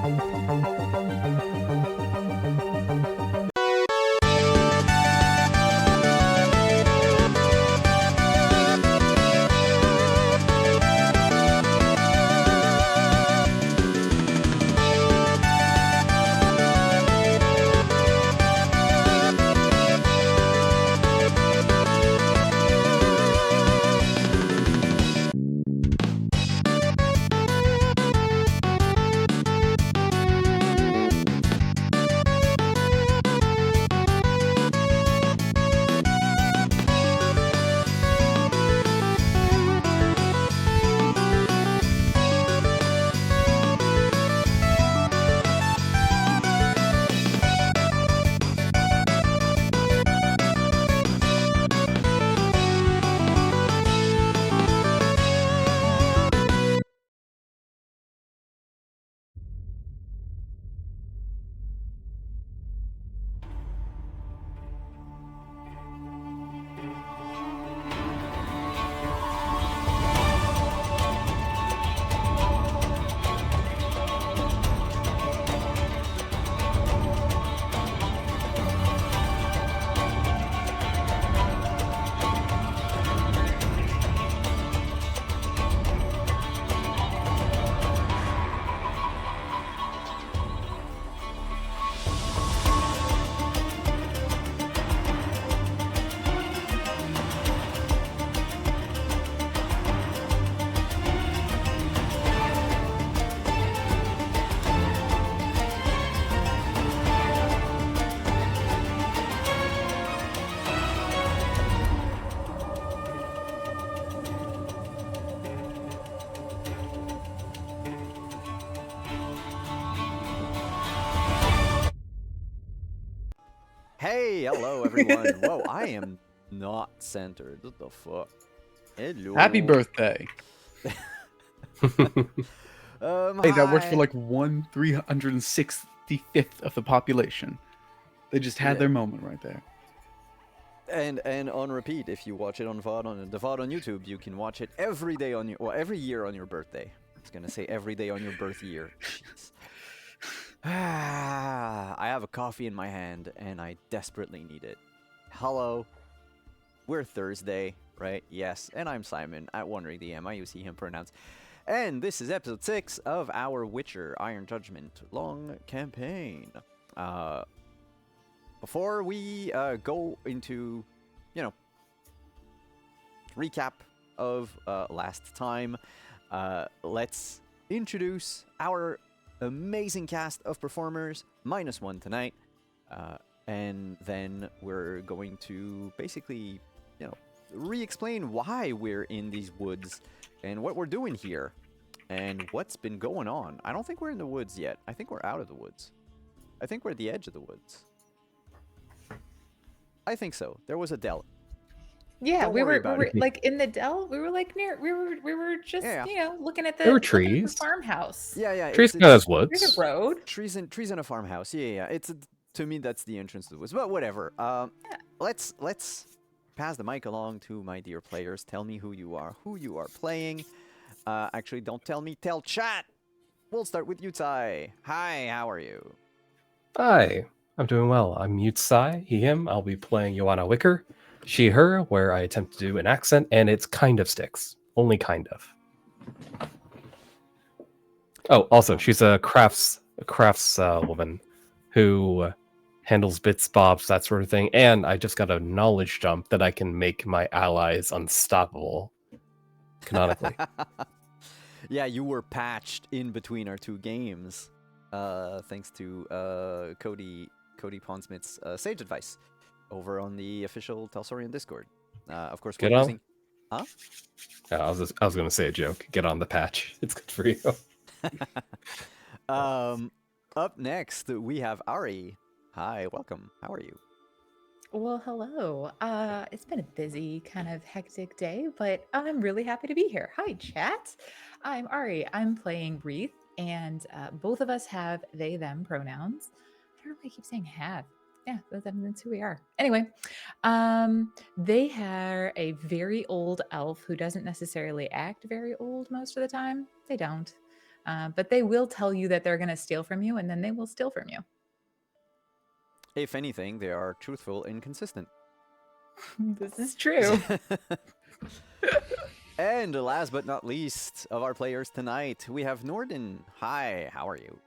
Hey, hello everyone. Whoa, I am not centered. What the fuck? Hello. Happy birthday. Hey, that works for Hi. like 1/365th of the population. They just had their moment right there. And on repeat, if you watch it on VOD on the VOD on YouTube, you can watch it every day on every year on your birthday. I was gonna say every day on your birth year. Jeez. I have a coffee in my hand and I desperately need it. Hello. We're Thursday, right? Yes, and I'm Simon at Wondering DM. I use he, him pronouns. And this is episode 6 of our Witcher Iron Judgment long campaign. Before we go into, recap of last time, let's introduce our amazing cast of performers, -1 tonight. And then we're going to basically, re-explain why we're in these woods and what we're doing here and what's been going on. I don't think we're in the woods yet. I think we're out of the woods. I think we're at the edge of the woods. I think so. There was a dell. Yeah, Don't we worry were about it. like in the dell. We were like near. We were just Yeah. looking at the There were looking at the trees. farmhouse. Yeah. Trees got as There's woods. a road. Trees in a farmhouse. Yeah. To me, that's the entrance to the woods. But whatever. Let's pass the mic along to my dear players. Tell me who you are playing. Actually, don't tell me. Tell chat. We'll start with you, Ty. Hi. How are you? Hi, I'm doing well. I'm Mute Sai, he, him. I'll be playing Joanna Wicker, she, her, where I attempt to do an accent, and it's kind of sticks. Only kind of. Oh, also, she's a crafts woman who handles bits, bobs, that sort of thing. And I just got a knowledge dump that I can make my allies unstoppable, canonically. Yeah, you were patched in between our two games, thanks to Cody Pondsmith's sage advice over on the official Talsorian Discord. Of course, we're using. Huh? I was going to say a joke. Get on the patch. It's good for you. Up next, we have Ari. Hi, welcome. How are you? Well, hello. It's been a busy, kind of hectic day, but I'm really happy to be here. Hi, chat. I'm Ari. I'm playing Wreath, and both of us have they, them pronouns. I don't know why I keep saying have. Yeah, that's who we are. Anyway, they are a very old elf who doesn't necessarily act very old most of the time. They don't. But they will tell you that they're going to steal from you, and then they will steal from you. If anything, they are truthful and consistent. This is true. And last but not least of our players tonight, we have Norden. Hi, how are you?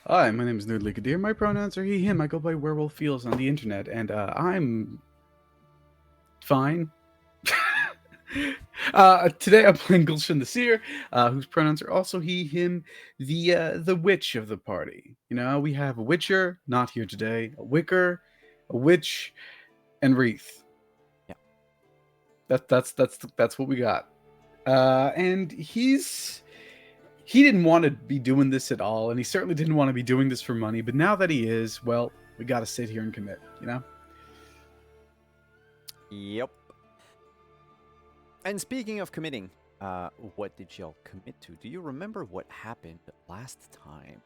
Hi, my name is Nerdly Kadir. My pronouns are he, him. I go by Werewolf Feels on the internet, and I'm fine. Today I'm playing Gulshan the Seer, whose pronouns are also he, him, the witch of the party. You know, we have a witcher, not here today, a wicker, a witch, and Wreath. Yeah. That's what we got. And he didn't want to be doing this at all, and he certainly didn't want to be doing this for money, but now that he is, well, we gotta sit here and commit, you know? Yep. And speaking of committing, what did y'all commit to? Do you remember what happened last time?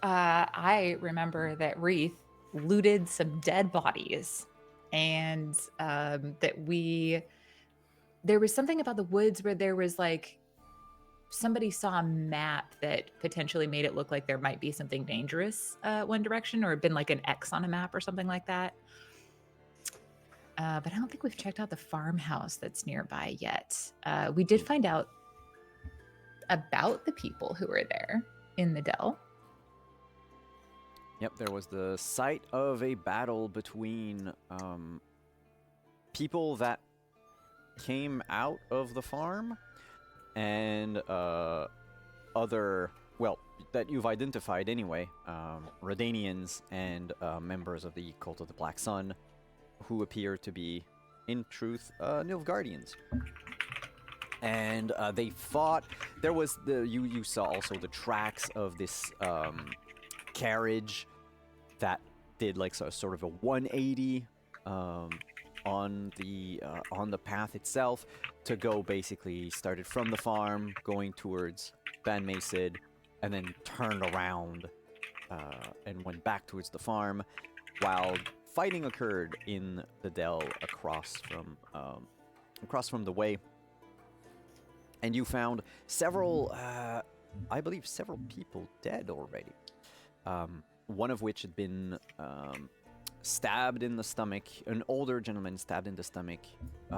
I remember that Wreath looted some dead bodies, and there was something about the woods where there was like somebody saw a map that potentially made it look like there might be something dangerous one direction, or been like an X on a map or something like that. But I don't think we've checked out the farmhouse that's nearby yet. We did find out about the people who were there in the dell. Yep, there was the site of a battle between people that came out of the farm and other, well, that you've identified anyway, Redanians and members of the Cult of the Black Sun, who appear to be, in truth, Nilfgaardians. And they fought. There was you saw also the tracks of this carriage that did like sort of a 180 on the path itself to go, basically started from the farm going towards Ban Macid and then turned around and went back towards the farm, while fighting occurred in the dell across from the way. And you found several, I believe several people dead already. One of which had been stabbed in the stomach, an older gentleman stabbed in the stomach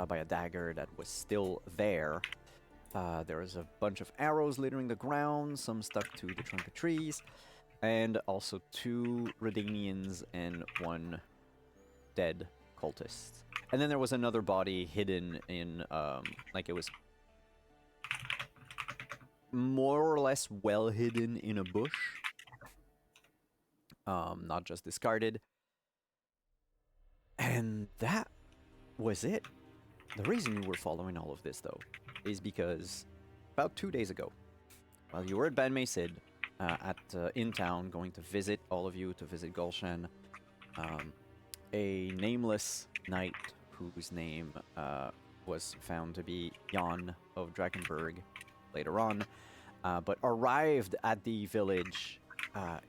by a dagger that was still there. There was a bunch of arrows littering the ground, some stuck to the trunk of trees, and also 2 Redanians and 1 dead cultist. And then there was another body hidden in, like it was more or less well hidden in a bush. Not just discarded. And that was it. The reason you were following all of this, though, is because about 2 days ago, while you were at Ban Macid, in town, going to visit all of you, to visit Gulshan, a nameless knight whose name was found to be Jan of Drakenberg later on, but arrived at the village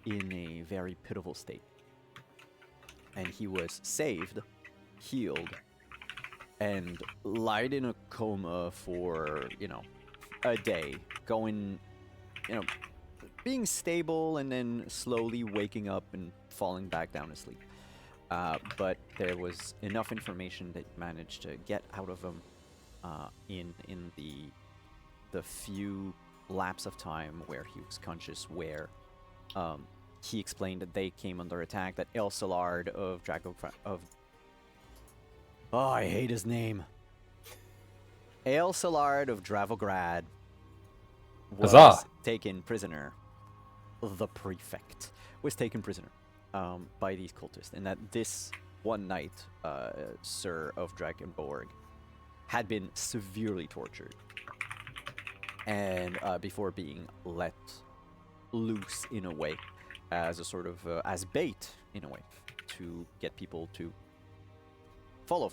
in a very pitiful state. And he was saved, healed, and lied in a coma for, a day, going, being stable and then slowly waking up and falling back down to sleep. But there was enough information that you managed to get out of him in the few lapse of time where he was conscious, where he explained that they came under attack, that El Salard of oh, I hate his name. El Salard of Dravograd was Huzzah. taken prisoner. The prefect was taken prisoner by these cultists, and that this one knight, Sir of Drakenborg, had been severely tortured, and before being let loose in a way, as a sort of as bait in a way, to get people to follow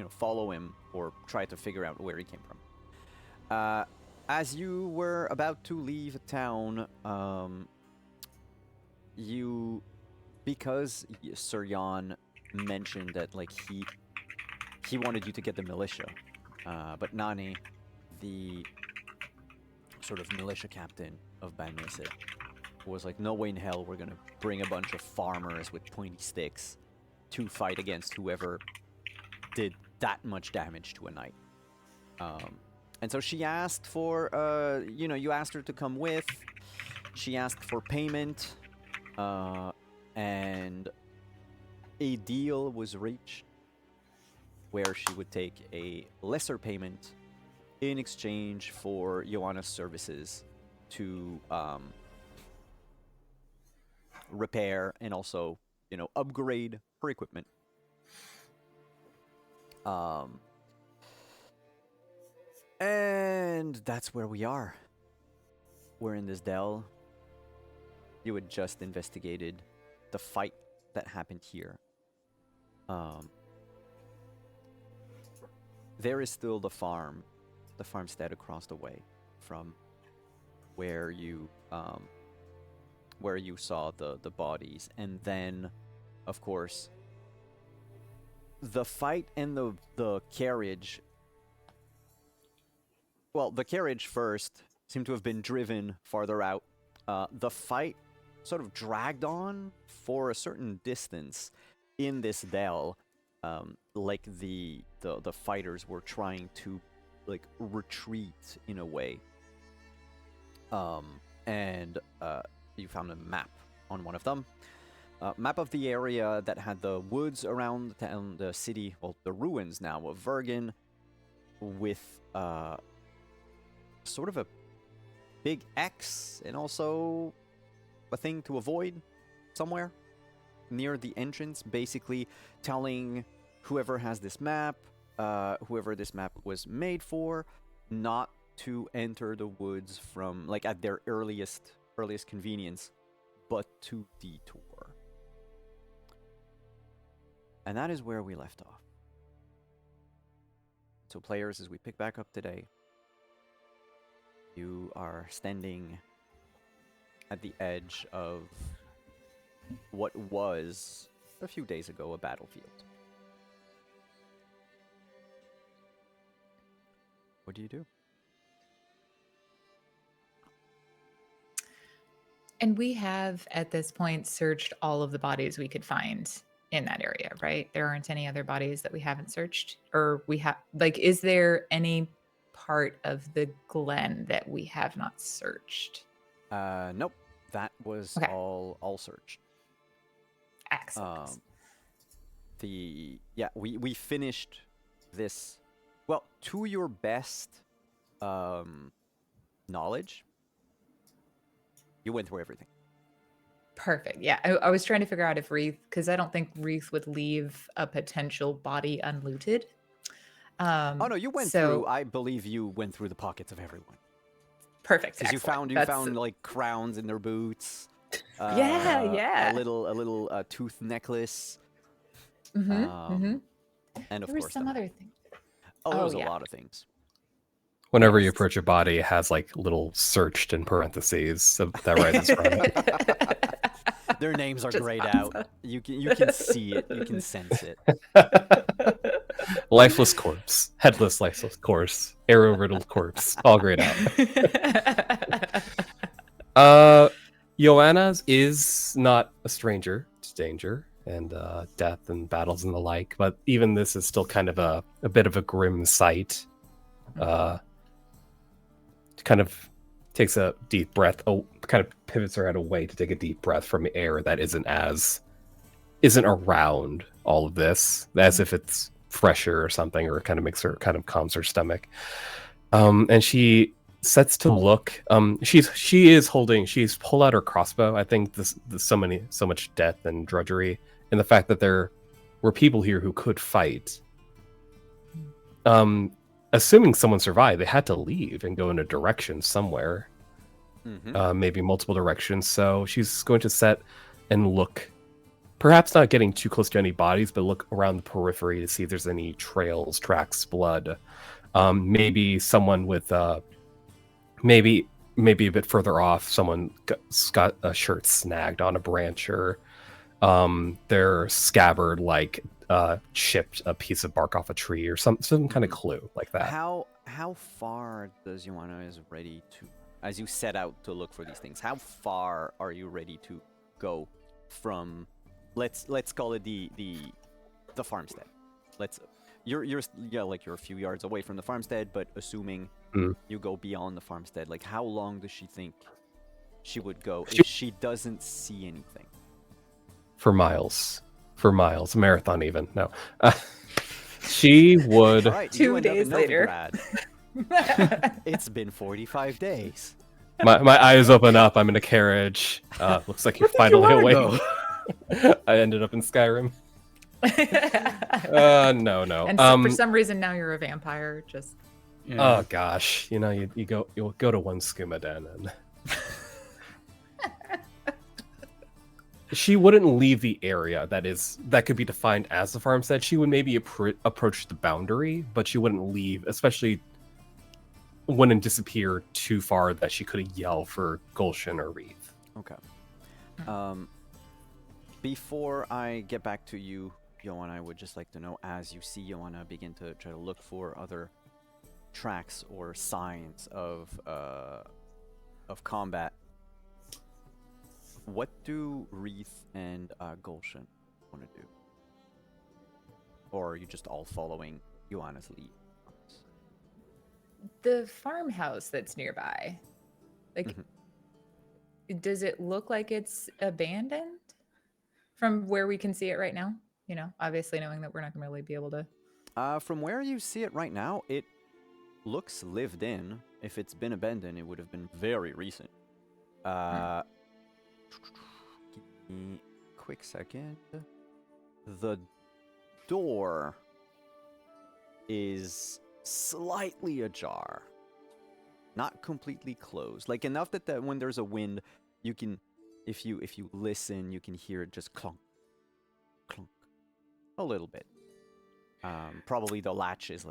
follow him or try to figure out where he came from. As you were about to leave town, because Sir Jan mentioned that he wanted you to get the militia, but Nani, the sort of militia captain of Ban Mese was like, no way in hell we're gonna bring a bunch of farmers with pointy sticks to fight against whoever did that much damage to a knight. And so she asked for, you asked her to come with. She asked for payment, and a deal was reached where she would take a lesser payment in exchange for Joanna's services to repair and also, upgrade her equipment. And that's where we are. We're in this dell. You had just investigated the fight that happened here. There is still the farmstead across the way from where you saw the bodies, and then, of course, the fight and the carriage. Well, the carriage first seemed to have been driven farther out. The fight sort of dragged on for a certain distance in this dell, like the fighters were trying to retreat in a way. And you found a map on one of them. Map of the area that had the woods around the town, the city, well, the ruins now of Vergen, with sort of a big X and also a thing to avoid somewhere near the entrance, basically telling whoever has this map, whoever this map was made for, not to enter the woods from, at their earliest convenience, but to detour. And that is where we left off. So players, as we pick back up today, you are standing at the edge of what was, a few days ago, a battlefield. What do you do? And we have, at this point, searched all of the bodies we could find in that area, right? There aren't any other bodies that we haven't searched? Or we have, is there any part of the glen that we have not searched? Nope. That was Okay. all searched. Excellent. We finished this, well, to your best knowledge, you went through everything. Perfect. Yeah, I was trying to figure out if Wreath, because I don't think Wreath would leave a potential body unlooted. Oh no, you went through. I believe you went through the pockets of everyone. Perfect. Because you found crowns in their boots. Yeah. A little tooth necklace. Mm-hmm. And of There was course some other thing. there was a lot of things. Whenever you approach a body, it has little searched in parentheses. So that rises from it. Their names are grayed out. You can see it. You can sense it. Lifeless corpse, headless lifeless corpse, arrow riddled corpse, all grayed out. Joanna's is not a stranger to danger and death and battles and the like, but even this is still kind of a bit of a grim sight. Kind of takes a deep breath, kind of pivots her out away to take a deep breath from air that isn't around all of this, as if it's fresher or something, or it kind of calms her stomach. And she sets to look. She's pulled out her crossbow. I think this so much death and drudgery, and the fact that there were people here who could fight. Assuming someone survived, they had to leave and go in a direction somewhere. Mm-hmm. Maybe multiple directions. So she's going to set and look, perhaps not getting too close to any bodies, but look around the periphery to see if there's any trails, tracks, blood. Maybe someone with, maybe a bit further off, someone got a shirt snagged on a branch, or their scabbard chipped a piece of bark off a tree, or some kind of clue like that. How how far does Joanna is ready to, as you set out to look for these things, how far are you ready to go from, let's call it the farmstead. You're like you're a few yards away from the farmstead, but assuming you go beyond the farmstead, like how long does she think she would go if she doesn't see anything? For miles. A marathon even. No. She would... All right, 2 days later. It's been 45 days. My eyes open up. I'm in a carriage. Looks like you're finally awake. I ended up in Skyrim. No. And so for some reason now you're a vampire. Just. Yeah. Oh gosh, you'll go to one skooma den and. She wouldn't leave the area that could be defined as the farmstead. She would maybe approach the boundary, but she wouldn't leave, especially wouldn't disappear too far that she could yell for Gulshan or Wreath. Okay. Before I get back to you, Joanna, I would just like to know, as you see Joanna begin to try to look for other tracks or signs of combat, what do Wreath and Gulshan want to do? Or are you just all following Joanna's lead? The farmhouse that's nearby, like, does it look like it's abandoned from where we can see it right now? Obviously knowing that we're not going to really be able to. From where you see it right now, it looks lived in. If it's been abandoned, it would have been very recent. Give me a quick second. The door is slightly ajar. Not completely closed. Like enough that when there's a wind, you can, if you listen, you can hear it just clunk, clunk, a little bit. Probably the latch is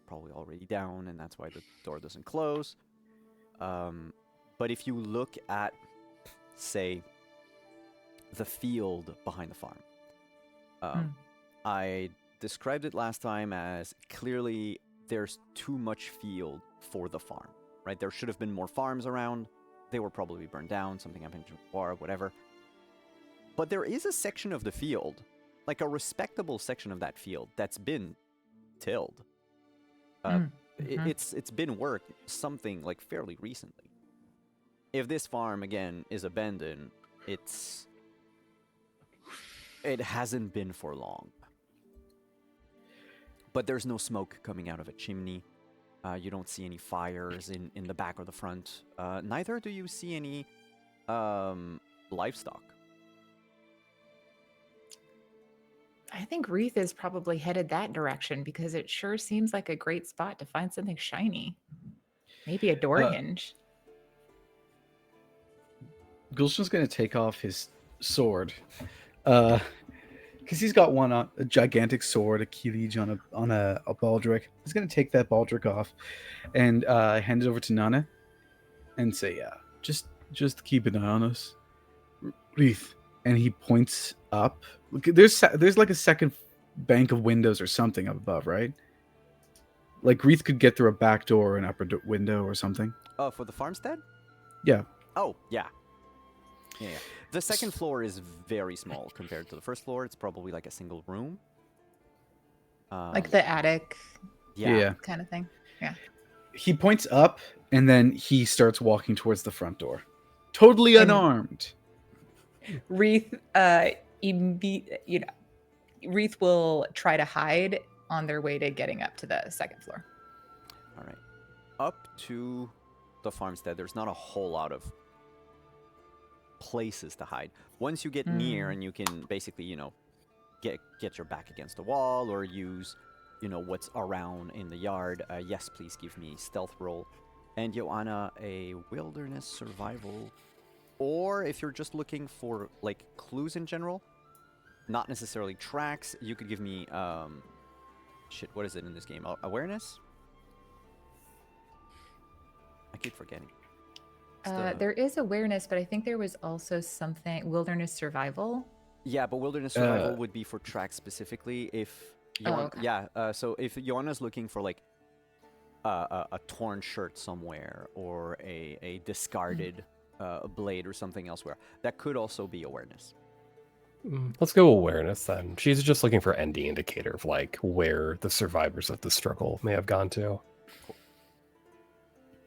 probably already down, and that's why the door doesn't close. But if you look at, say, the field behind the farm, I described it last time as clearly there's too much field for the farm, right? There should have been more farms around. They were probably burned down. Something happened to the war, whatever. But there is a section of the field, like a respectable section of that field, that's been tilled. It's been worked something like fairly recently. If this farm again is abandoned, it hasn't been for long. But there's no smoke coming out of a chimney. You don't see any fires in the back or the front. Neither do you see any livestock. I think Wreath is probably headed that direction because it sure seems like a great spot to find something shiny. Maybe a door hinge. Gulshan's going to take off his sword. Because he's got a gigantic sword, a Kilij on a baldric. He's going to take that baldric off and hand it over to Nana and say, just keep an eye on us. Wreath. And he points up. Look, there's like a second bank of windows or something up above, right? Like Wreath could get through a back door or an upper window or something. Oh, for the farmstead? Yeah. Oh, yeah. Yeah. The second floor is very small compared to the first floor. It's probably like a single room. Like the attic Yeah. kind of thing. Yeah. He points up and then he starts walking towards the front door. Totally unarmed. Wreath, Wreath will try to hide on their way to getting up to the second floor. All right. Up to the farmstead, there's not a whole lot of places to hide. Once you get near and you can basically, get your back against a wall or use, what's around in the yard. Yes, please give me stealth roll. And Joanna, a wilderness survival. Or if you're just looking for, like, clues in general, not necessarily tracks, you could give me, what is it in this game? Awareness? I keep forgetting. There is awareness, but I think there was also something, wilderness survival. Yeah, but wilderness survival would be for tracks specifically. If okay. so if Joanna's looking for, like, a torn shirt somewhere or a discarded blade or something elsewhere. That could also be awareness. Let's go awareness then. She's just looking for any indicator of like where the survivors of the struggle may have gone to.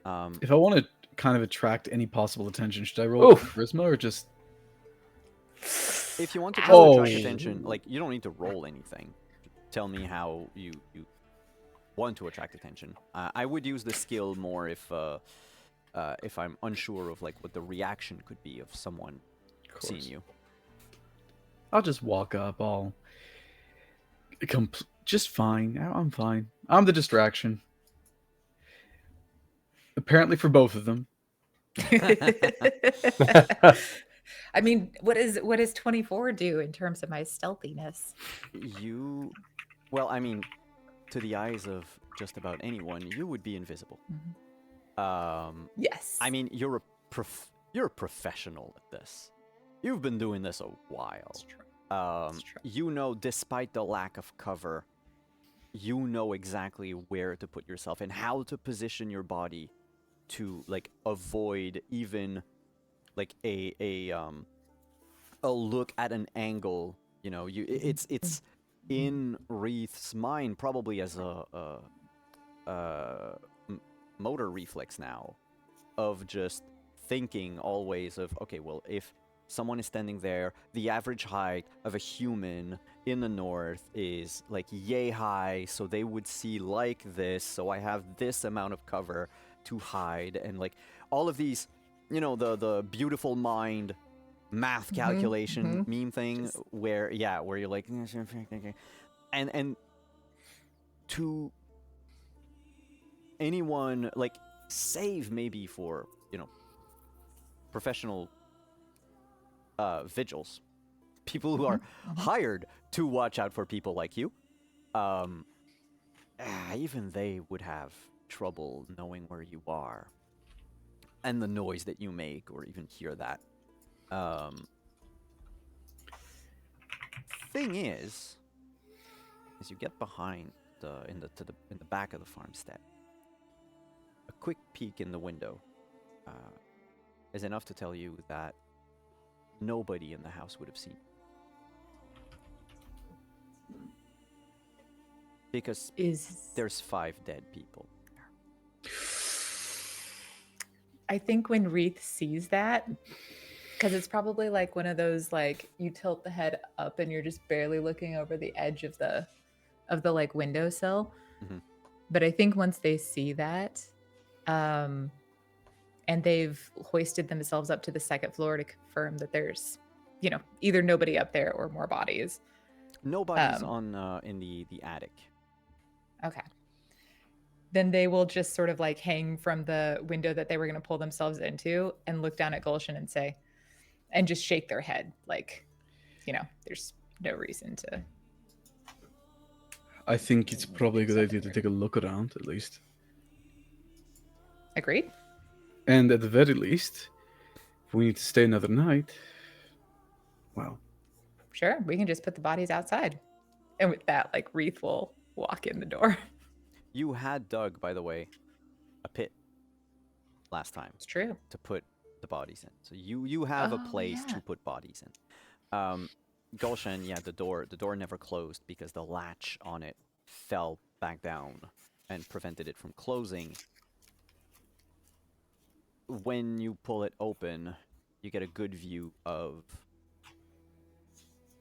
If I want to kind of attract any possible attention, should I roll Oof. charisma or just? If you want to Oh. attract attention, like you don't need to roll anything. Tell me how you want to attract attention. I would use the skill more if I'm unsure of like what the reaction could be of someone seeing you. I'll just walk up. I'll just fine. I'm fine. I'm the distraction. Apparently for both of them. I mean, what does 24 do in terms of my stealthiness? Well, I mean, to the eyes of just about anyone, you would be invisible. Yes. I mean, you're a professional at this. You've been doing this a while. That's true. That's true. You know, despite the lack of cover, you know exactly where to put yourself and how to position your body to like avoid even like a look at an angle. You know, it's in Wreath's mind probably as a motor reflex now of just thinking always of, okay, well, if someone is standing there, the average height of a human in the north is like yay high, so they would see like this, so I have this amount of cover to hide, and like all of these, you know, the beautiful mind math calculation meme thing where you're like, and to anyone, like, save maybe for, you know, professional vigils, people who are hired to watch out for people like you, even they would have trouble knowing where you are and the noise that you make or even hear that. Thing is, as you get behind in the back of the farmstead, a quick peek in the window is enough to tell you that nobody in the house would have seen. Because there's 5 dead people. I think when Wreath sees that, because it's probably like one of those, like, you tilt the head up and you're just barely looking over the edge of the like windowsill. But I think once they see that, and they've hoisted themselves up to the second floor to confirm that there's, you know, either nobody up there or more bodies. Nobody's on in the attic. Okay. Then they will just sort of like hang from the window that they were going to pull themselves into and look down at Gulshan and say, and just shake their head like, you know, there's no reason to. I think it's probably a good idea to take a look around, at least. Agreed. And at the very least, if we need to stay another night, well. Sure, we can just put the bodies outside. And with that, like, Wreath will walk in the door. You had dug, by the way, a pit last time. It's true. To put the bodies in. So you have a place to put bodies in. Gulshan, yeah, the door never closed because the latch on it fell back down and prevented it from closing. When you pull it open, you get a good view of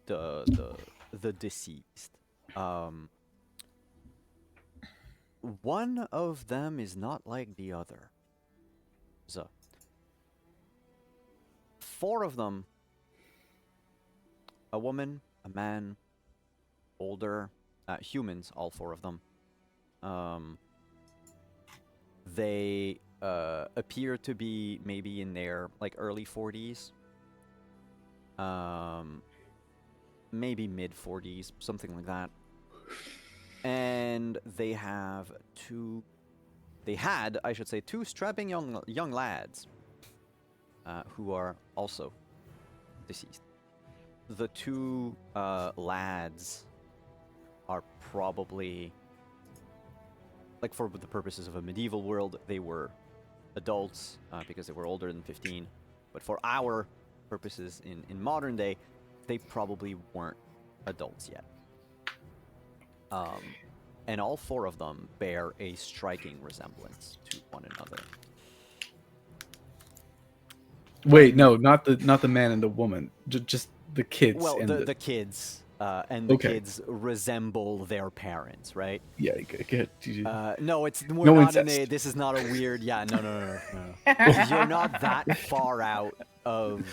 the deceased. One of them is not like the other. So, 4 of them, a woman, a man, older, humans, all 4 of them. They appear to be maybe in their like early 40s, maybe mid 40s, something like that. And they had, I should say, 2 strapping young lads who are also deceased. The 2 lads are probably like for the purposes of a medieval world, they were adults because they were older than 15. But for our purposes in modern day, they probably weren't adults yet. And all four of them bear a striking resemblance to one another. Wait, no, not the man and the woman. Just the kids. Well, and the kids and the Okay. kids resemble their parents, right? Yeah, good. No, it's we're No not in a. incest. This is not a weird. Yeah, no. You're not that far out of.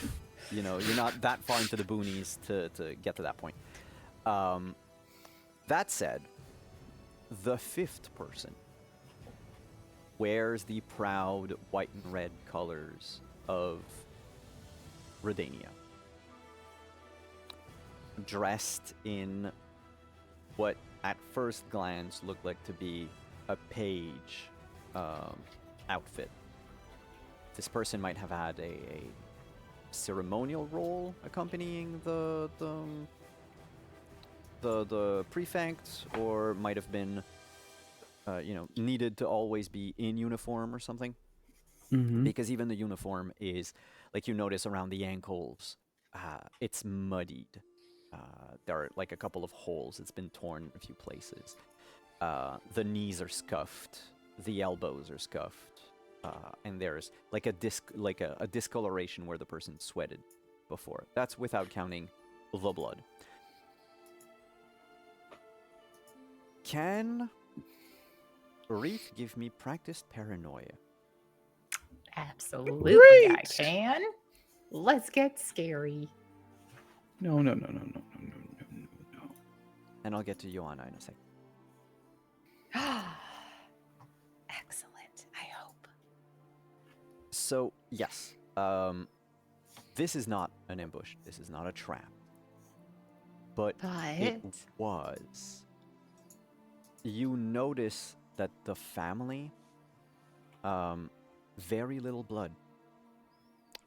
You're not that far into the boonies to get to that point. That said, the fifth person wears the proud white and red colors of Redania, dressed in what at first glance looked like to be a page outfit. This person might have had a ceremonial role accompanying the prefect, or might have been needed to always be in uniform or something. Mm-hmm. Because even the uniform is, like you notice around the ankles, it's muddied. There are like a couple of holes. It's been torn in a few places. The knees are scuffed. The elbows are scuffed. And there's like a discoloration where the person sweated before. That's without counting the blood. Can Reef give me practiced paranoia? Absolutely, I Great! can. Let's get scary. No. And I'll get to Joanna in a second. Excellent, I hope. So, yes. This is not an ambush. This is not a trap. But it was. You notice that the family, very little blood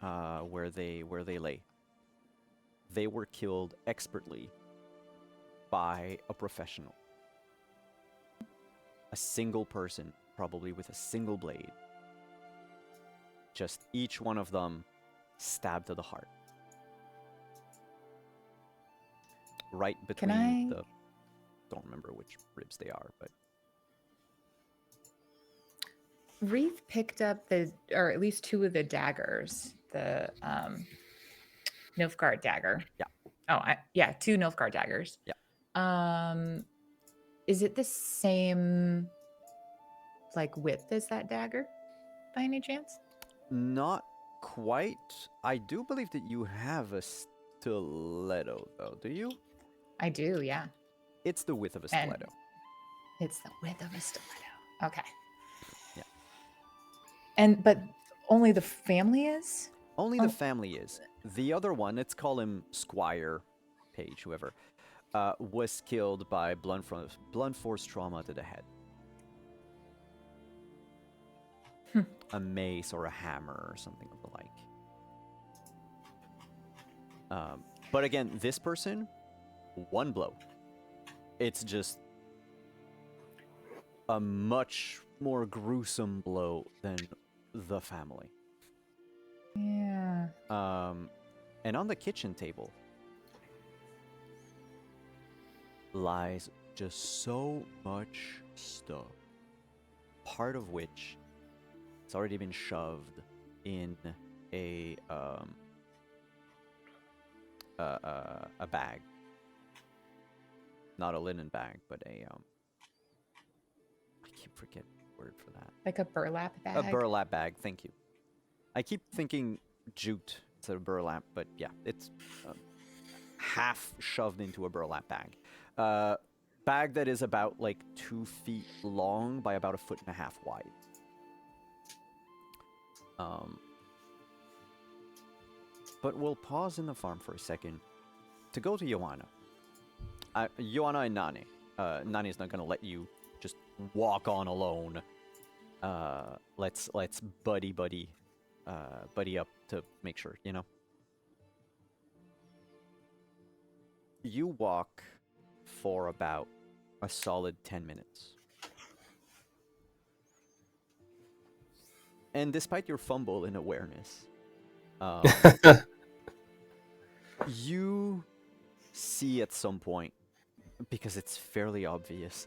where they lay. They were killed expertly by a professional. A single person, probably with a single blade. Just each one of them stabbed to the heart. Right between the... Don't remember which ribs they are, but... Reef picked up or at least two of the daggers. The Nilfgaard dagger. Yeah. Oh, two Nilfgaard daggers. Yeah. Is it the same like width as that dagger, by any chance? Not quite. I do believe that you have a stiletto, though. Do you? I do, yeah. It's the width of a stiletto. It's the width of a stiletto. Okay. Yeah. But only the family is? Only the family is. The other one, let's call him Squire, Page, whoever, was killed by blunt force trauma to the head. A mace or a hammer or something of the like. But again, this person, one blow. It's just a much more gruesome blow than the family. Yeah. And on the kitchen table lies just so much stuff, part of which has already been shoved in a bag. Not a linen bag, but I keep forgetting the word for that. Like a burlap bag? A burlap bag, thank you. I keep thinking jute instead of burlap, but yeah, it's half shoved into a burlap bag. Bag that is about like 2 feet long by about 1.5 feet wide. But we'll pause in the farm for a second to go to Joanna. Joanna and Nani. Nani's not gonna let you just walk on alone. Let's buddy up to make sure, you know. You walk for about a solid 10 minutes. And despite your fumble in awareness, um, you see at some point, because it's fairly obvious,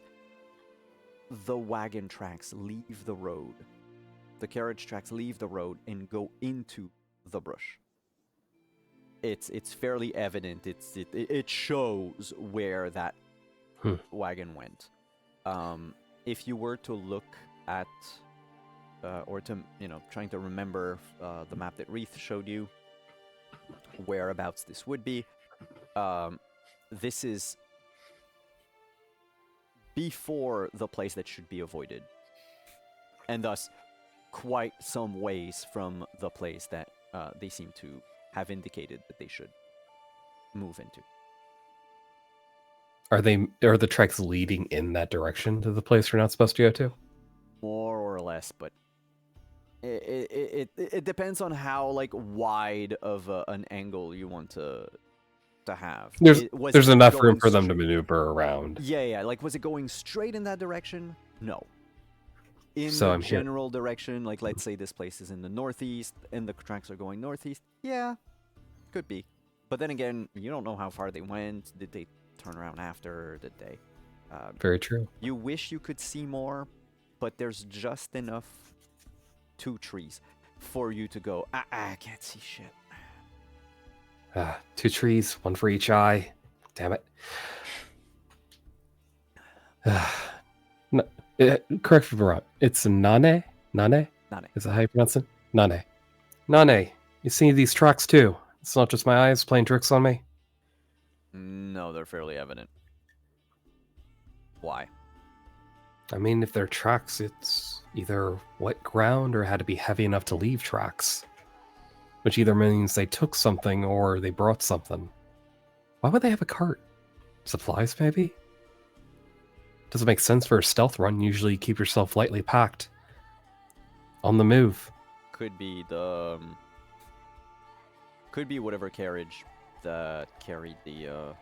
the wagon tracks leave the road. The carriage tracks leave the road and go into the brush. It's fairly evident. It shows where that wagon went. If you were to look at or to trying to remember the map that Reith showed you, whereabouts this would be, this is before the place that should be avoided, and thus quite some ways from the place that they seem to have indicated that they should move into. Are the tracks leading in that direction to the place you're not supposed to go to? More or less, but it depends on how wide of an angle you want to have. There's enough room for them to maneuver around. Yeah. Was it going straight in that direction? No. In So the general direction, let's say this place is in the northeast and the tracks are going northeast. Yeah, could be. But then again, you don't know how far they went. Did they turn around after? Did they? Very true. You wish you could see more, but there's just enough 2 trees for you to go, I can't see shit. 2 trees, 1 for each eye. Damn it. Correct me if I'm wrong. It's Nane? Nane? Nane. Is that how you pronounce it? Nane. Nane, you see these tracks too? It's not just my eyes playing tricks on me? No, they're fairly evident. Why? I mean, if they're tracks, it's either wet ground or had to be heavy enough to leave tracks. Which either means they took something or they brought something. Why would they have a cart? Supplies, maybe? Doesn't make sense for a stealth run. Usually you keep yourself lightly packed. On the move. Could be whatever carriage that carried the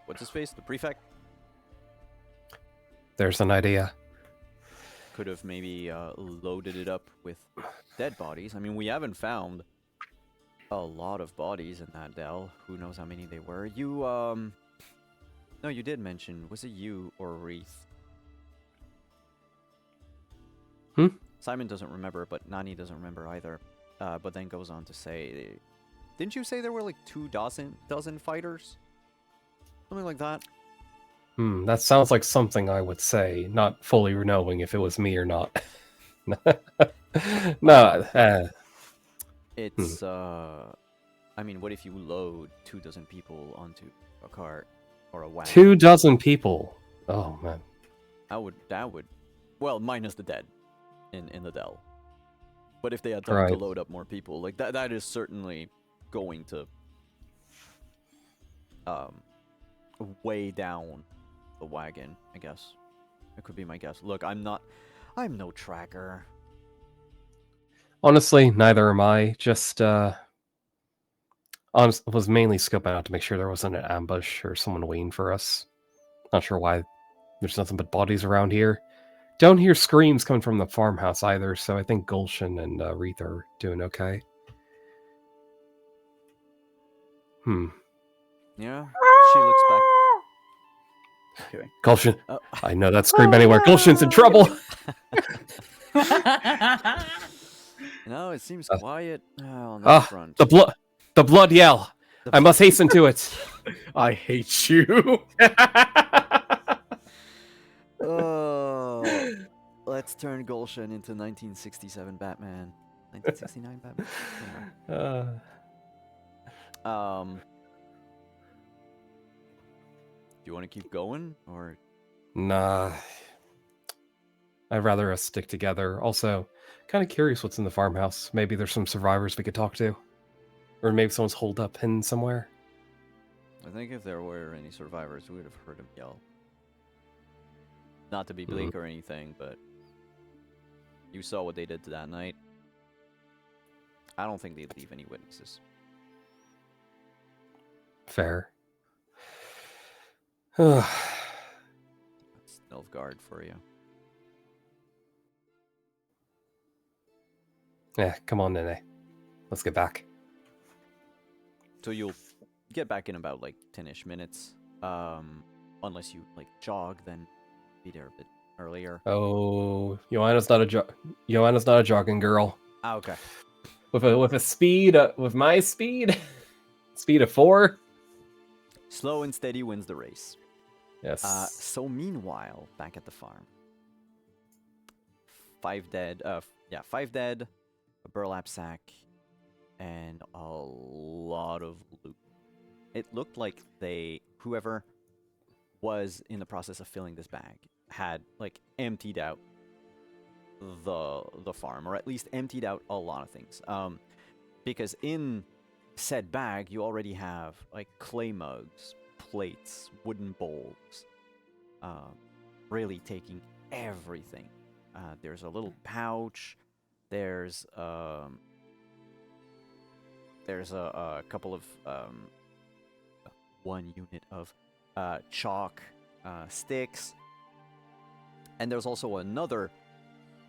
what's his face? The prefect? There's an idea. Could have maybe loaded it up with dead bodies. I mean, we haven't found a lot of bodies in that dell. Who knows how many they were? You no, you did mention, was it you or Reith? Simon doesn't remember, but Nani doesn't remember either. But then goes on to say, didn't you say there were 2 dozen fighters? Something like that. That sounds like something I would say, not fully knowing if it was me or not. No. It's I mean, what if you load 2 dozen people onto a cart or a wagon? 2 dozen people. Oh man. That would well, minus the dead in the dell. But if they had time to load up more people, that is certainly going to weigh down the wagon, I guess. It could be my guess. Look, I'm no tracker. Honestly, neither am I. Just was mainly scoping out to make sure there wasn't an ambush or someone waiting for us. Not sure why there's nothing but bodies around here. Don't hear screams coming from the farmhouse either, so I think Gulshan and Reith are doing okay. Yeah, she looks back. Okay. Gulshan, I know that scream anywhere. Gulshan's in trouble! No, it seems quiet on that front. The blood yell. I must hasten to it. I hate you. Oh, let's turn Gulshan into 1967 Batman. 1969 Batman. Do you want to keep going, or? Nah. I'd rather us stick together. Also, kind of curious what's in the farmhouse. Maybe there's some survivors we could talk to. Or maybe someone's holed up hidden somewhere. I think if there were any survivors, we would have heard him yell. Not to be bleak or anything, but you saw what they did to that night. I don't think they'd leave any witnesses. Fair. That's Nilfgaard for you. Come on, Nene. Let's get back. So you'll get back in about like 10-ish minutes. Unless you like jog, then be there a bit earlier. Oh, Joanna's not a jogging girl. Ah, okay. With a speed with my speed, speed of 4. Slow and steady wins the race. Yes. So meanwhile, back at the farm, 5 dead. 5 dead, a burlap sack, and a lot of loot. It looked like whoever was in the process of filling this bag had like emptied out the farm, or at least emptied out a lot of things. Because in said bag you already have like clay mugs, plates, wooden bowls, really taking everything. There's a little pouch. There's a couple of 1 unit of chalk sticks, and there's also another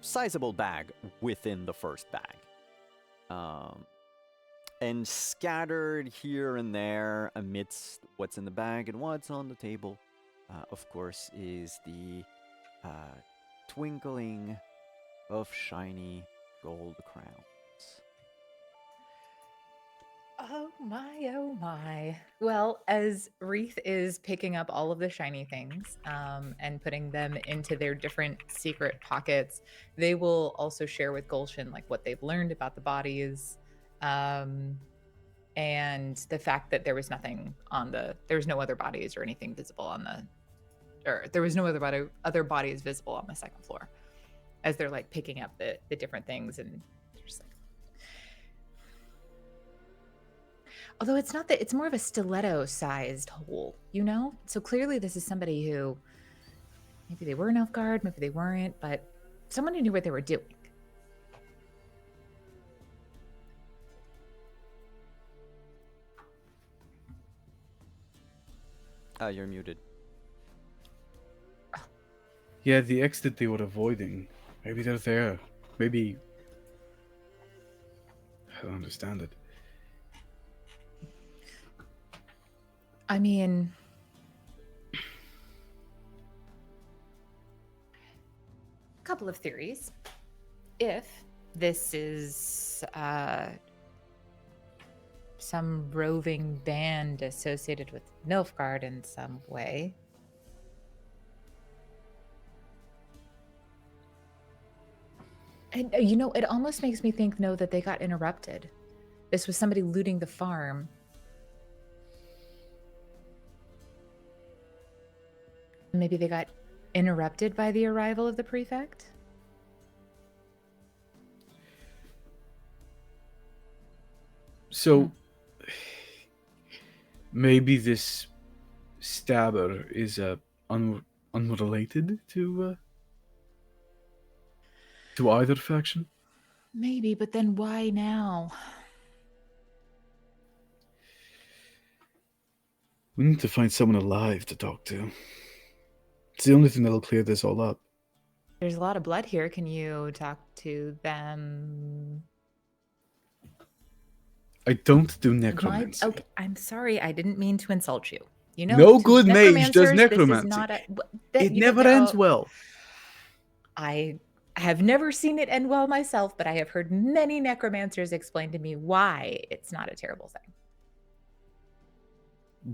sizable bag within the first bag. And scattered here and there amidst what's in the bag and what's on the table, of course, is the twinkling of shiny gold crowns. Oh my, oh my. Well, as Wreath is picking up all of the shiny things and putting them into their different secret pockets, they will also share with Gulshan like what they've learned about the bodies, and the fact that there was nothing on there was no other bodies or anything visible on there was no other bodies visible on the second floor, as they're like picking up the different things, and just like, although it's not that, it's more of a stiletto-sized hole, you know? So clearly this is somebody who, maybe they were an elf guard, maybe they weren't, but someone who knew what they were doing. You're muted. Yeah, the exit they were avoiding. Maybe they're there. Maybe... I don't understand it. I mean, a couple of theories. If this is some roving band associated with Nilfgaard in some way, and you know, it almost makes me think, no, that they got interrupted. This was somebody looting the farm. Maybe they got interrupted by the arrival of the prefect? So, maybe this stabber is unrelated to either faction? Maybe, but then why now? We need to find someone alive to talk to. It's the only thing that'll clear this all up. There's a lot of blood here. Can you talk to them? I don't do necromancy. Okay, I'm sorry. I didn't mean to insult you. You know, No to good mage does necromancers, necromancy. This is not It never ends well. I have never seen it end well myself, but I have heard many necromancers explain to me why it's not a terrible thing.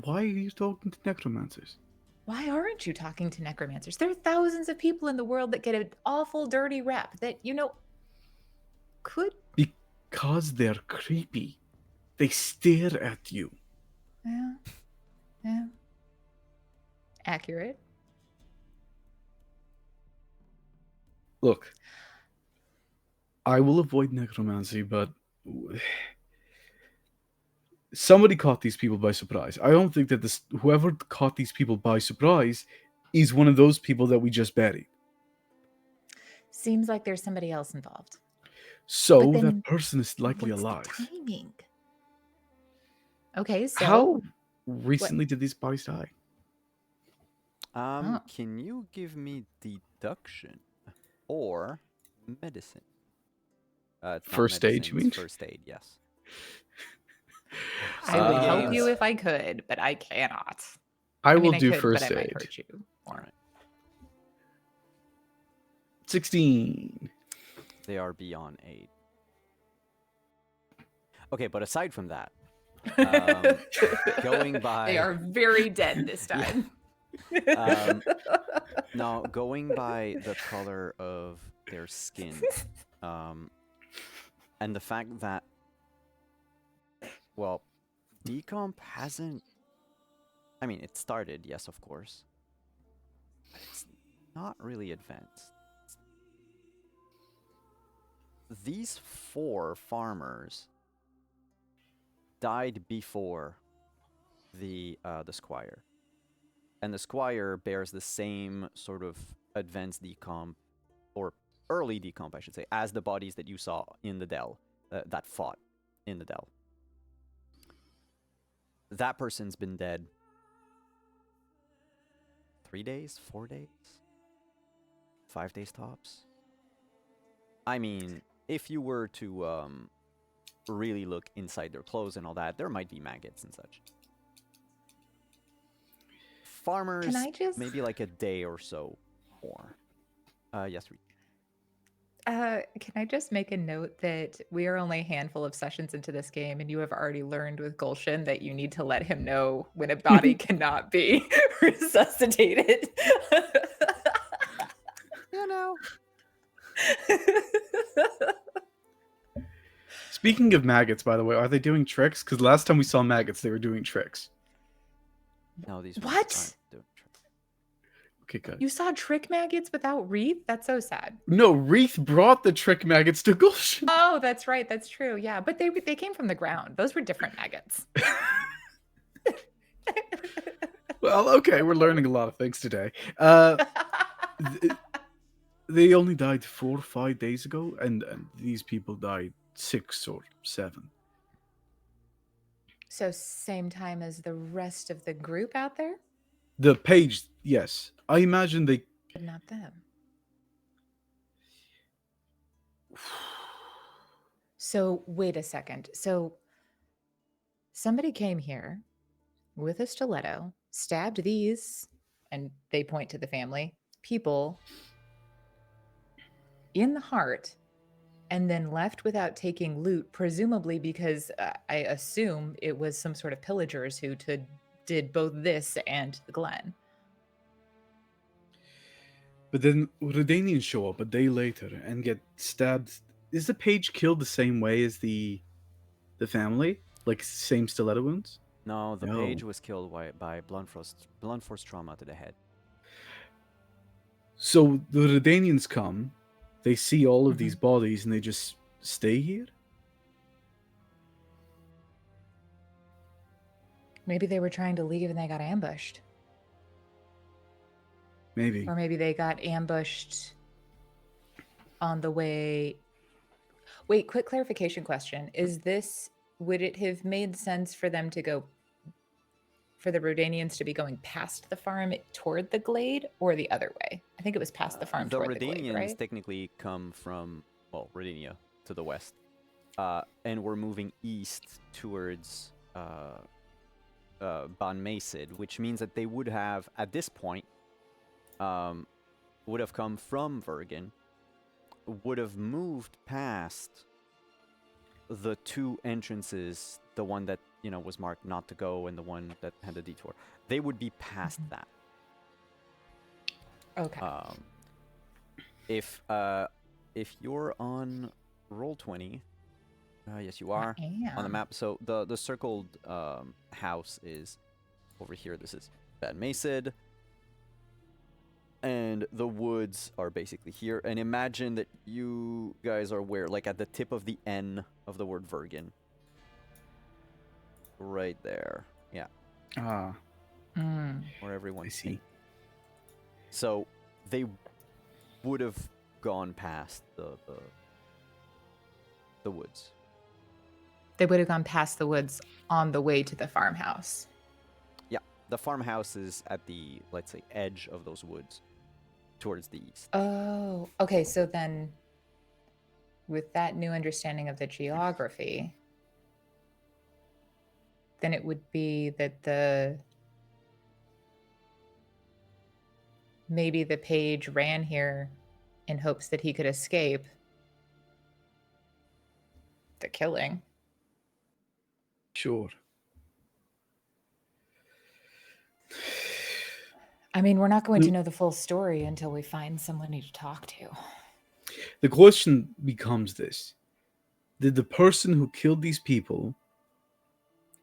Why are you talking to necromancers? Why aren't you talking to necromancers? There are thousands of people in the world that get an awful dirty rap that, you know, could... Because they're creepy. They stare at you. Yeah. Accurate. Look, I will avoid necromancy, but somebody caught these people by surprise. I don't think that whoever caught these people by surprise is one of those people that we just buried. Seems like there's somebody else involved. So that person is likely alive. The timing? Okay, so how recently did these bodies die? Can you give me deduction or medicine? It's not First aid, you medicine, it's mean? first aid, yes. I would help gains. you if I could, but I cannot. I will mean, I do could, first but I might aid. hurt you more. Alright. 16. They are beyond aid. Okay, but aside from that, going by They are very dead this Yeah. time. now going by the color of their skin, and the fact that, well, decomp hasn't. I mean, it started, yes, of course, but it's not really advanced. These 4 farmers died before the squire, and the squire bears the same sort of advanced decomp, or early decomp, I should say, as the bodies that you saw in the dell, that fought in the dell. That person's been dead 3 days, 4 days, 5 days tops. I mean, if you were to really look inside their clothes and all that, there might be maggots and such. Farmers, Can I just maybe like a day or so more. Yes, can I just make a note that we are only a handful of sessions into this game, and you have already learned with Gulshan that you need to let him know when a body cannot be resuscitated. you know. Speaking of maggots, by the way, are they doing tricks? Because last time we saw maggots, they were doing tricks. No, these What? ones aren't doing tricks. Okay, good. You saw trick maggots without Wreath? That's so sad. No, Wreath brought the trick maggots to Gulshan. Oh, that's right. That's true. Yeah, but they came from the ground. Those were different maggots. Well, okay, we're learning a lot of things today. They only died 4 or 5 days ago, and these people died 6 or 7. So same time as the rest of the group out there, The page, yes. I imagine they. but not them. So wait a second. So somebody came here with a stiletto, stabbed these, and they point to the family, people in the heart, and then left without taking loot, presumably because I assume it was some sort of pillagers who did both this and the Glen. But then Redanians show up a day later and get stabbed. Is the page killed the same way as the family? Like, same stiletto wounds? No, the No. page was killed by blunt force trauma to the head. So the Redanians come, they see all of these bodies, and they just stay here? Maybe they were trying to leave and they got ambushed. Maybe. Or maybe they got ambushed on the way. Wait, quick clarification question. Would it have made sense for them to go, for the Rodanians to be going past the farm toward the glade, or the other way? I think it was past the farm The toward the Redanians glade, right? technically come from, well, Redania to the west. And we're moving east towards Ban Masid, which means that they would have, at this point, would have come from Vergen, would have moved past the 2 entrances, the one that, was marked not to go and the one that had the detour. They would be past that. Okay. If you're on Roll20, yes, you are on the map. So the circled house is over here. This is Ban Masid. And the woods are basically here. And imagine that you guys are where? Like at the tip of the N of the word Vergen. Right there. Yeah. Ah, Where everyone's I see. thinking. So they would have gone past the woods. They would have gone past the woods on the way to the farmhouse. Yeah. The farmhouse is at the, let's say, edge of those woods towards the east. Oh, okay. So then with that new understanding of the geography, then it would be that maybe the page ran here in hopes that he could escape the killing. Sure. I mean, we're not going to know the full story until we find someone to talk to. The question becomes this. Did the person who killed these people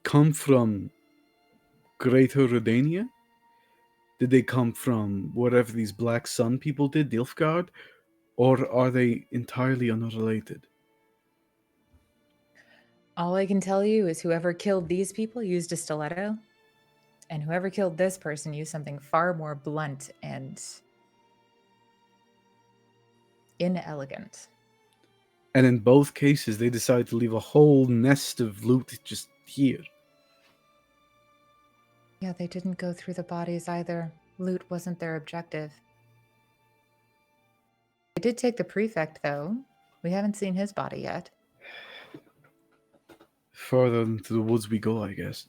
come from Greater Redania? Did they come from whatever these Black Sun people did, Nilfgaard? Or are they entirely unrelated? All I can tell you is whoever killed these people used a stiletto, and whoever killed this person used something far more blunt and inelegant. And in both cases, they decided to leave a whole nest of loot just here. Yeah, they didn't go through the bodies either. Loot wasn't their objective. They did take the prefect, though. We haven't seen his body yet. Further into the woods we go, I guess.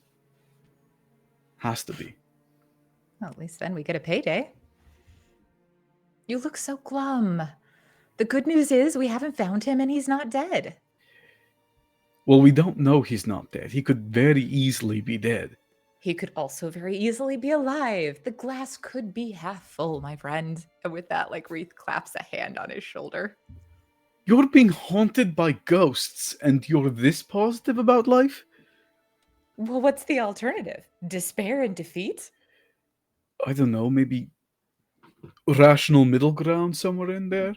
Has to be. Well, at least then we get a payday. You look so glum. The good news is we haven't found him and he's not dead. Well, we don't know he's not dead. He could very easily be dead. He could also very easily be alive. The glass could be half full, my friend. And with that, Wreath claps a hand on his shoulder. You're being haunted by ghosts, and you're this positive about life? Well, what's the alternative? Despair and defeat? I don't know, maybe rational middle ground somewhere in there?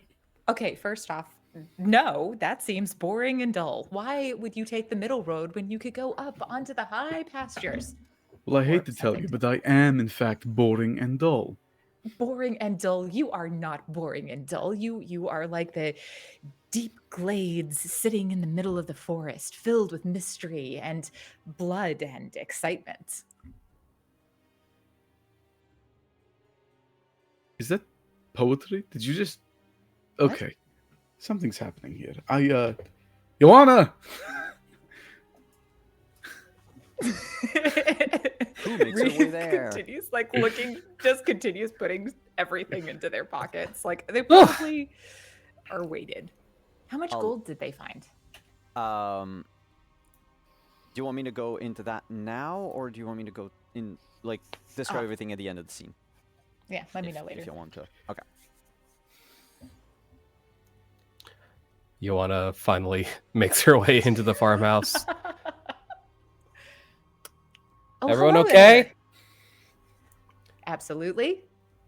Okay, first off, no, that seems boring and dull. Why would you take the middle road when you could go up onto the high pastures? Well, I hate to Or tell you, second. but I am, in fact, boring and dull. Boring and dull. You are not boring and dull. You are like the deep glades sitting in the middle of the forest, filled with mystery and blood and excitement. Is that poetry? Did you just... What? Okay. Something's happening here. Joanna! Who makes their way Reed there? continues continues putting everything into their pockets. They probably are weighted. How much I'll- gold did they find? Do you want me to go into that now, or do you want me to go in, describe Oh. everything at the end of the scene? Yeah, let me If- know later. If you want to. Okay. Joanna finally makes her way into the farmhouse. Oh, Everyone hello okay? there. Absolutely.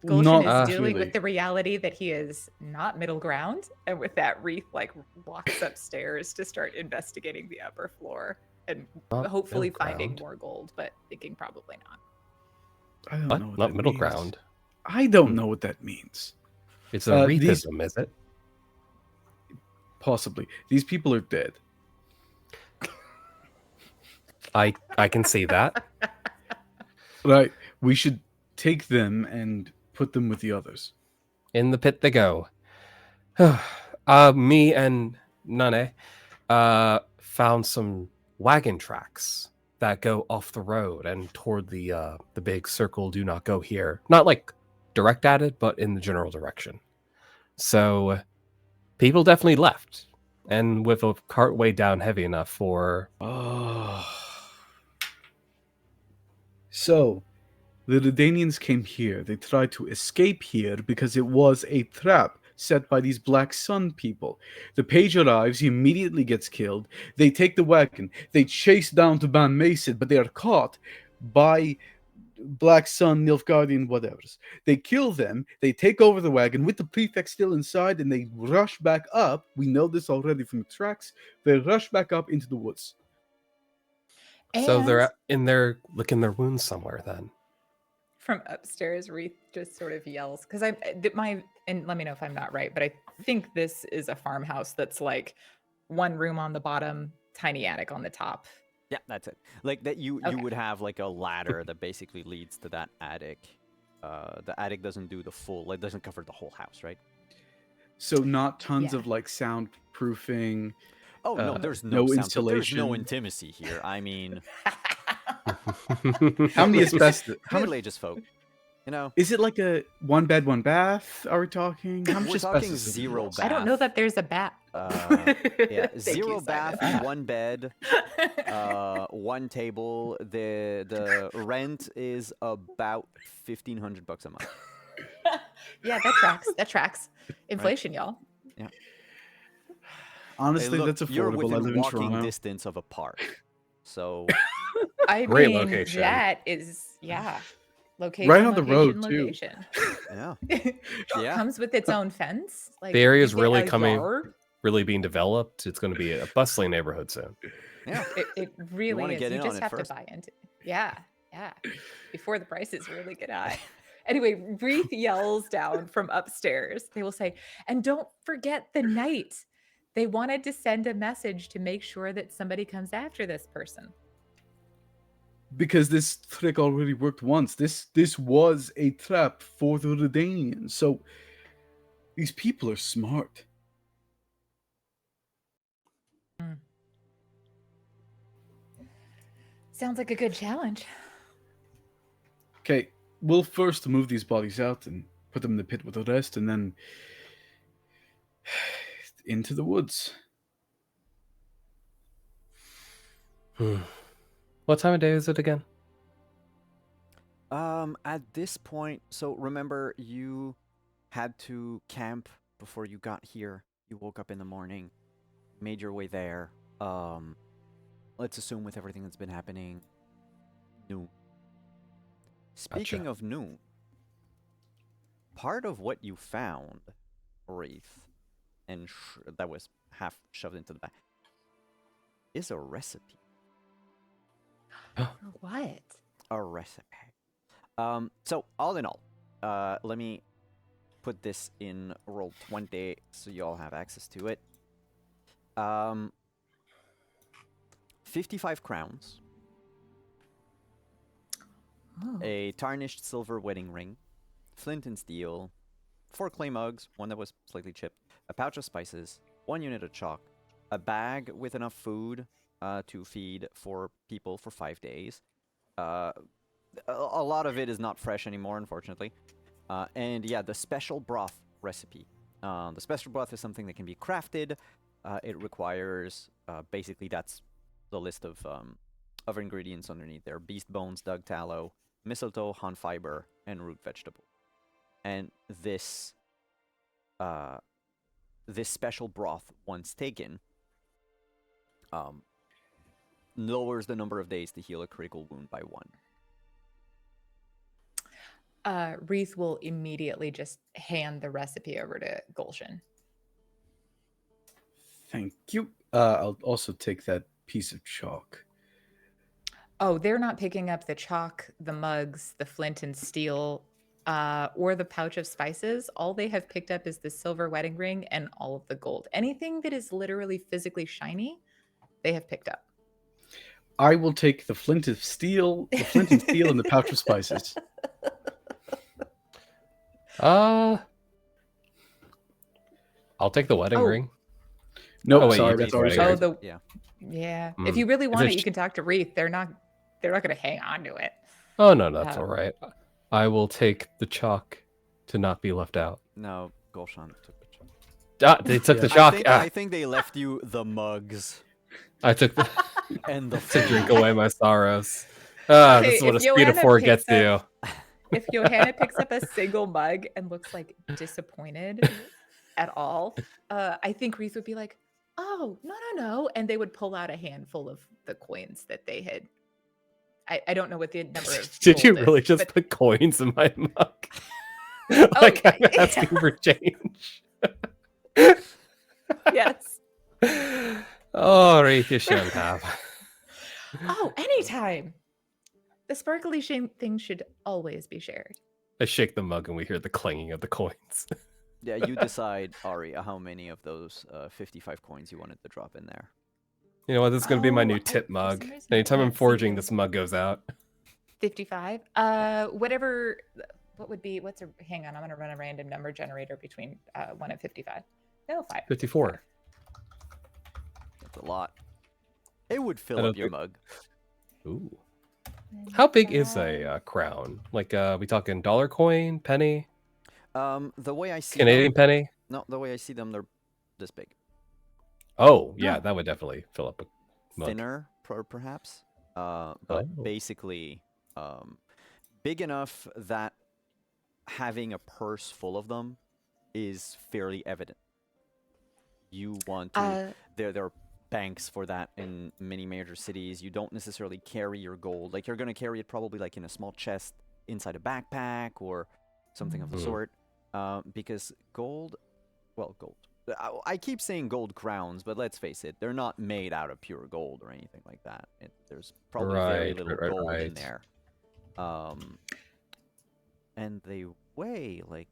Gulshan Not is dealing really. with the reality that he is not middle ground, and with that, Wreath walks upstairs to start investigating the upper floor and Not hopefully middle finding ground. more gold, but thinking probably not. I don't What? know what Not that middle means. ground. I don't know what that means. It's a These- Wreathism, is it? Possibly. These people are dead. I can see that. Right. We should take them and put them with the others. In the pit they go. Me and Nane found some wagon tracks that go off the road and toward the big circle. Do not go here. Not direct at it, but in the general direction. So people definitely left, and with a cart weighed down heavy enough for. Oh. So, the Redanians came here. They tried to escape here because it was a trap set by these Black Sun people. The page arrives, he immediately gets killed. They take the wagon. They chase down to Ban Mason, but they are caught by Black Sun, Nilfgaardian, whatevers. They kill them. They take over the wagon with the prefect still inside, and they rush back up. We know this already from the tracks. They rush back up into the woods. So they're And in there licking their wounds somewhere then. from upstairs, Wreath just sort of yells because and let me know if I'm not right, but I think this is a farmhouse that's one room on the bottom, tiny attic on the top. Yeah, that's it. That you Okay. would have a ladder that basically leads to that attic. The attic doesn't do the full. It doesn't cover the whole house, right? So not tons Yeah. of like soundproofing. Oh no, there's no no sound. There's no installation. intimacy here. I mean, How many middle-aged- asbestos? How much middle-aged folk. You know, is it? Like a 1 bed, 1 bath? Are we talking? How much we're talking asbestos? is zero involved? I don't know bath. that there's a bat. Yeah, Thank zero you, bath, Simon. 1 bed, 1 table. The rent is about $1,500 a month. Yeah, that tracks. That tracks. Inflation, y'all. Hey, Honestly, look, that's you're affordable. I within live in walking Toronto. distance of a park, so I Great mean, location. that is, location, Right on the location, road, too. location. yeah, yeah. Comes with its own fence. Like The area's you get really a coming- yard. Really being developed. It's going to be a bustling neighborhood soon. Yeah. It really wanna is. get You in on just it have first. to buy into. Yeah, before the prices really get high. Anyway, Wreath yells down from upstairs. They will say, "And don't forget the night. They wanted to send a message to make sure that somebody comes after this person." Because this trick already worked once. This was a trap for the Redanians. So these people are smart. Sounds like a good challenge. Okay, we'll first move these bodies out and put them in the pit with the rest, and then into the woods. What time of day is it again? At this point, so remember you had to camp before you got here. You woke up in the morning, made your way there. Let's assume with everything that's been happening, noon. Speaking of noon, part of what you found, Wreath, and that was half shoved into the bag, is a recipe. For what? A recipe. So all in all, let me put this in roll 20 so you all have access to it. 55 crowns, Oh. a tarnished silver wedding ring, flint and steel, 4 clay mugs, one that was slightly chipped, a pouch of spices, 1 unit of chalk, a bag with enough food to feed 4 people for 5 days. A lot of it is not fresh anymore, unfortunately. And yeah, the special broth recipe. The special broth is something that can be crafted. It requires, basically, that's the list of ingredients underneath there: beast bones, dug tallow, mistletoe, hunt fiber, and root vegetable. And this special broth, once taken, lowers the number of days to heal a critical wound by 1. Wreath will immediately just hand the recipe over to Gulshan. Thank you. I'll also take that piece of chalk. Oh, they're not picking up the chalk, the mugs, the flint and steel, or the pouch of spices. All they have picked up is the silver wedding ring and all of the gold. Anything that is literally physically shiny, they have picked up. I will take the flint and steel, and the pouch of spices. I'll take the wedding Oh. ring. No, Oh, wait, sorry, you that's take already wedding shared. Yeah. Yeah. Mm. If you really want it it, you can talk to Wreath. They're not going to hang on to it. Oh, no, that's Oh. all right. I will take the chalk to not be left out. No, Gulshan took the chalk. They took the Yeah. chalk. I think they left you the mugs I took the and the to drink food. away my sorrows. Okay, This is what a if speed of Joanna 4 picks gets you. If Johanna picks up a single mug and looks like disappointed at all, I think Wreath would be like, "Oh, no," and they would pull out a handful of the coins that they had. I don't know what the number of. Did you gold is, really just but- put coins in my mug? Like I'm yeah. asking for change. Yes. Oh, Wreath, you shouldn't have. Oh, anytime. The sparkly thing should always be shared. I shake the mug and we hear the clanging of the coins. Yeah, you decide, Ari, how many of those 55 coins you wanted to drop in there. You know what? This is going to be my Oh, new I- tip for mug. some reason I Anytime I'm can't see forging, this. this mug goes out. 55. Whatever what would be what's a hang on, I'm gonna run a random number generator between 1 and 55. No, 5. 54. That's a lot. It would I fill don't up your think- mug. Ooh. And How big is 5. a crown? Like, we talking dollar coin, penny, The way I see Canadian them, penny? no, the way I see them, they're this big. Oh, yeah, Oh. that would definitely fill up a mug. Thinner, perhaps. But Oh. basically, big enough that having a purse full of them is fairly evident. You want to. There are banks for that in many major cities. You don't necessarily carry your gold. Like, you're going to carry it probably like in a small chest inside a backpack or something of the Mhm. sort. Because gold, well, gold. I keep saying gold crowns, but let's face it, they're not made out of pure gold or anything like that. There's probably very little gold in there. And they weigh like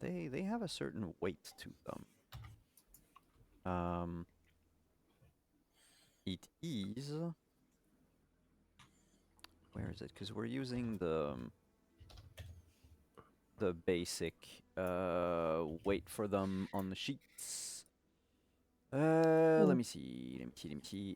they have a certain weight to them. It is. Where is it? Because we're using the basic weight for them on the sheets. Let me see.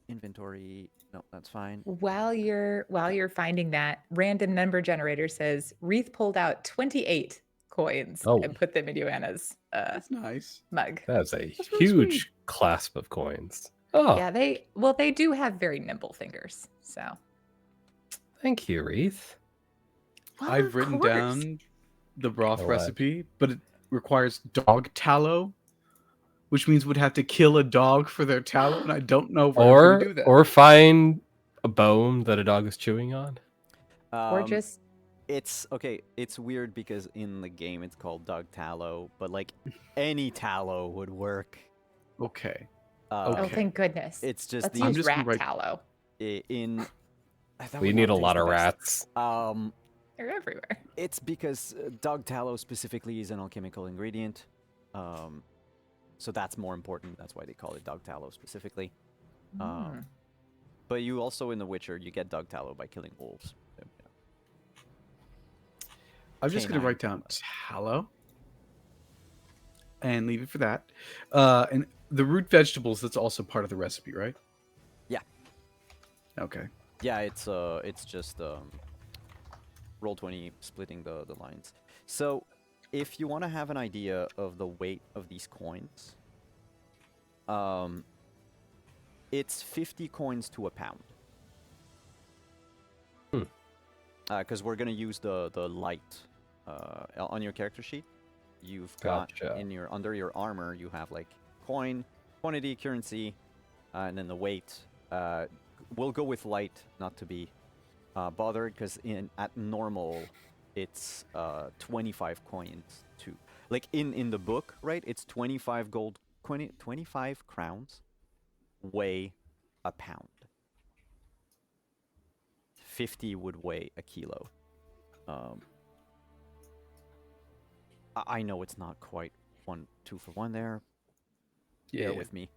Inventory. No, that's fine. While you're finding that, random number generator says Wreath pulled out 28 coins Oh. and put them in Joanna's That's nice. mug. That's a That's really huge sweet. clasp of coins. Oh, Yeah, they do have very nimble fingers. So thank you, Wreath. Well, I've of written course. down the broth Alright. recipe, but it requires dog tallow, which means we'd have to kill a dog for their tallow, and I don't know if I Or can do that. or find a bone that a dog is chewing on. Or Um, just It's okay. It's weird because in the game it's called dog tallow, but like any tallow would work. Okay. oh, Okay. thank goodness. It's just Let's the use just gonna rat write- tallow. in. That We would need not a lot taste of the best. rats. They're everywhere. It's because dog tallow specifically is an alchemical ingredient. So that's more important. That's why they call it dog tallow specifically. Mm. But you also in The Witcher you get dog tallow by killing wolves. So, you know. I'm just going to Canine write down tallow and leave it for that. And the root vegetables, that's also part of the recipe, right? Yeah. Okay. Yeah, it's just roll 20 splitting the lines. So if you want to have an idea of the weight of these coins, it's 50 coins to a pound. Because we're gonna use the light on your character sheet. You've got Gotcha. in your under your armor you have like coin, quantity, currency, and then the weight. We'll go with light, not to be bothered, because at normal it's 25 coins too. Like in the book, right? It's 25 gold, 25 crowns weigh a pound. 50 would weigh a kilo. I know it's not quite 2 for 1 there. Yeah. Bear with me.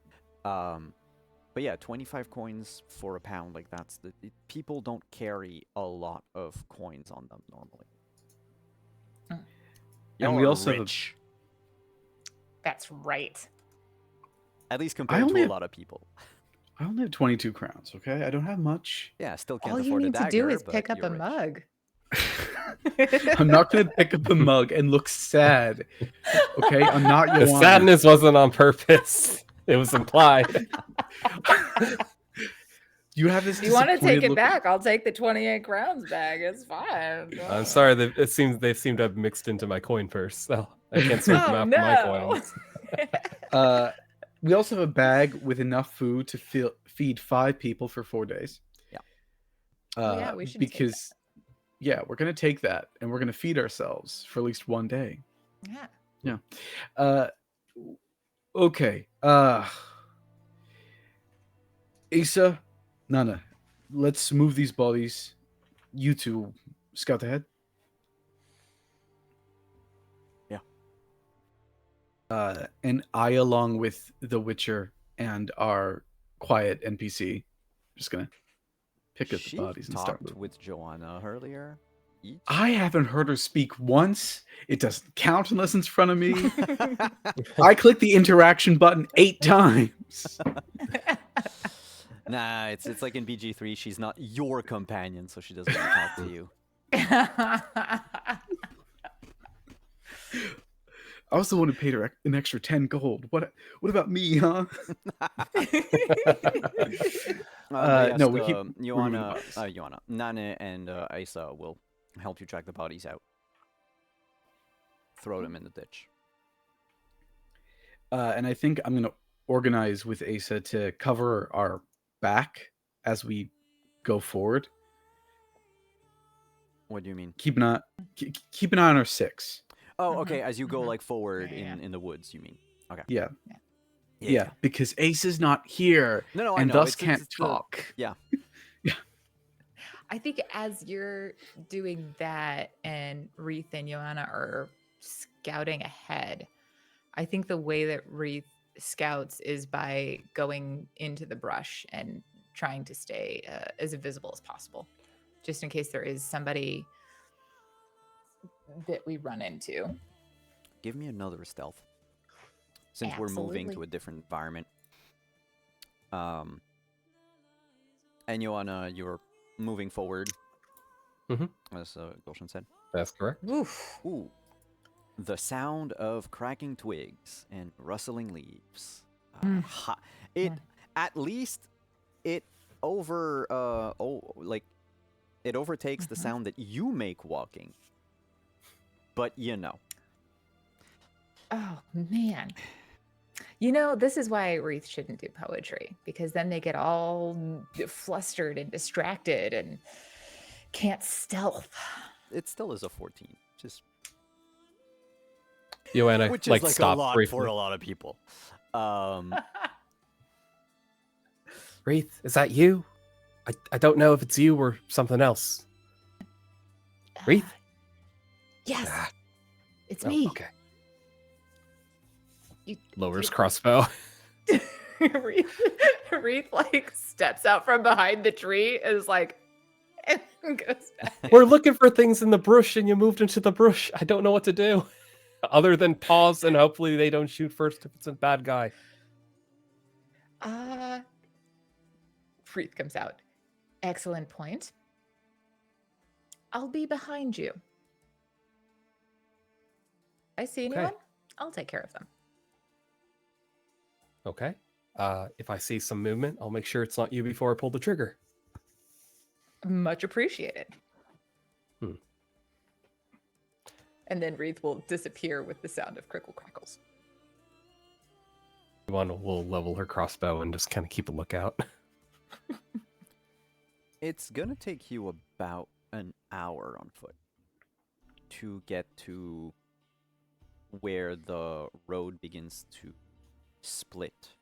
But yeah, 25 coins for a pound, like that's people don't carry a lot of coins on them normally. Mm. Y'all we are also have a- rich, That's right. at least compared to only a have- lot of people. I only have 22 crowns, okay? I don't have much. Yeah, still can't All you afford need a to dagger. do is but pick up you're a rich. mug. I'm not going to pick up a mug and look sad. Okay? I'm not The Joanna. sadness wasn't on purpose. It was implied. You have this If you want to take disappointed it look- back, I'll take the 28 crowns back. It's fine. I'm sorry. They seem to have mixed into my coin purse. So I can't sort them Oh, out for my no. coins. We also have a bag with enough food to feed 5 people for 4 days. Yeah. Yeah, we should take that. Because, yeah, we're going to take that and we're going to feed ourselves for at least 1 day. Yeah. Okay. Asa, Nana, let's move these bodies. You two scout ahead. Yeah. And I, along with the Witcher and our quiet NPC, just gonna pick up the She bodies and start talked moving. with Joanna earlier. each. I haven't heard her speak once. It doesn't count unless it's in front of me. I clicked the interaction button 8 times. Nah, it's like in BG3, she's not your companion, so she doesn't want to talk to you. I was the one who paid her an extra 10 gold. What about me, huh? No, we keep Joanna, Nane, and Isa will help you track the bodies out. Throw them in the ditch. And I think I'm gonna organize with Asa to cover our back as we go forward. What do you mean? Keep an eye on our 6. Oh, okay. As you go mhm. like forward Yeah. in the woods, you mean? Okay. Yeah. Because Ace is not here, No, I and know. thus it's can't the- talk. yeah. I think as you're doing that and Wreath and Joanna are scouting ahead, I think the way that Wreath scouts is by going into the brush and trying to stay as invisible as possible, just in case there is somebody that we run into. Give me another stealth. Since we're moving to Absolutely. a different environment. And Joanna, you're moving forward. Mhm. As Gulshan said. That's correct. Oof. Ooh. The sound of cracking twigs and rustling leaves. It at least it it overtakes the sound that you make walking. But you know. Oh, man. You know, this is why Wreath shouldn't do poetry, because then they get all flustered and distracted and can't stealth. It still is a 14. Just Joanna, which like, is like stop a lot briefly. for a lot of people. Wreath, is that you? I don't know if it's you or something else. Wreath? Yes, Ah, it's oh, me. okay. You, Lowers crossbow. Wreath like steps out from behind the tree and is like, and goes back. We're looking for things in the brush and you moved into the brush. I don't know what to do. Other than pause and hopefully they don't shoot first if it's a bad guy. Wreath comes out. Excellent point. I'll be behind you. I see Okay. anyone? I'll take care of them. Okay. If I see some movement, I'll make sure it's not you before I pull the trigger. Much appreciated. Hmm. And then Wreath will disappear with the sound of crickle crackles. One will level her crossbow and just kind of keep a lookout. It's gonna take you about an hour on foot to get to where the road begins to split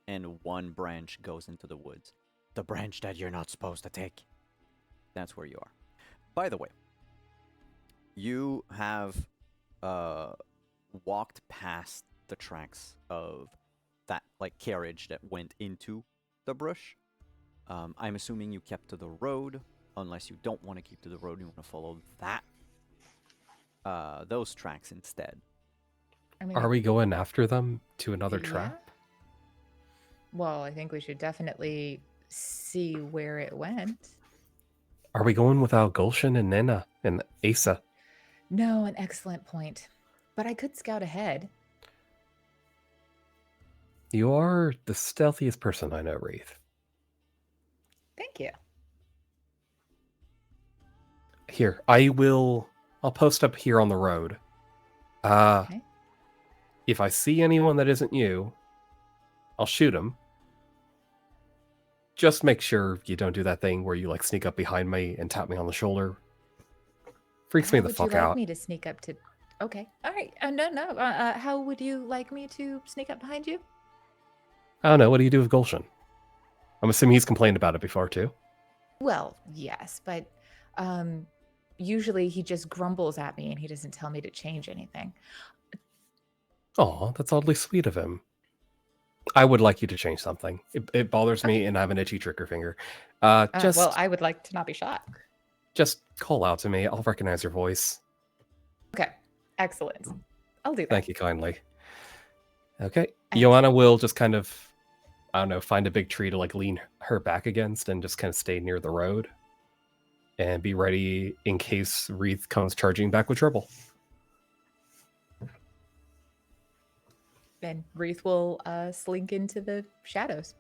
and one branch goes into the woods. The branch that you're not supposed to take. That's where you are. By the way, you have walked past the tracks of that like carriage that went into the brush. I'm assuming you kept to the road, unless you don't want to keep to the road. You want to follow those tracks instead. I mean, Are we going after them to another yeah. trap? Well, I think we should definitely see where it went. Are we going without Gulshan and Nena and Asa? No, an excellent point. But I could scout ahead. You are the stealthiest person I know, Wreath. Thank you. Here, I'll post up here on the road. Okay. If I see anyone that isn't you, I'll shoot him. Just make sure you don't do that thing where you like sneak up behind me and tap me on the shoulder. Freaks me the fuck How would you like out. me to sneak up to... Okay. All right. No. How would you like me to sneak up behind you? I don't know. What do you do with Gulshan? I'm assuming he's complained about it before too. Well, yes, but usually he just grumbles at me and he doesn't tell me to change anything. Oh, that's oddly sweet of him. I would like you to change something. It bothers me and I have an itchy trigger finger. Well, I would like to not be shot. Just call out to me. I'll recognize your voice. Okay, excellent. I'll do that. Thank you kindly. Okay. And- Joanna will just kind of, I don't know, find a big tree to like lean her back against and just kind of stay near the road and be ready in case Wreath comes charging back with trouble. And Wreath will slink into the shadows.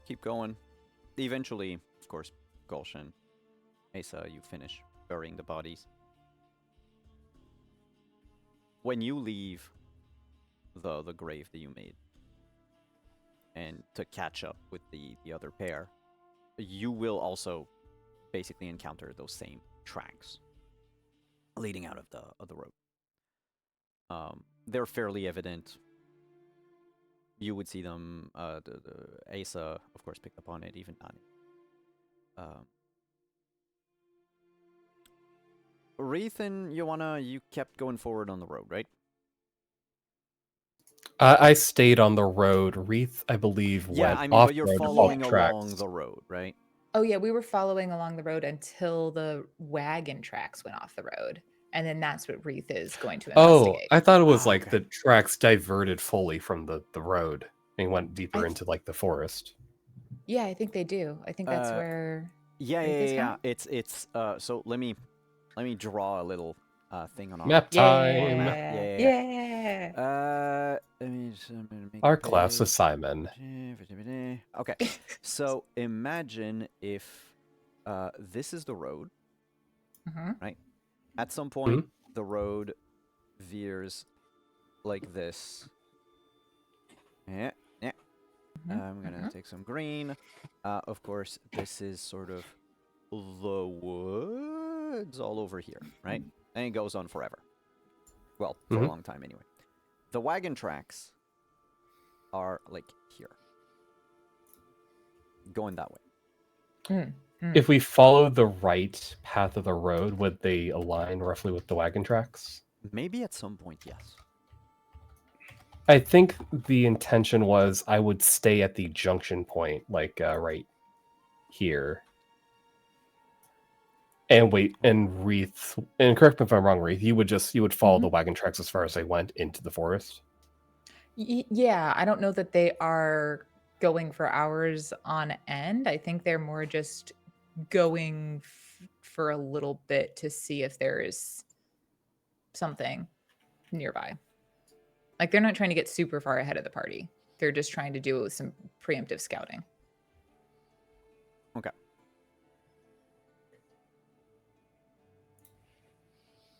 Keep going. Eventually, of course, Gulshan, Asa, you finish burying the bodies. When you leave the grave that you made, and to catch up with the other pair, you will also basically encounter those same tracks leading out of the road. They're fairly evident. You would see them. The Asa, of course, picked up on it. Even Nani. Wreath and Joanna, you kept going forward on the road, right? I stayed on the road. Wreath, I believe, Yeah, went I mean, off but you're road to following follow along tracks. the road, right? Oh yeah, we were following along the road until the wagon tracks went off the road, and then that's what Wreath is going to Oh, investigate. I thought it was Ah, like okay. the tracks diverted fully from the road and went deeper I- into like the forest. Yeah, I think they do. I think that's Uh, where Yeah, Wreath yeah, is yeah. going. It's so let me draw a little thing on our Map time. map. Yeah, Yeah. yeah. Let me just I'm gonna make Our a class page. assignment. Okay, so imagine if this is the road, Mhm. right? At some point, the road veers like this. Yeah, yeah. Mhm, I'm gonna mhm. take some green. Of course, this is sort of the woods all over here, right? And it goes on forever. Well, for a long time anyway. The wagon tracks are like here, going that way. Mm, mm. If we follow the right path of the road, would they align roughly with the wagon tracks? Maybe at some point, yes. I think the intention was I would stay at the junction point, like right here, and wait. And Wreath, and correct me if I'm wrong, Wreath, you would follow the wagon tracks as far as they went into the forest. Yeah, I don't know that they are going for hours on end. I think they're more just going for a little bit to see if there is something nearby. Like they're not trying to get super far ahead of the party. They're just trying to do some preemptive scouting. Okay.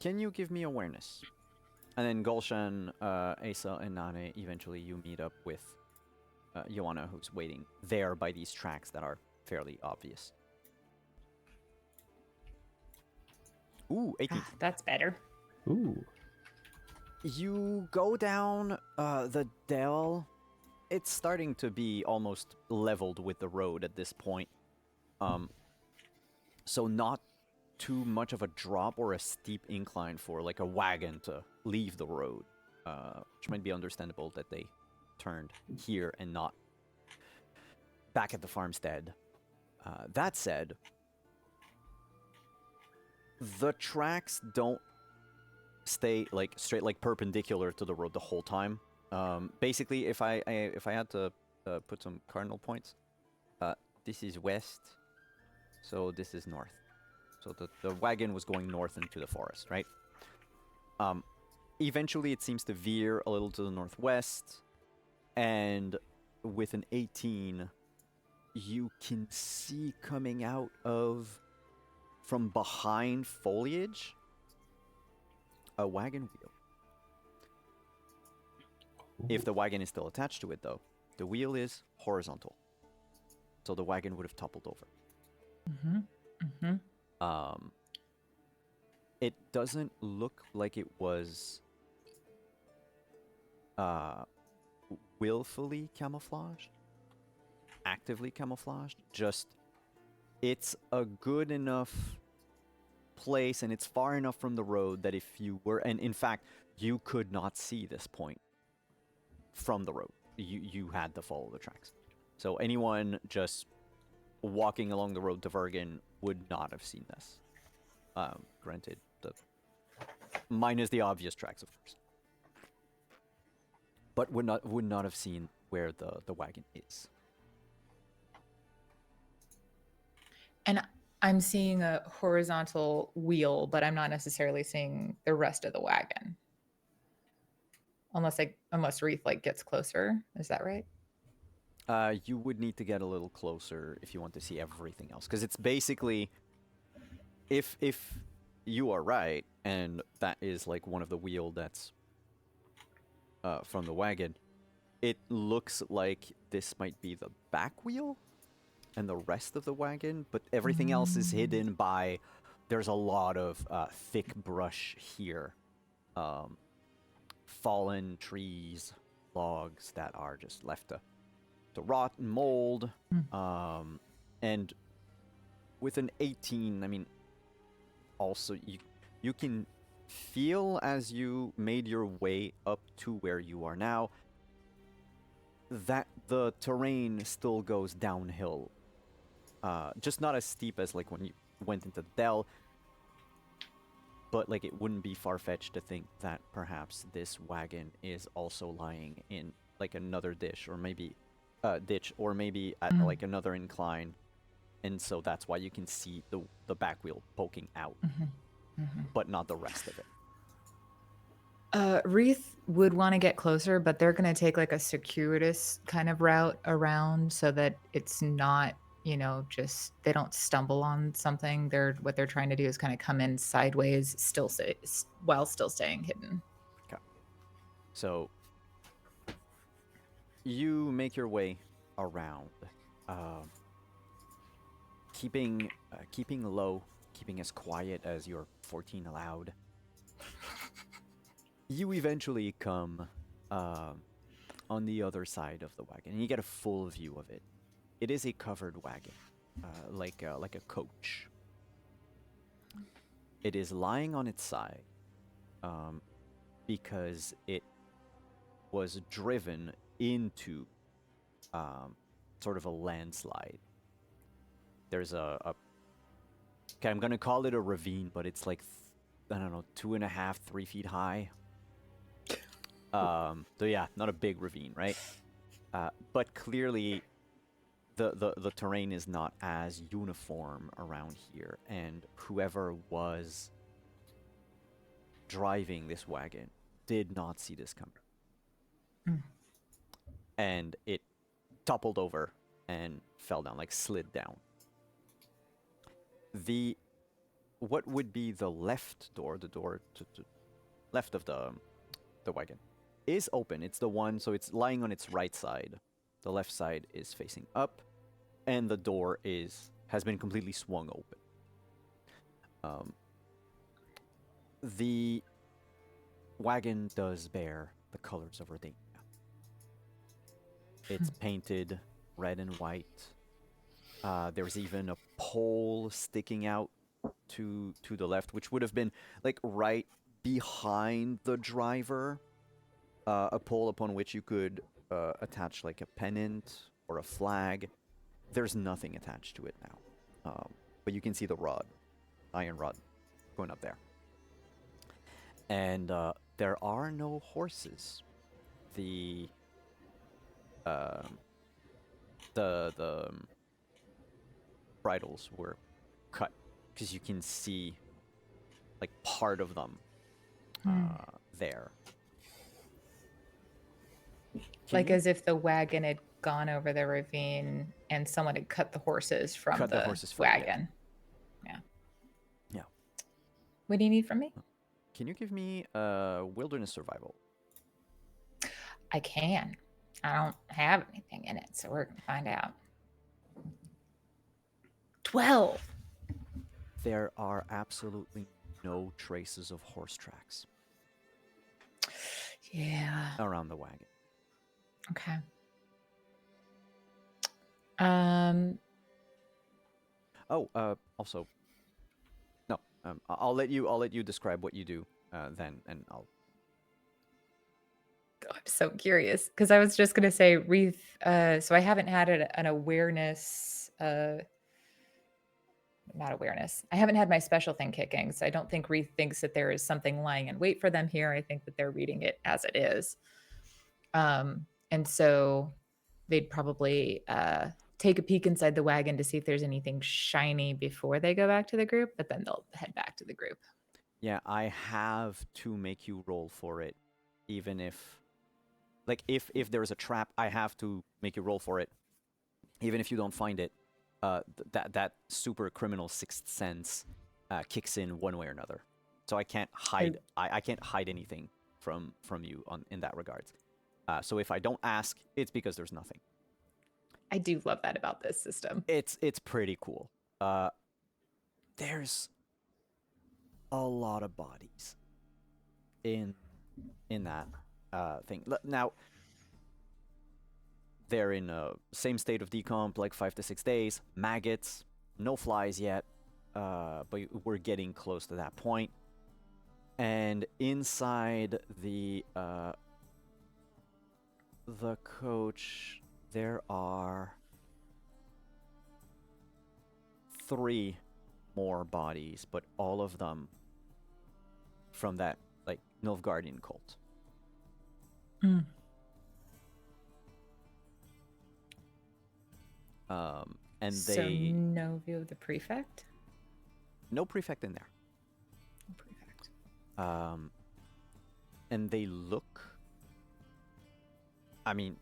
Can you give me awareness? And then Gulshan, Asa, and Nane, eventually you meet up with Joanna, who's waiting there by these tracks that are fairly obvious. Ooh, 18. That's better. Ooh. You go down the dell. It's starting to be almost leveled with the road at this point. So not too much of a drop or a steep incline for like a wagon to leave the road, which might be understandable that they turned here and not back at the farmstead. That said, the tracks don't stay like straight, like perpendicular to the road the whole time. Basically, if I had to put some cardinal points, this is west, so this is north. So the wagon was going north into the forest, right? Eventually, it seems to veer a little to the northwest, and with an 18, you can see coming out of from behind foliage a wagon wheel. If the wagon is still attached to it, though, the wheel is horizontal, so the wagon would have toppled over. It doesn't look like it was willfully camouflaged, actively camouflaged. Just it's a good enough place and it's far enough from the road that if you were, and in fact, you could not see this point from the road. You had to follow the tracks. So anyone just walking along the road to Vergen would not have seen this. Granted, minus the obvious tracks, of course, but would not have seen where the wagon is. And I'm seeing a horizontal wheel, but I'm not necessarily seeing the rest of the wagon. Unless Reef like gets closer. Is that right? You would need to get a little closer if you want to see everything else, because it's basically, if you are right, and that is like one of the wheel that's from the wagon, it looks like this might be the back wheel and the rest of the wagon, but everything else is hidden by, there's a lot of thick brush here, fallen trees, logs that are just left to rot and mold. And with an 18, I mean, also you can feel as you made your way up to where you are now that the terrain still goes downhill. Just not as steep as like when you went into the dell, but like it wouldn't be far-fetched to think that perhaps this wagon is also lying in like another ditch, or maybe at like another incline, and so that's why you can see the back wheel poking out, but not the rest of it. Reef would want to get closer, but they're going to take like a circuitous kind of route around so that it's not, just they don't stumble on something. What they're trying to do is kind of come in sideways, while still staying hidden. Okay. So you make your way around, keeping low, keeping as quiet as your 14 allowed. You eventually come on the other side of the wagon, and you get a full view of it. It is a covered wagon, like a coach. It is lying on its side, because it was driven into sort of a landslide. There's okay, I'm gonna call it a ravine, but it's like I don't know, 2.5, 3 feet high. So yeah, not a big ravine, right? But clearly, the terrain is not as uniform around here, and whoever was driving this wagon did not see this coming, and it toppled over and fell down, like slid down. What would be the left door, the door to left of the wagon, is open. It's the one, so it's lying on its right side. The left side is facing up, and the door has been completely swung open. The wagon does bear the colors of Redania. It's painted red and white. There's even a pole sticking out to the left, which would have been like right behind the driver, a pole upon which you could attach like a pennant or a flag. There's nothing attached to it now, but you can see the iron rod going up there. And there are no horses. The bridles were cut, because you can see like part of them there. Like as if the wagon had gone over the ravine and someone had cut the horses from the wagon. Yeah. What do you need from me? Can you give me wilderness survival? I can. I don't have anything in it, so we're going to find out. 12. There are absolutely no traces of horse tracks. Yeah. Around the wagon. Okay. Also, no. I'll let you describe what you do then, and I'll. I'm so curious because I was just gonna say, Reef. So I haven't had an awareness not awareness. I haven't had my special thing kicking, so I don't think Reith thinks that there is something lying in wait for them here. I think that they're reading it as it is. And so they'd probably take a peek inside the wagon to see if there's anything shiny before they go back to the group, but then they'll head back to the group. Yeah, I have to make you roll for it, even if, like, if there's a trap, I have to make you roll for it, even if you don't find it. That super criminal sixth sense kicks in one way or another, so I can't hide. I can't hide anything from you in that regard. So if I don't ask, it's because there's nothing. I do love that about this system. It's pretty cool. There's a lot of bodies in that thing. Now they're in a same state of decomp, like 5 to 6 days. Maggots, no flies yet, but we're getting close to that point. And inside the coach, there are 3 more bodies, but all of them from that, like, Nilfgaardian cult. Mm. And So they no view of the prefect? no prefect in there. No prefect. And they look, I mean,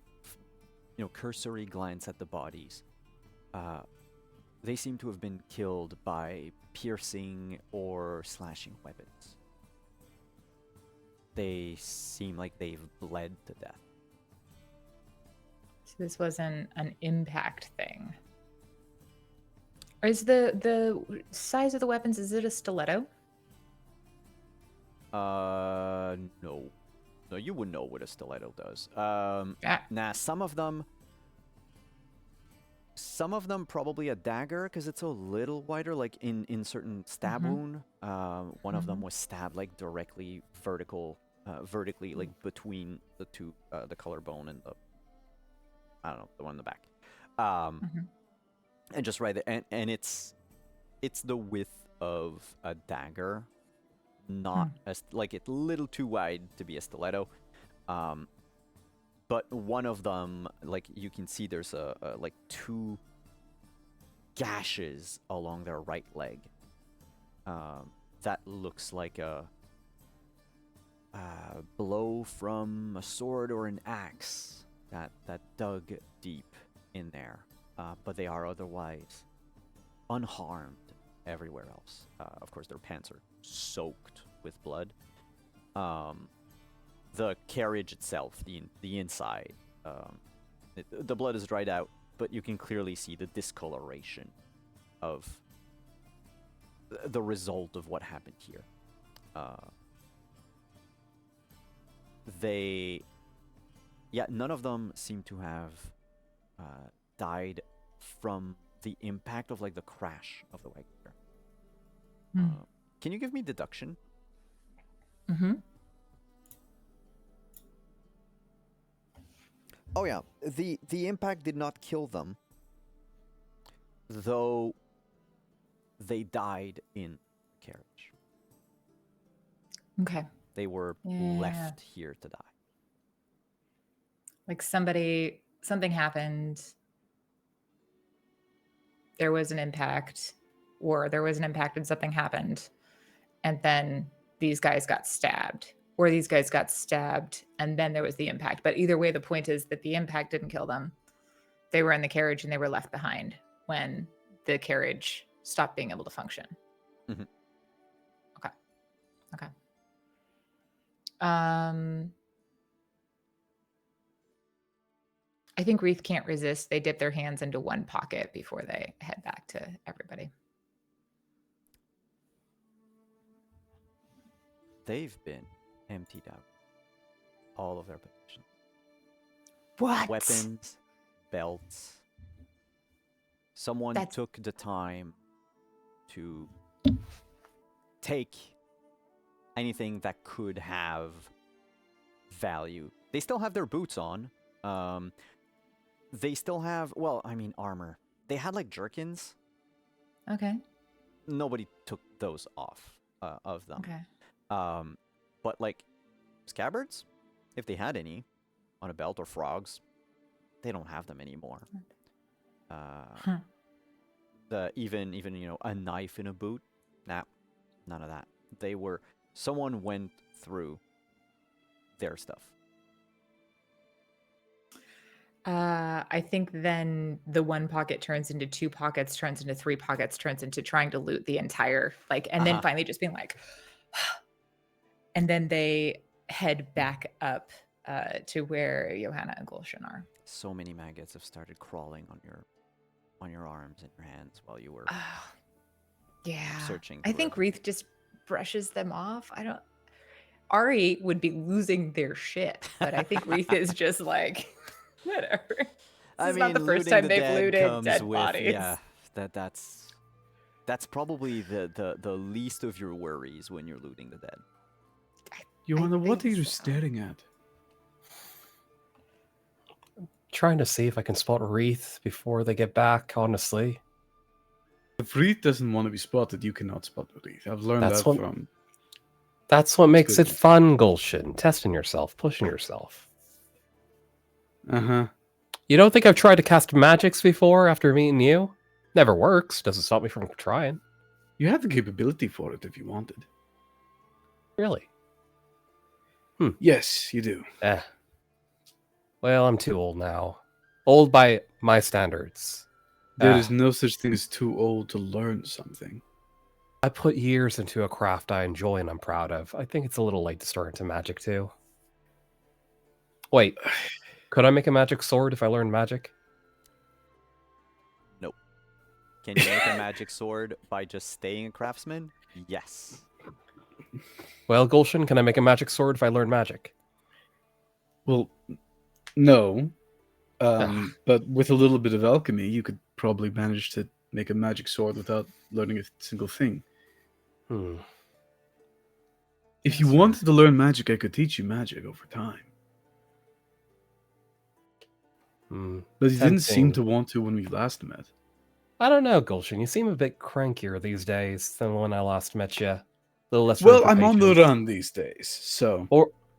cursory glance at the bodies. They seem to have been killed by piercing or slashing weapons. They seem like they've bled to death. So this wasn't an impact thing. Or is the size of the weapons, is it a stiletto? No. No, you wouldn't know what a stiletto does. Ah. Some of them probably a dagger, because it's a little wider, like in certain stab wound. One of them was stabbed like vertically, like between the two, the collarbone and the, I don't know, the one in the back. And just right there, and it's the width of a dagger, not as, like, it's a little too wide to be a stiletto. But one of them, like, you can see there's a like 2 gashes along their right leg. That looks like a blow from a sword or an axe that dug deep in there. But they are otherwise unharmed everywhere else. Of course, their pants are soaked with blood. The carriage itself, the inside, the blood is dried out, but you can clearly see the discoloration of the result of what happened here. None of them seem to have died from the impact of, like, the crash of the wagon. Can you give me deduction? Oh yeah, the impact did not kill them, though they died in the carriage. Okay. They were left here to die. Like something happened. There was an impact, or there was an impact and something happened. And then these guys got stabbed, or these guys got stabbed, and then there was the impact. But either way, the point is that the impact didn't kill them. They were in the carriage and they were left behind when the carriage stopped being able to function. Okay. I think Reith can't resist. They dip their hands into one pocket before they head back to everybody. They've been emptied out. All of their possessions. What? Weapons, belts. Someone took the time to take anything that could have value. They still have their boots on. They still have, well, I mean, armor. they had like jerkins. Okay. Nobody took those off of them. Okay. But like scabbards, if they had any on a belt, or frogs, they don't have them anymore. Even a knife in a boot, nah, none of that. Someone went through their stuff. I think then the one pocket turns into two pockets, turns into three pockets, turns into trying to loot the entire and then finally just being like, and then they head back up to where Johanna and Gulshan are. So many maggots have started crawling on your arms and your hands while you were Yeah. searching. I think Wreath just brushes them off. Ari would be losing their shit, but I think Wreath is just like, whatever. This is not the first time they've looted dead bodies. Yeah, that's probably the least of your worries when you're looting the dead. Johanna, what are think you so. staring at? Trying to see if I can spot Wreath before they get back, honestly. If Wreath doesn't want to be spotted, you cannot spot Wreath. I've learned That's that what- from... That's what makes it Good. fun, Gulshan. Testing yourself, pushing yourself. Uh-huh. You don't think I've tried to cast magics before after meeting you? Never works. Doesn't stop me from trying. You have the capability for it if you wanted. Really? Yes, you do. Well, I'm too old now. Old by my standards. There is no such thing as too old to learn something. I put years into a craft I enjoy and I'm proud of. I think it's a little late to start into magic too. Wait, could I make a magic sword if I learned magic? Nope. Can you make a magic sword by just staying a craftsman? Yes. Well, Gulshan, can I make a magic sword if I learn magic? Well, no. But with a little bit of alchemy, you could probably manage to make a magic sword without learning a single thing. If you That's wanted to learn magic, I could teach you magic over time. But you didn't seem to want to when we last met. I don't know, Gulshan. You seem a bit crankier these days than when I last met you. A little less room Well, for I'm on the patience. run these days, so...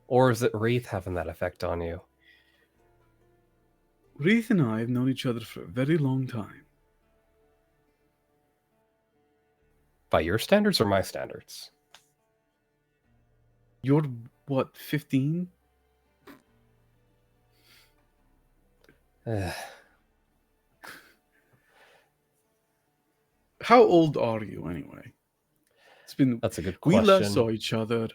Or is it Wreath having that effect on you? Wreath and I have known each other for a very long time. By your standards or my standards? You're, what, 15? How old are you, anyway? It's been... That's a good We question. last saw each other,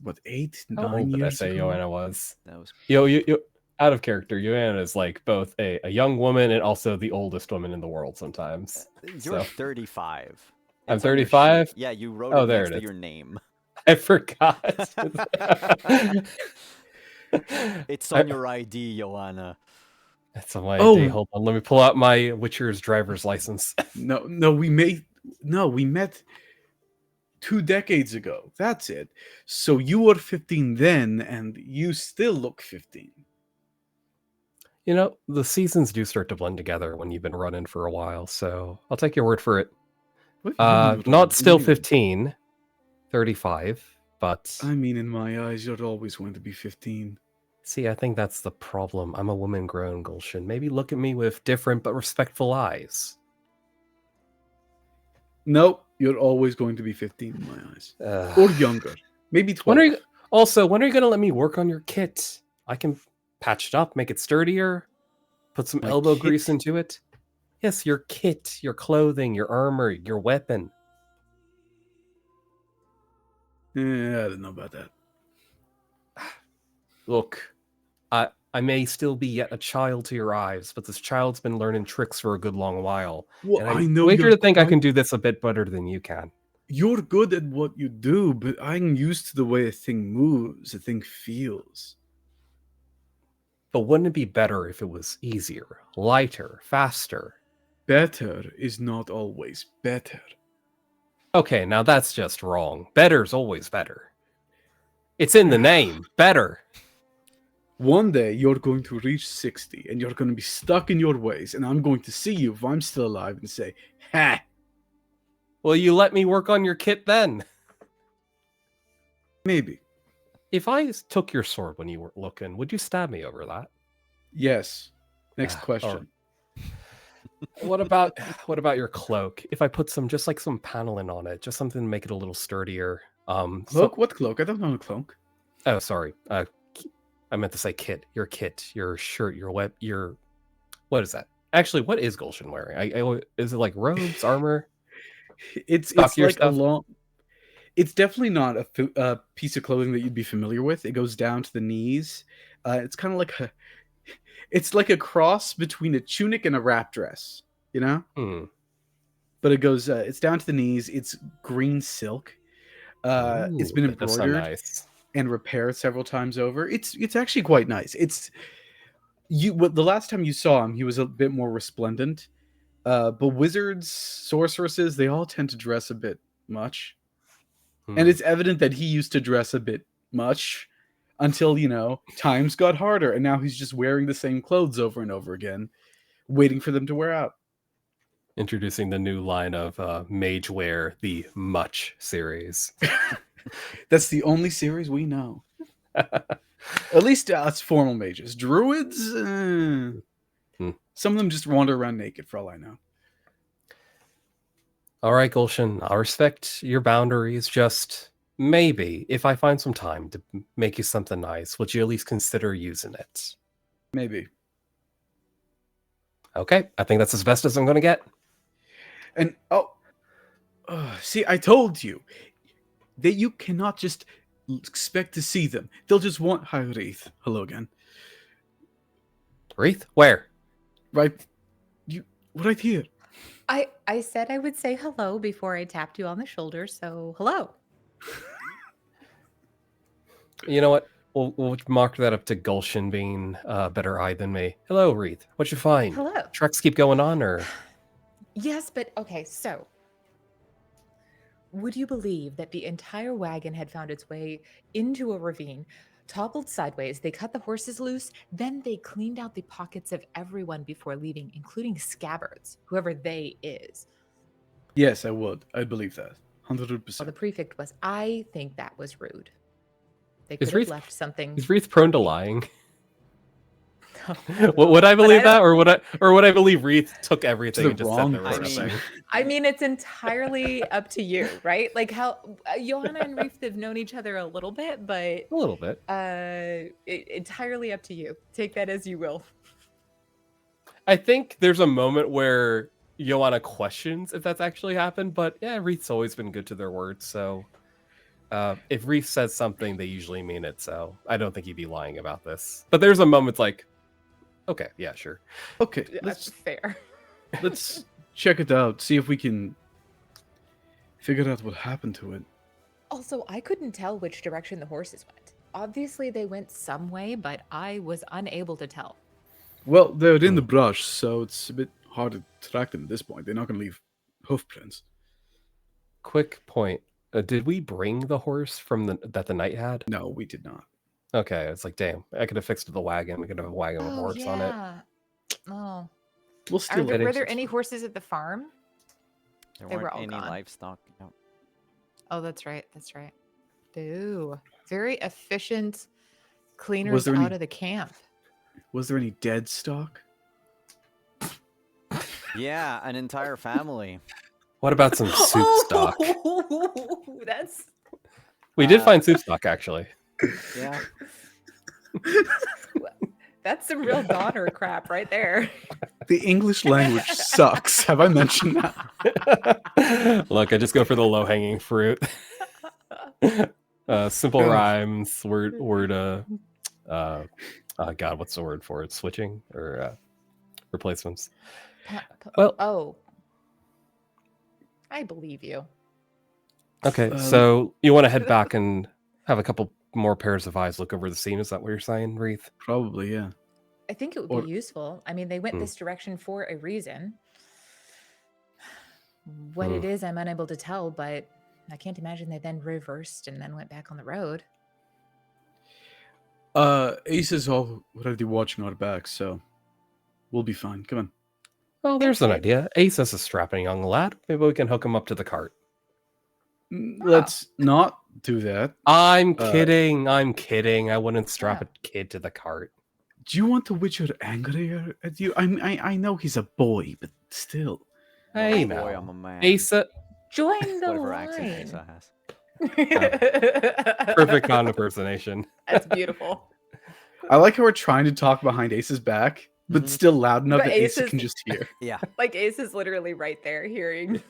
what, 8, How 9 old did I years say ago? Joanna was? That was You out of character. Joanna is like both a young woman and also the oldest woman in the world sometimes. You're So 35. I'm It's on your 35? sheet. Yeah, you wrote Oh, it there next it to is. your name. I forgot. Oh. It's on your ID, Joanna. That's on my Oh. ID. Hold on. Let me pull out my Witcher's driver's license. No, we met 2 decades ago. That's it. So you were 15 then, and you still look 15. You know, the seasons do start to blend together when you've been running for a while, so I'll take your word for it. What have you been running Not still anyway? 15, 35, but I mean, in my eyes, you're always going to be 15. see, I think that's the problem. I'm a woman-grown, Gulshan. Maybe look at me with different but respectful eyes. No, you're always going to be 15 in my eyes. Ugh. Or younger. Maybe 12. When are you going to let me work on your kit? I can patch it up, make it sturdier, put some My elbow kit? grease into it. Yes, your kit, your clothing, your armor, your weapon. I don't know about that. Look, I may still be yet a child to your eyes, but this child's been learning tricks for a good long while. Well, And I I know wager you're to think I quite- can do this a bit better than you can. You're good at what you do, but I'm used to the way a thing moves, a thing feels. But wouldn't it be better if it was easier, lighter, faster? Better is not always better. Okay, now that's just wrong. Better's always better. It's in the name. Better. One day you're going to reach 60 and you're going to be stuck in your ways, and I'm going to see you if I'm still alive and say, "Ha!" Will you let me work on your kit then? Maybe. If I took your sword when you weren't looking, would you stab me over that? Yes. Next Ah, question. What about your cloak? If I put some paneling on it, just something to make it a little sturdier. Cloak? What cloak? I don't know a cloak. Oh, sorry. I meant to say kit. Your kit, your shirt, your what is that? Actually, what is Gulshan wearing? Is it like robes, armor, It's stockier like a stuff? long. It's definitely not a piece of clothing that you'd be familiar with. It goes down to the knees. It's kind of like it's like a cross between a tunic and a wrap dress, you know? Hmm. But it goes, it's down to the knees. It's green silk. It's Ooh, been that does sound embroidered nice. and repaired several times over. It's actually quite nice. The last time you saw him, he was a bit more resplendent. But wizards, sorceresses, they all tend to dress a bit much. And Hmm. it's evident that he used to dress a bit much until, times got harder. And now he's just wearing the same clothes over and over again, waiting for them to wear out. Introducing the new line of mage wear, the Much series. That's the only series we know. At least us formal mages. Druids, some of them just wander around naked for all I know. All right, Gulshan, I'll respect your boundaries. Just maybe, if I find some time to make you something nice, would you at least consider using it? Maybe. Okay, I think that's as best as I'm going to get. And, see, I told you that you cannot just expect to see them. They'll just want, hi, Wraith. Hello again. Wreath, where? Right here. I said I would say hello before I tapped you on the shoulder, so hello. You know what? We'll mark that up to Gulshan being a better eye than me. Hello, Wreath. What'd you find? Hello. Treks keep going on, or? Yes, but okay, so would you believe that the entire wagon had found its way into a ravine, toppled sideways? They cut the horses loose, then they cleaned out the pockets of everyone before leaving, including Scabbards, whoever they is. Yes, I would. I believe that. 100%. Well, the prefect was, I think that was rude. They Is could have Wreath- left something. Is Wreath prone to lying? No, Would I but believe that, don't- or would I believe Wreath took everything the and just wrong said there was person. nothing? I mean, it's entirely up to you, right? Like how Johanna and Reef have known each other a little bit, but A little bit. entirely up to you. Take that as you will. I think there's a moment where Joanna questions if that's actually happened, but yeah, Wreath's always been good to their word, so if Wreath says something, they usually mean it, so I don't think he'd be lying about this. But there's a moment like, okay, yeah, sure. Okay, That's fair. let's check it out. See if we can figure out what happened to it. Also, I couldn't tell which direction the horses went. Obviously, they went some way, but I was unable to tell. Well, they're in the brush, so it's a bit hard to track them at this point. They're not going to leave hoof prints. Quick point. Did we bring the horse from that the knight had? No, we did not. Okay, it's like, damn, I could have fixed the wagon. We could have a wagon with a horse on it. Oh, We'll steal were it. there any horses at the farm? There They were weren't all any gone. livestock. No. Oh, that's right. That's right. Ooh, very efficient Was cleaners there any- out of the camp. Was there any dead stock? Yeah, an entire family. What about some soup stock? That's We did find soup stock, actually. Yeah. that's some real Donner crap right there. The English language sucks. Have I mentioned that? Look, I just go for the low-hanging fruit. Simple Ugh. rhymes, God, what's the word for it? Switching or replacements? Well- oh, I believe you. Okay, so you want to head back and have a couple more pairs of eyes look over the scene? Is that what you're saying, Wreath? Probably, yeah. I think it would Or- be useful. I mean, they went this direction for a reason. What it is, I'm unable to tell, but I can't imagine they then reversed and then went back on the road. Ace is already watching our backs, so we'll be fine. Come on. Well, there's an Okay. idea. Ace is a strapping young lad. Maybe we can hook him up to the cart. Let's not do that. I'm Uh, kidding. I'm kidding. I wouldn't strap Oh. a kid to the cart. Do you want the Witcher angrier at you? I know he's a boy, but still. Hey, Oh boy, now. I'm a man. Ace, Join the Whatever accent line. Asa has. perfect con impersonation. That's beautiful. I like how we're trying to talk behind Ace's back, but Mhm. still loud enough But that Ace Ace is- can just hear. Yeah, Like Ace is literally right there hearing.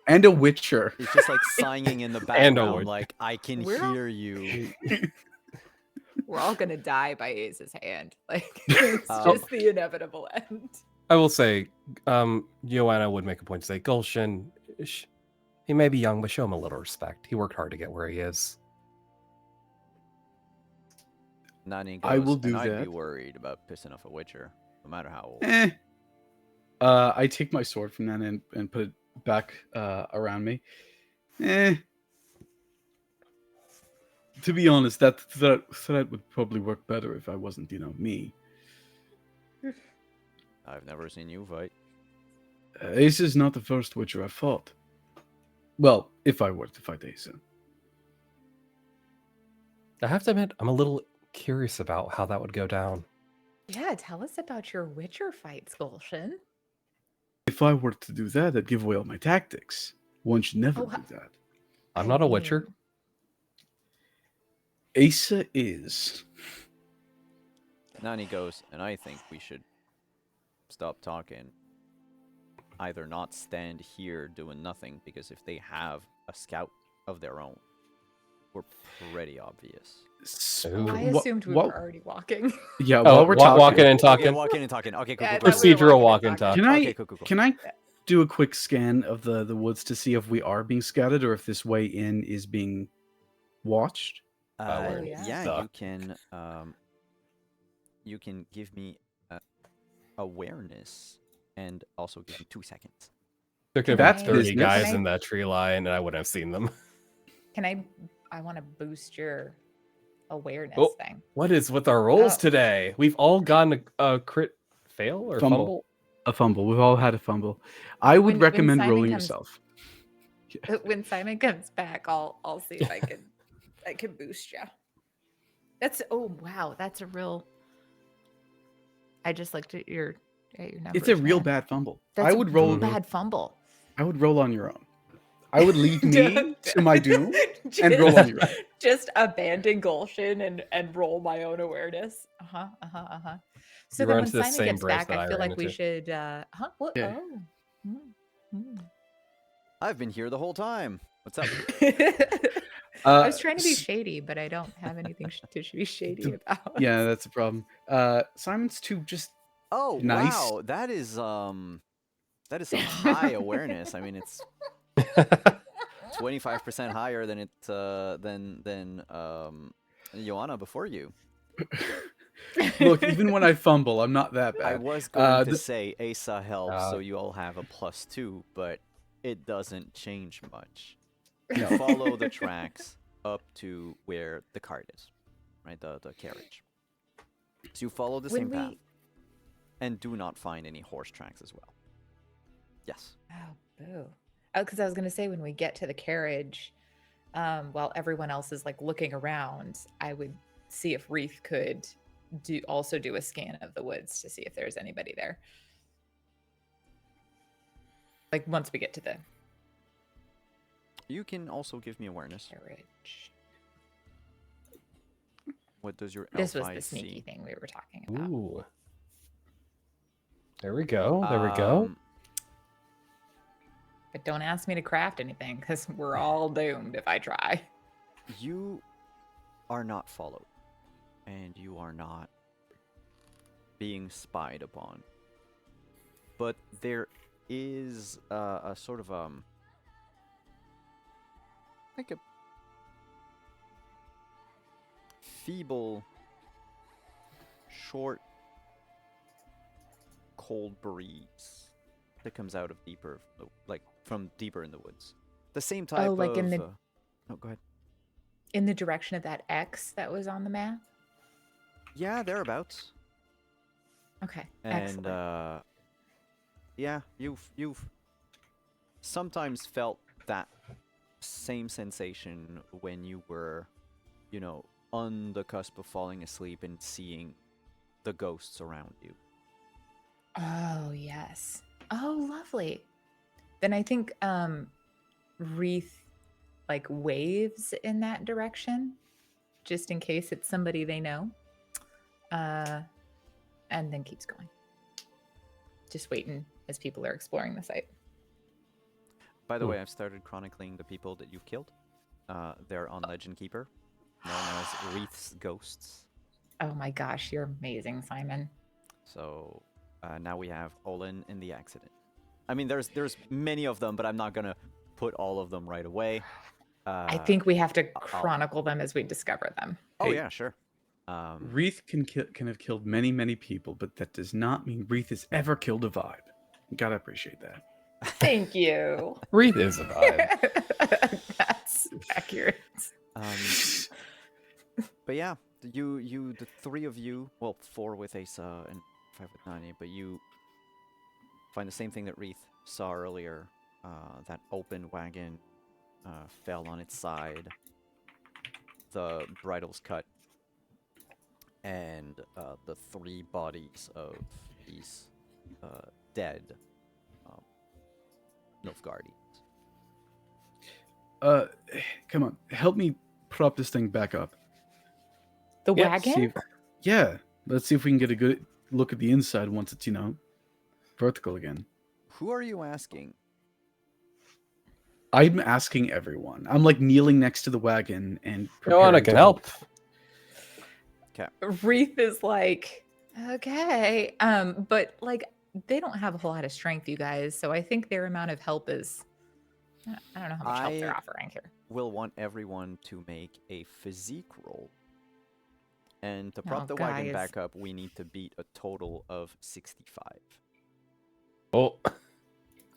And a Witcher. he's just like sighing in the And a background, wood. like I can We're- hear you. We're all gonna die by Ace's hand. Like it's Oh. just the inevitable end. I will say, Joanna would make a point to say, Gulshin, he may be young, but show him a little respect. He worked hard to get where he is. Nani goes, I will do and I'd be that. worried about pissing off a Witcher, no matter how old. I take my sword from Nana and put it back around me. To be honest, that threat would probably work better if I wasn't, me. I've never seen you fight. Ace is not the first Witcher I've fought. Well, if I were to fight Ace. I have to admit, I'm a little curious about how that would go down. Yeah, tell us about your Witcher fights, Gulshin. If I were to do that, I'd give away all my tactics. One should never Oh, do that. I'm I not a Witcher. mean, Asa is. Nani goes, and I think we should stop talking. Either not stand here doing nothing, because if they have a scout of their own, we're pretty obvious. Ooh. I assumed we were already walking. Yeah, Oh, while we're talking, walking and Okay, talking. walking and talking. Okay, cool, Yeah, I cool, cool, thought we were Procedural walking walk and talking. talk. Can I Okay, cool. can I Yeah. do a quick scan of the woods to see if we are being scouted or if this way in is being watched? we're yeah. Yeah, stuck. you can give me awareness and also give me 2 seconds. There could That's be 30 business. guys Can I- in that tree line, and I wouldn't have seen them. Can I want to boost your awareness Oh. thing. What is with our rolls Oh. today? We've all gotten a crit fail or fumble. A fumble. We've all had a fumble. I would When recommend Simon rolling comes- yourself. When Simon comes back, I'll see if I can boost you. That's wow, that's a real. I just looked at your numbers. It's a real man. bad fumble. That's I a would real roll. bad fumble. I would roll on your own. I would leave me to my doom and roll on your own. Just abandon Gulshin and roll my own awareness. So You then run when to the Simon same gets brace back, that I I feel ran like we into. should. What? Yeah. Oh. Hmm. I've been here the whole time. What's up? I was trying to be s- shady, but I don't have anything to be shady about. Yeah, that's a problem. Simon's too just. Oh, Nice. wow. That is some high awareness. I mean, it's 25% higher than than Joanna before you. Look, even when I fumble, I'm not that I bad. was going to the- say Asa helps, so Uh, you all have a +2, but it doesn't change much. You No. follow the tracks up to where the cart is, right? The carriage. So you follow the When same path, we- and do not find any horse tracks as well. Yes. Oh, boo. Oh, because I was gonna say when we get to the carriage, while everyone else is like looking around, I would see if Wreath could also do a scan of the woods to see if there's anybody there. Like once we get to the You can also give me awareness. carriage. What does your This was elf the eyes sneaky see? thing we were talking about. Ooh. There we go. There we go. But don't ask me to craft anything because we're all doomed if I try. You are not followed, and you are not being spied upon. But there is a sort of like a feeble, short, cold breeze that comes out of deeper, like from deeper in the woods. The same type of. like in the- Oh, go ahead. In the direction of that X that was on the map. Yeah, thereabouts. Okay, And excellent. yeah, you've sometimes felt that same sensation when you were, on the cusp of falling asleep and seeing the ghosts around you. Oh, yes. Oh, lovely. Then I think Wreath like waves in that direction just in case it's somebody they know. Uh and then keeps going. Just waiting as people are exploring the site. By the Hmm. way, I've started chronicling the people that you've killed. They're on Legend Keeper, known as Wreath's Ghosts. Oh my gosh, you're amazing, Simon. So now we have Olin in the accident. I mean, there's many of them, but I'm not gonna put all of them right away. I think we have to I'll. chronicle them as we discover them. Oh Hey, yeah, sure. Wreath can have killed many, many people, but that does not mean Wreath has ever killed a vibe. You gotta appreciate that. Thank you. Wreath is a vibe. That's accurate. But yeah, the three of you, well, four with Asa and five with Nani, but you find the same thing that Wreath saw earlier. That open wagon fell on its side. The bridle's cut, and the three bodies of these dead Nilfgaardians. Come on, help me prop this thing back up. The Yeah, wagon? See if, yeah, let's see if we can get a good look at the inside once it's vertical again. Who are you asking? I'm asking everyone. I'm like kneeling next to the wagon and No one preparing can to help. Wreath is like, okay. But like they don't have a whole lot of strength, you guys. So I think their amount of help is I don't know how much help they're I- offering here. Will want everyone to make a physique roll. And to prop Oh, the wagon guys. back up, we need to beat a total of 65. Oh,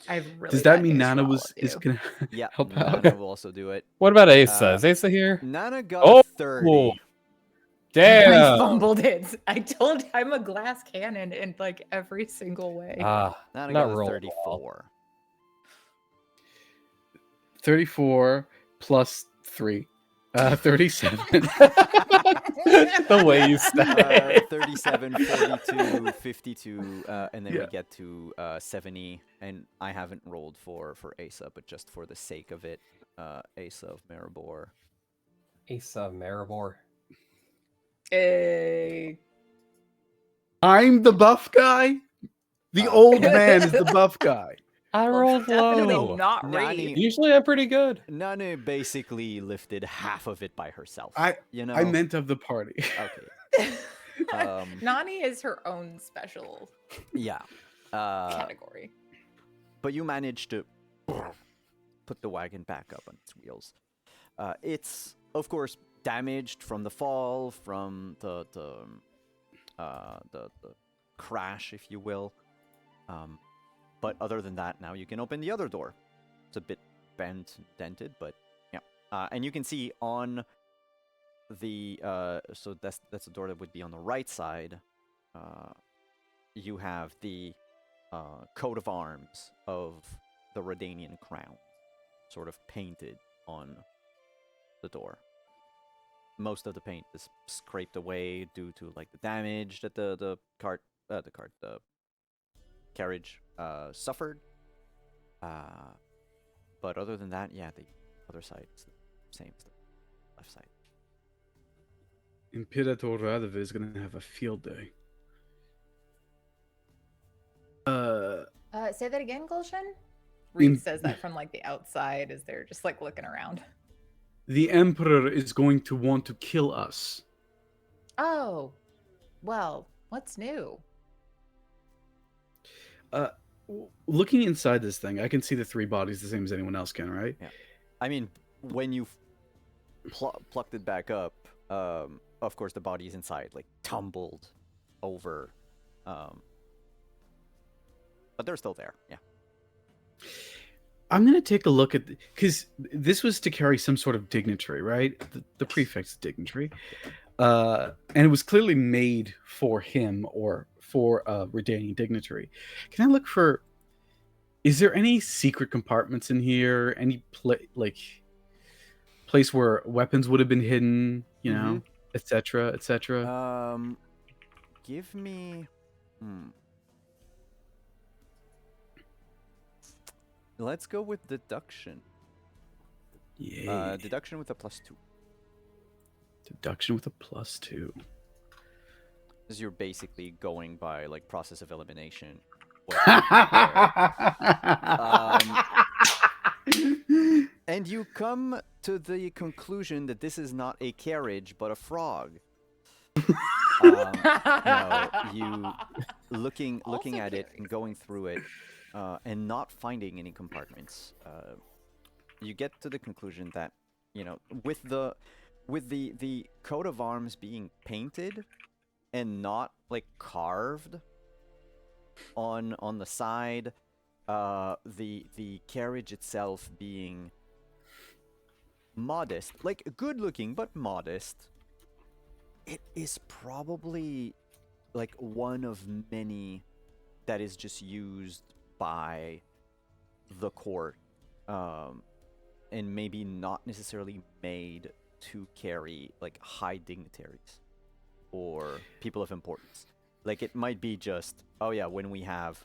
I've really Does that bad mean news for Nana all is of you. gonna Yeah, help out? Nana will also do it. what about Asa? Uh, Is Asa here? Nana got Oh, a 30. I Damn. fumbled it. I told you I'm a glass cannon in like every single way. Ah, Nana not got a roll. 34. 34 plus 3. 37. The way you said it. 37, 42, 52, and then we Yeah. get to 70. And I haven't rolled for Asa, but just for the sake of it, Asa of Maribor. Asa Maribor. Hey. I'm the buff guy. The old man is the buff guy. I Well, rolled definitely low. not Nani- Wreath. Usually I'm pretty good. Nana basically lifted half of it by herself. I know? meant of the party. Okay. Nani is her own special Yeah. category. But you managed to put the wagon back up on its wheels. It's, of course, damaged from the fall, from the crash, if you will. But other than that, now you can open the other door. It's a bit bent, dented, but yeah. And you can see on the so that's the door that would be on the right side. You have the coat of arms of the Redanian crown, sort of painted on the door. Most of the paint is scraped away due to like the damage that the carriage suffered. But other than that, yeah, the other side is the same as the left side. Imperator Radovid is gonna have a field day. Say that again, Gulshan? Reed says that from like the outside as they're just like looking around. The Emperor is going to want to kill us. Oh, well, what's new? Looking inside this thing, I can see the three bodies the same as anyone else can, right? Yeah. I mean, when you plucked it back up, of course the body's inside, like tumbled over. But they're still there, yeah. I'm gonna take a look at because this was to carry some sort of dignitary, right? The prefix dignitary. And it was clearly made for him or for a Redanian dignitary. Can I look for? Is there any secret compartments in here? Any place where weapons would have been hidden? Mm-hmm. Etc. Etc. Give me. Hmm. Let's go with deduction. Yay! Deduction with a +2. Deduction with a +2. Because you're basically going by like process of elimination. And you come to the conclusion that this is not a carriage but a frog. No, you looking Also at it carries. and going through it, and not finding any compartments. You get to the conclusion that, with the coat of arms being painted and not like carved on the side, the carriage itself being modest, like good looking but modest, it is probably like one of many that is just used by the court, and maybe not necessarily made to carry like high dignitaries or people of importance. Like it might be just, oh yeah, when we have,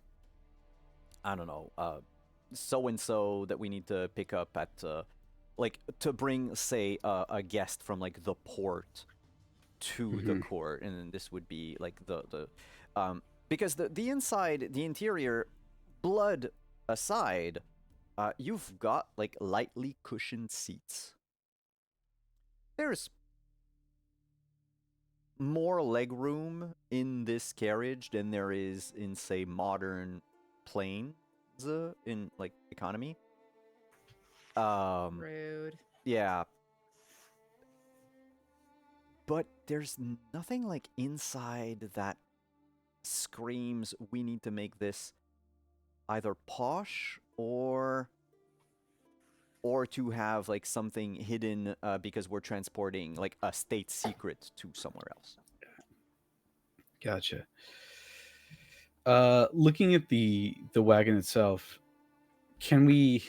I don't know, so and so that we need to pick up at, like to bring, say, a guest from like the port to the court, and then this would be like because the inside, the interior, blood aside, you've got like lightly cushioned seats. There's more leg room in this carriage than there is in, say, modern planes in like economy. Rude. Yeah, but there's nothing like inside that screams we need to make this either posh or to have like something hidden, because we're transporting like a state secret to somewhere else. Gotcha. Looking at the wagon itself, can we?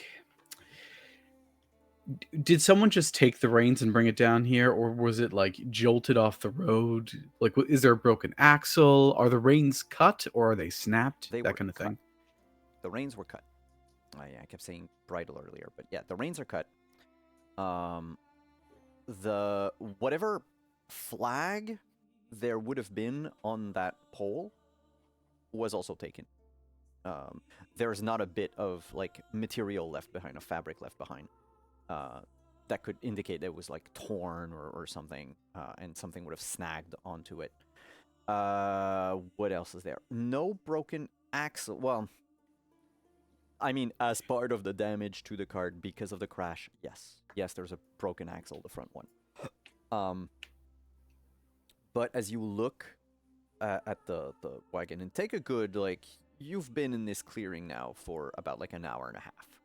Did someone just take the reins and bring it down here, or was it like jolted off the road? Like, is there a broken axle? Are the reins cut or are they snapped? They That were kind of cut. thing. The reins were cut. I kept saying bridle earlier, but yeah, the reins are cut. The whatever flag there would have been on that pole was also taken. There's not a bit of like material left behind, a fabric left behind, that could indicate that it was like torn or something, and something would have snagged onto it. What else is there? No broken axle. Well, I mean, as part of the damage to the cart because of the crash, yes, there's a broken axle, the front one. But as you look at the wagon and take a good, like, you've been in this clearing now for about like an hour and a half,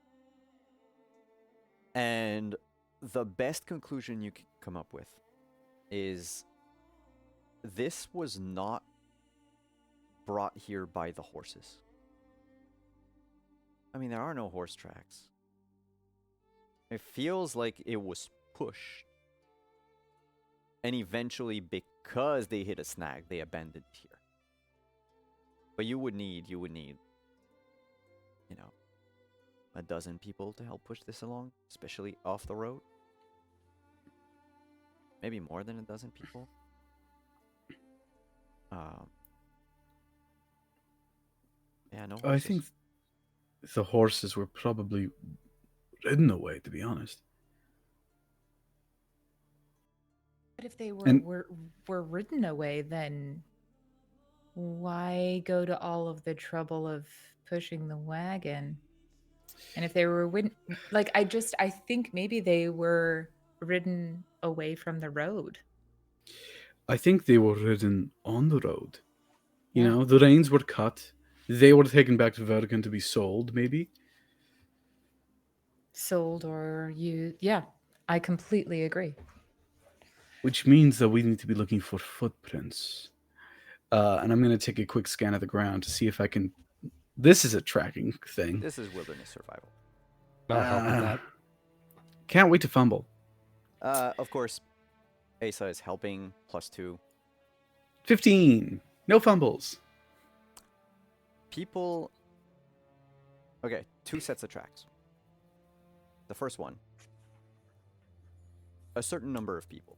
and the best conclusion you can come up with is this was not brought here by the horses. I mean, there are no horse tracks. It feels like it was pushed. And eventually, because they hit a snag, they abandoned here. But you would need, a dozen people to help push this along, especially off the road. Maybe more than a dozen people. Yeah, no horses. I think the horses were probably ridden away, to be honest. But if they And were ridden away, then why go to all of the trouble of pushing the wagon? And if they were I think maybe they were ridden away from the road. I think they were ridden on the road. Yeah. The reins were cut. They were taken back to Vatican to be sold, maybe. Sold or you, yeah, I completely agree. which means that we need to be looking for footprints. And I'm going to take a quick scan of the ground to see if I can. This is a tracking thing. This is wilderness survival. I'll help with that. Can't wait to fumble. Of course, Asa is helping, +2. 15. No fumbles. People. Okay, 2 sets of tracks. The first one, a certain number of people,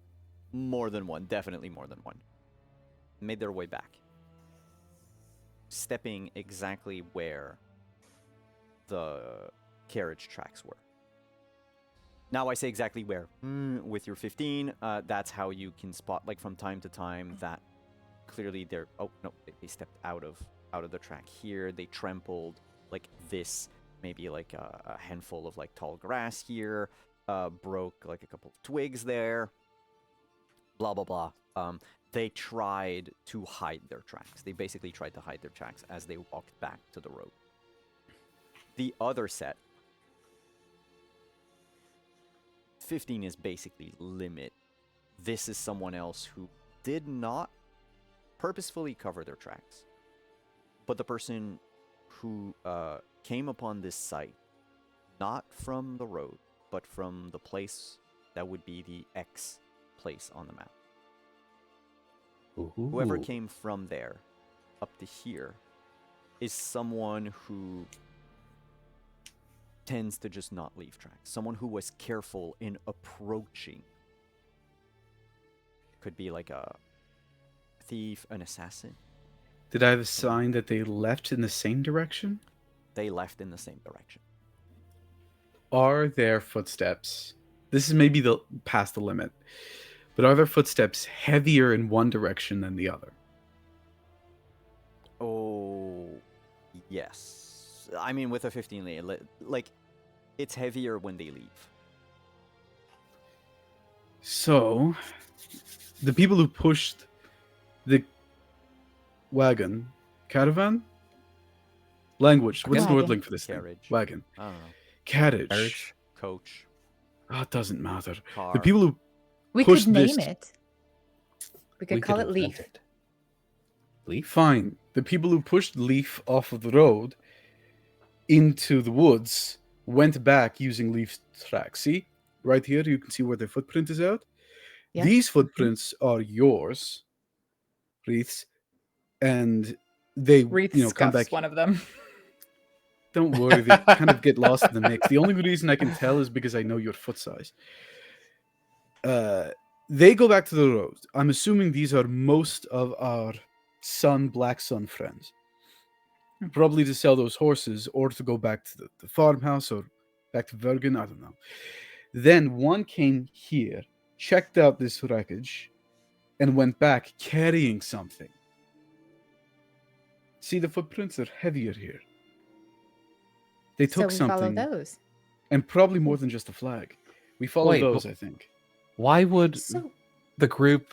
more than one, definitely more than one, made their way back, stepping exactly where the carriage tracks were. Now I say exactly where. With your 15, that's how you can spot, like, from time to time that clearly they're. Oh no, they stepped out of the track here. They trampled like this, maybe like a handful of like tall grass here. Broke like a couple of twigs there. Blah blah blah. They tried to hide their tracks. They basically tried to hide their tracks as they walked back to the road. The other set, 15 is basically limit. This is someone else who did not purposefully cover their tracks. But the person who came upon this site, not from the road, but from the place that would be the X place on the map. Ooh. Whoever came from there up to here is someone who tends to just not leave tracks. Someone who was careful in approaching. Could be like a thief, an assassin. Did I have a sign that they left in the same direction? They left in the same direction. Are there footsteps? This is maybe past the limit. But are their footsteps heavier in one direction than the other? Oh, yes. I mean, with a 15, like, it's heavier when they leave. So, the people who pushed the wagon, caravan? Language. What's the word Wagon. link for this Carriage. thing? Wagon. I don't know. Carriage. Carriage. Coach. Oh, it doesn't matter. Car. The people who We Push could name this- it. We could call it invent Leaf. it. Leaf? Fine. The people who pushed Leaf off of the road into the woods went back using Leaf's track. See? Right here, you can see where their footprint is out. Yeah. These footprints are yours, Wreath's, and they Wreath come scuffs back. one of them. Don't worry, they kind of get lost in the mix. The only reason I can tell is because I know your foot size. They go back to the road. I'm assuming these are most of our Black Sun friends. Probably to sell those horses or to go back to the farmhouse or back to Vergen, I don't know. Then one came here, checked out this wreckage, and went back carrying something. See, the footprints are heavier here. They So took we something, follow those. and probably more than just a flag. We follow Wait, those, but- I think. Why would So the group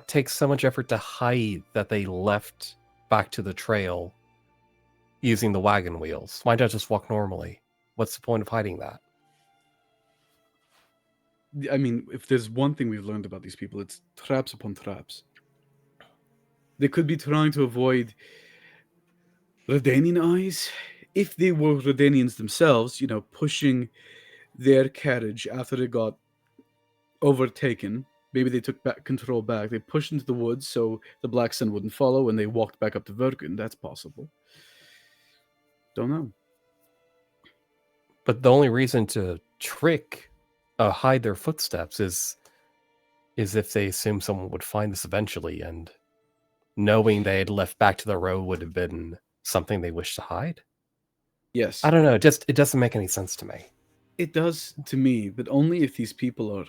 take so much effort to hide that they left back to the trail using the wagon wheels? Why not just walk normally? What's the point of hiding that? I mean, if there's one thing we've learned about these people, it's traps upon traps. They could be trying to avoid Redanian eyes. If they were Redanians themselves, pushing their carriage after it got overtaken, maybe they took back control back. They pushed into the woods so the Black Sun wouldn't follow, and they walked back up to Vergen. That's possible. Don't know. But the only reason to hide their footsteps is if they assume someone would find this eventually, and knowing they had left back to the road would have been something they wished to hide. Yes. I don't know. It doesn't make any sense to me. It does to me, but only if these people are.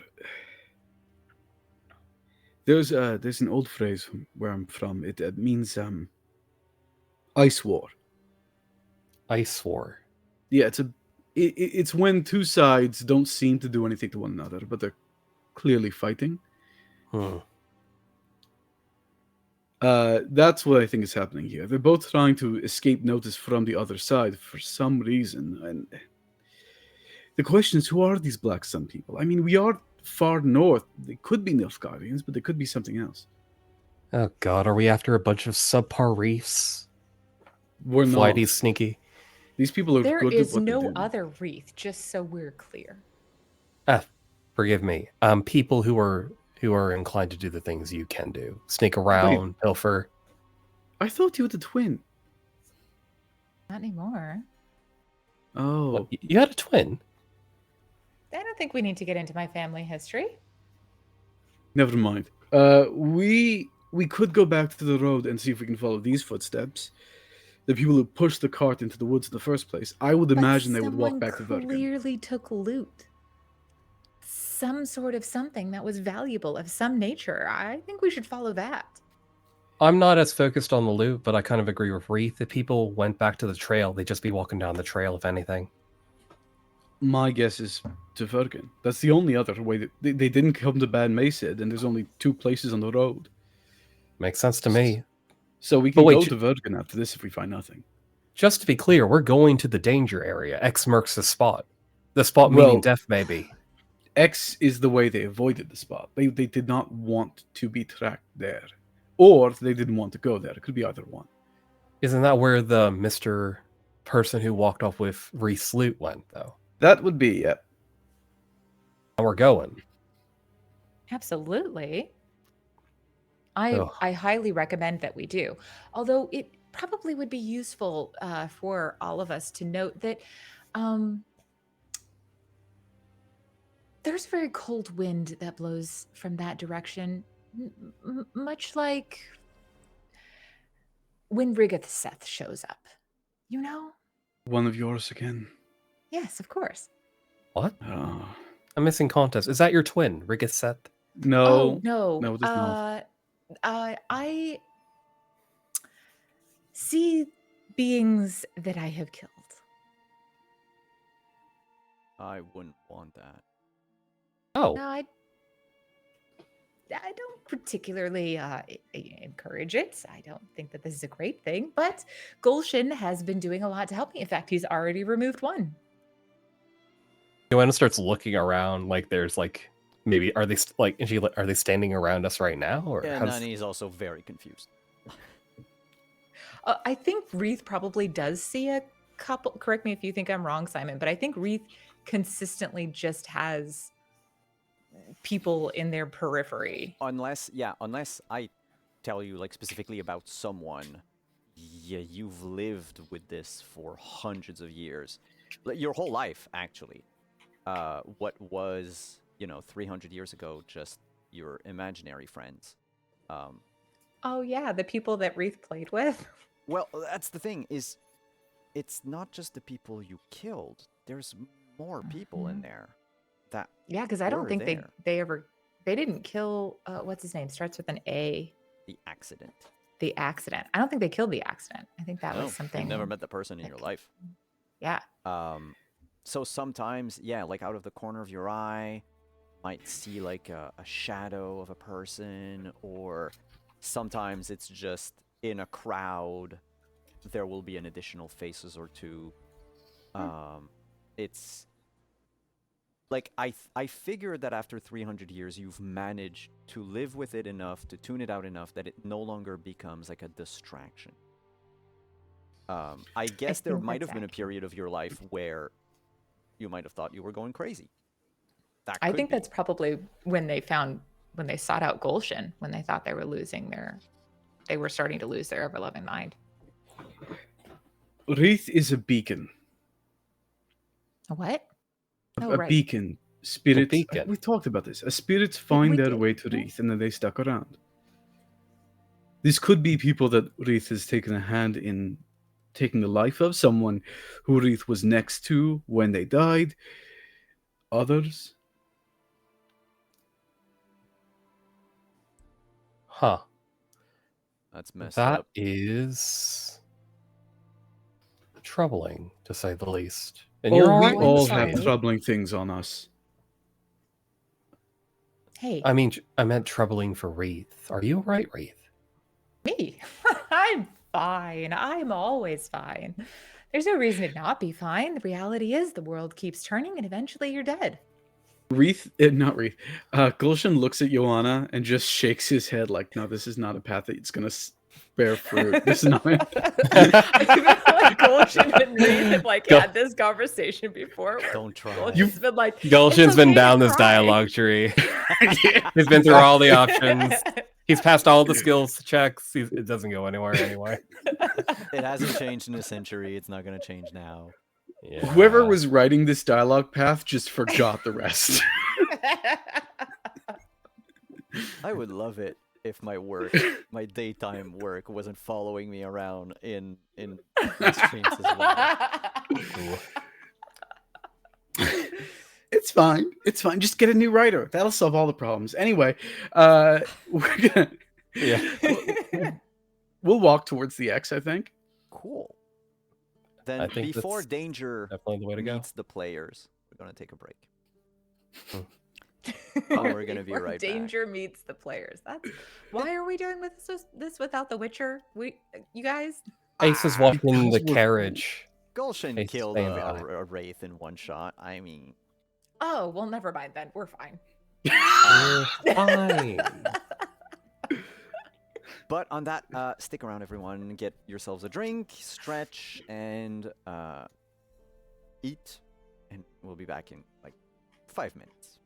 There's an old phrase from where I'm from. It means ice war. Ice war. Yeah, it's when two sides don't seem to do anything to one another, but they're clearly fighting. That's what I think is happening here. They're both trying to escape notice from the other side for some reason, and the question is, who are these Black Sun people? I mean, we are far north. They could be Nilfgaardians, but they could be something else. Oh god, are we after a bunch of subpar reefs? We're Flighty, not. sneaky. These people are There good at is what they no do. other wreath, just so we're clear. Ah, forgive me. People who are inclined to do the things you can do. Sneak around, pilfer. I thought you had a twin. Not anymore. Oh, What, you had a twin? I don't think we need to get into my family history. never mind. We could go back to the road and see if we can follow these footsteps. The people who pushed the cart into the woods in the first place. I would imagine they would walk back to someone Vertigan. clearly took loot. Some sort of something that was valuable of some nature. I think we should follow that. I'm not as focused on the loot, but I kind of agree with Wreath. If people went back to the trail, they'd just be walking down the trail, if anything. My guess is to Vertigan. That's the only other way that they didn't come to Bad Maysid, and there's only 2 places on the road. Makes sense to me. So we But can wait, go to Vertigan after this if we find nothing. Just to be clear, we're going to the danger area. X marks the spot. The spot Well- meaning death, maybe. X is the way they avoided the spot. They did not want to be tracked there. Or they didn't want to go there. It could be either one. Isn't that where the Mr. person who walked off with Wreath's loot went, though? That would be, yeah. And we're going. Absolutely. Ugh. I highly recommend that we do. Although it probably would be useful for all of us to note that there's a very cold wind that blows from that direction, much like when Rigath Seth shows up. You know? One of yours again. Yes, of course. What? Oh. I'm missing context. Is that your twin, Rigaseth? No. Oh, no. No, it is not. I see beings that I have killed. I wouldn't want that. Oh, No, I don't particularly encourage it. I don't think that this is a great thing, but Gulshan has been doing a lot to help me. In fact, he's already removed one. Joanna starts looking around like there's like maybe are they are they standing around us right now or Yeah, how does- Nani's also very confused. I think Wreath probably does see a couple. Correct me if you think I'm wrong, Simon, but I think Wreath consistently just has people in their periphery. Unless I tell you like specifically about someone, yeah, you've lived with this for hundreds of years, your whole life actually. What was 300 years ago just your imaginary friends. Oh yeah, the people that Wreath played with. Well, that's the thing is, it's not just the people you killed. There's more people in there. That Yeah, because I don't were think there. they didn't kill what's his name? Starts with an A. The accident. The accident. I don't think they killed the accident. I think that No, was something. You've never met the person in your life. Yeah. So sometimes, yeah, like out of the corner of your eye, might see like a shadow of a person, or sometimes it's just in a crowd, there will be an additional faces or two. It's like I figured that after 300 years, you've managed to live with it enough, to tune it out enough that it no longer becomes like a distraction. I guess there think might that's have been a accurate. period of your life where you might have thought you were going crazy. That I could think be. that's probably when they sought out Gulshan, when they thought they were starting to lose their ever-loving mind. Wreath is a beacon. A what? Oh, A right. beacon. Spirits. beacon. We talked about this. Spirits find we their did, way to yeah. Wreath and then they stuck around. This could be people that Wreath has taken a hand in taking the life of, someone who Wreath was next to when they died. Others. Huh. That's messed That up. is troubling, to say the least. And Oh, you're we alright right, all sorry. have troubling things on us. Hey, I mean, I meant troubling for Wreath. Are you alright, Wreath? me. I'm fine. I'm always fine. There's no reason to not be fine. The reality is the world keeps turning and eventually you're dead. Not Wreath. Gulshan looks at Joanna and just shakes his head like, no, this is not a path that's going to bear fruit. This is not. I feel like Gulshan and Reed have like Go- had this conversation before. where Don't try. Gulshan's been like, Gulshan's "It's been okay to down this try." dialogue tree. He's been through all the options. He's passed all the skills checks. It doesn't go anywhere anyway. It hasn't changed in a century. It's not going to change now. Yeah. Whoever was writing this dialogue path just forgot the rest. I would love it if my daytime work, wasn't following me around in my streams as well. It's fine. It's fine. Just get a new writer. That'll solve all the problems. Anyway, we're gonna we'll walk towards the X, I think. Cool. I Then think before that's danger definitely the way to go. meets the players, we're going to take a break. We're gonna be Before right back. danger meets the players. That's why are we doing this without the Witcher? You guys. Ace is walking the because we're- carriage. Gulshan Ace killed staying a behind. wraith in one shot. I mean, Oh well, never mind then. We're fine. Fine. but on that, stick around, everyone. Get yourselves a drink, stretch, and eat, and we'll be back in like 5 minutes.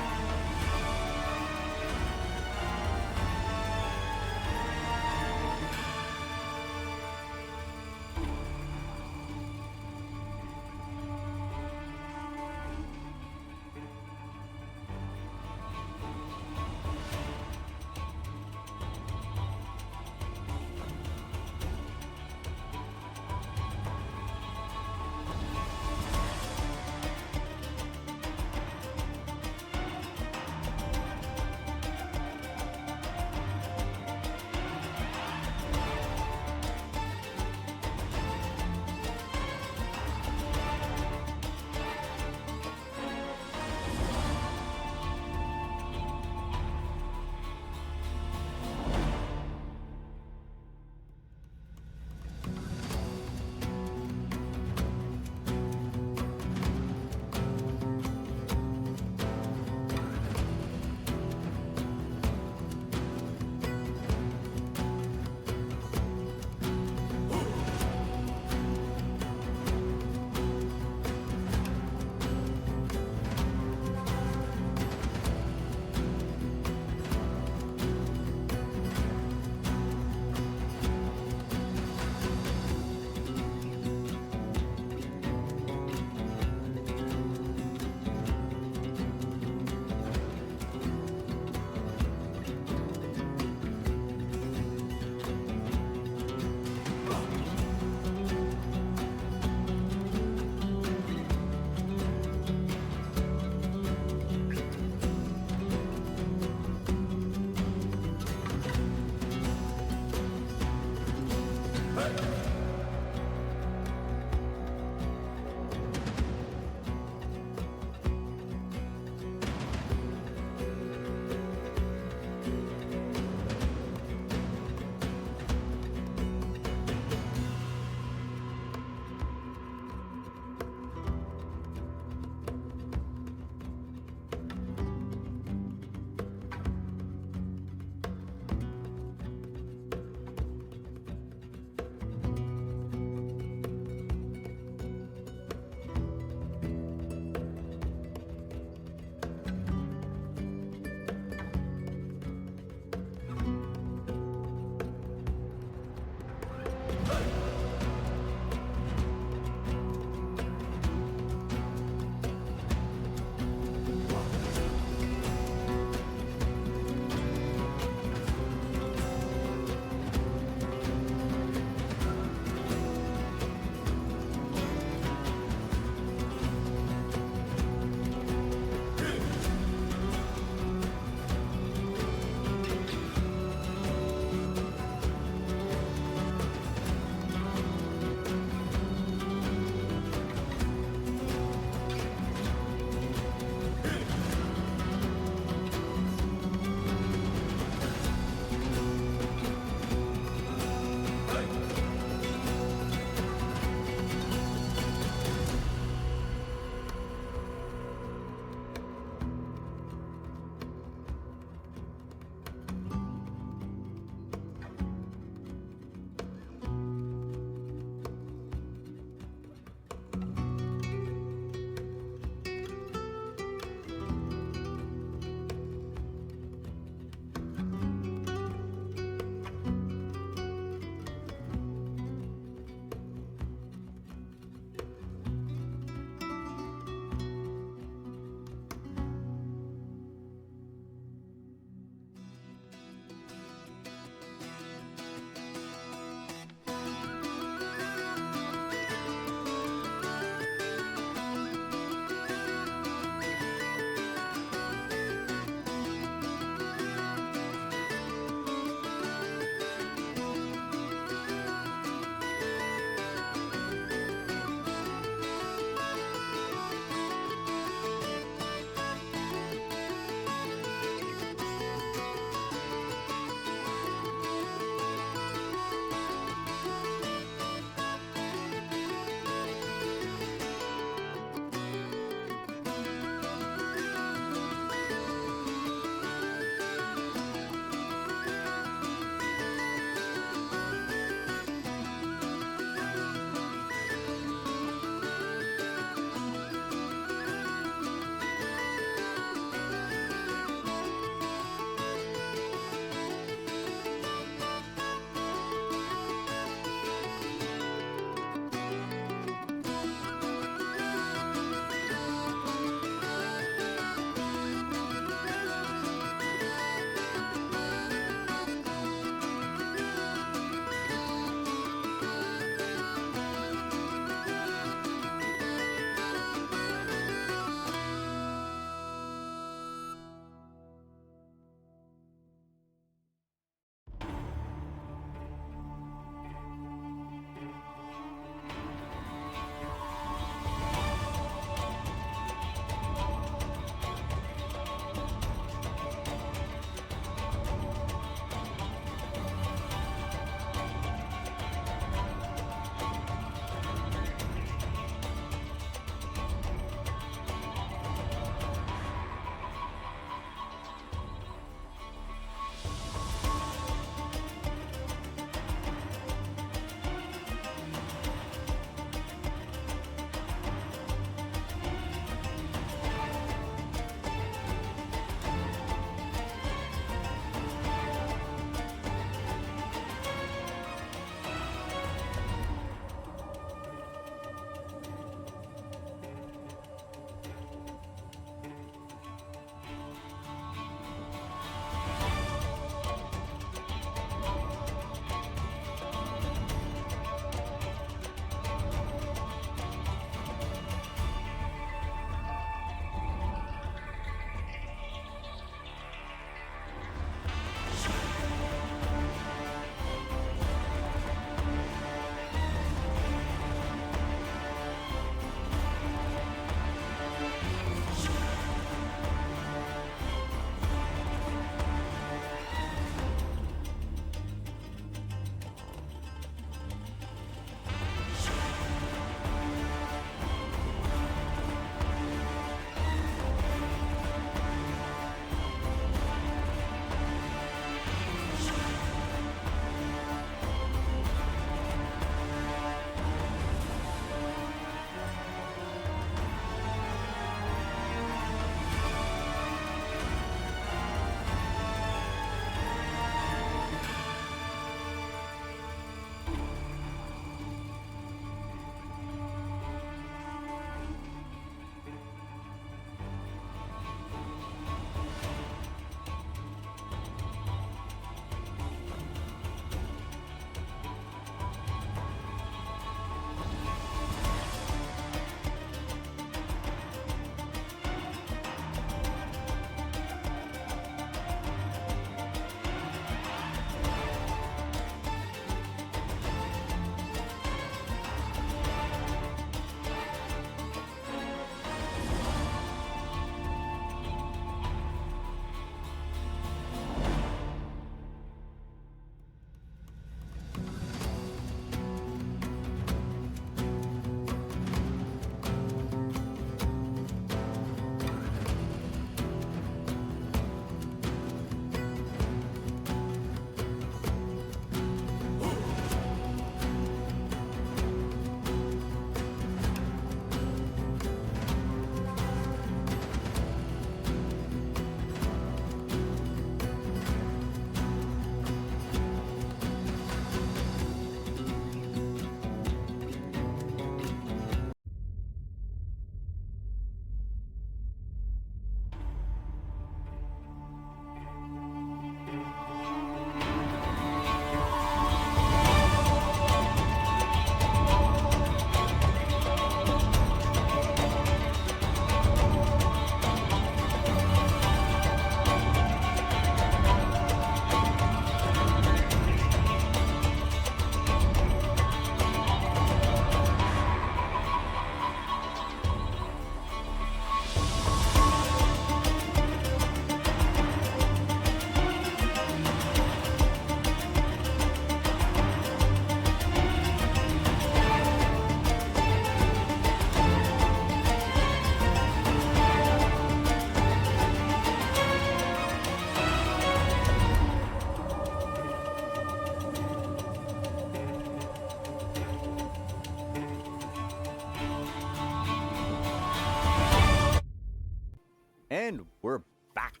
And we're back.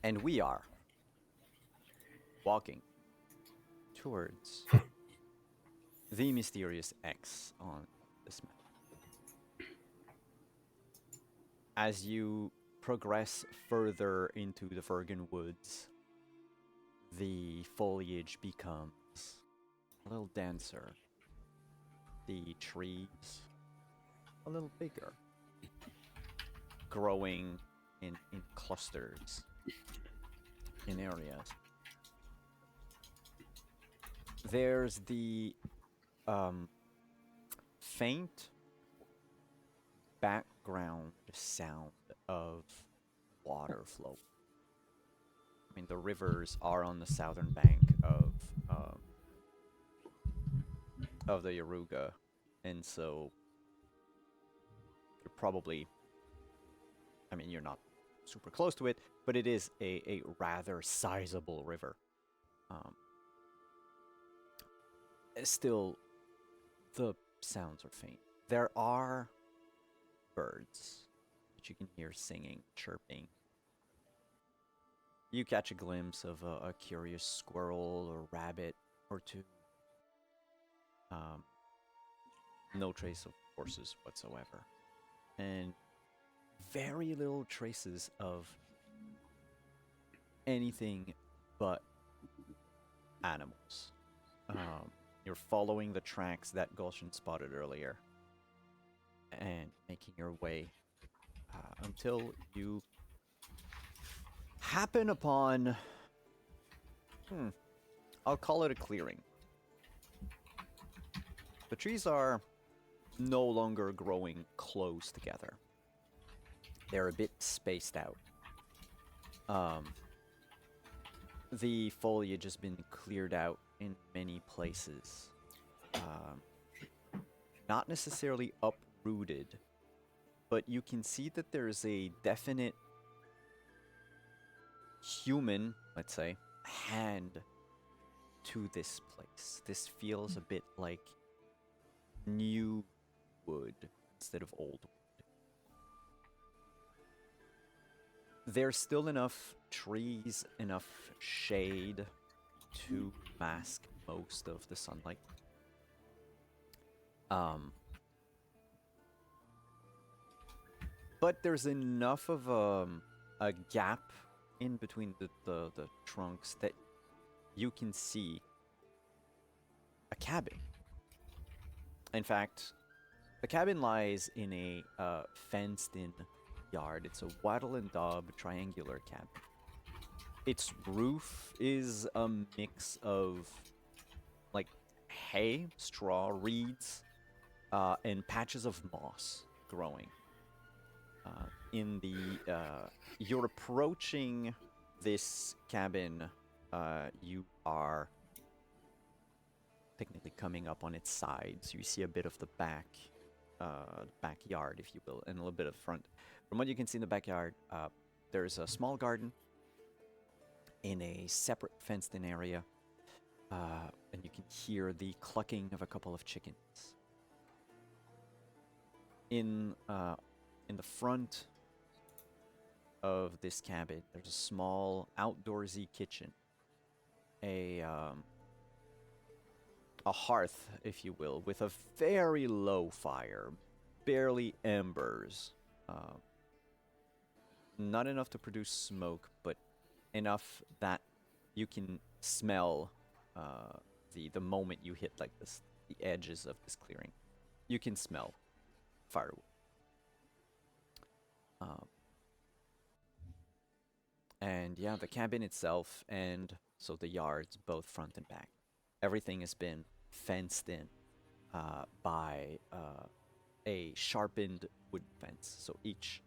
And we are walking towards the mysterious X on this map. As you progress further into the Fergan Woods, the foliage becomes a little denser. The trees a little bigger, growing in clusters in areas. There's the faint background sound of water flow. I mean, the rivers are on the southern bank of the Yaruga, and so you're probably, I mean, you're not super close to it, but it is a rather sizable river. Still, the sounds are faint. There are birds that you can hear singing, chirping. You catch a glimpse of a curious squirrel or rabbit or two. No trace of horses whatsoever. And very little traces of anything but animals. You're following the tracks that Gulshan spotted earlier and making your way until you happen upon, I'll call it a clearing. The trees are no longer growing close together. They're a bit spaced out. The foliage has been cleared out in many places. Not necessarily uprooted, but you can see that there's a definite human, let's say, hand to this place. This feels a bit like new wood instead of old wood. There's still enough trees, enough shade to mask most of the sunlight. But there's enough of a gap in between the trunks that you can see a cabin. In fact, the cabin lies in a fenced-in yard. It's a wattle and daub triangular cabin. Its roof is a mix of like hay, straw, reeds, and patches of moss growing. You're approaching this cabin. You are technically coming up on its sides. You see a bit of the backyard, if you will, and a little bit of front. From what you can see in the backyard, there's a small garden in a separate fenced-in area, and you can hear the clucking of a couple of chickens. In the front of this cabin, there's a small outdoorsy kitchen, a hearth, if you will, with a very low fire, barely embers. Not enough to produce smoke, but enough that you can smell the moment you hit like this, the edges of this clearing. You can smell firewood. And yeah, the cabin itself, and so the yards, both front and back, everything has been fenced in by a sharpened wood fence. So each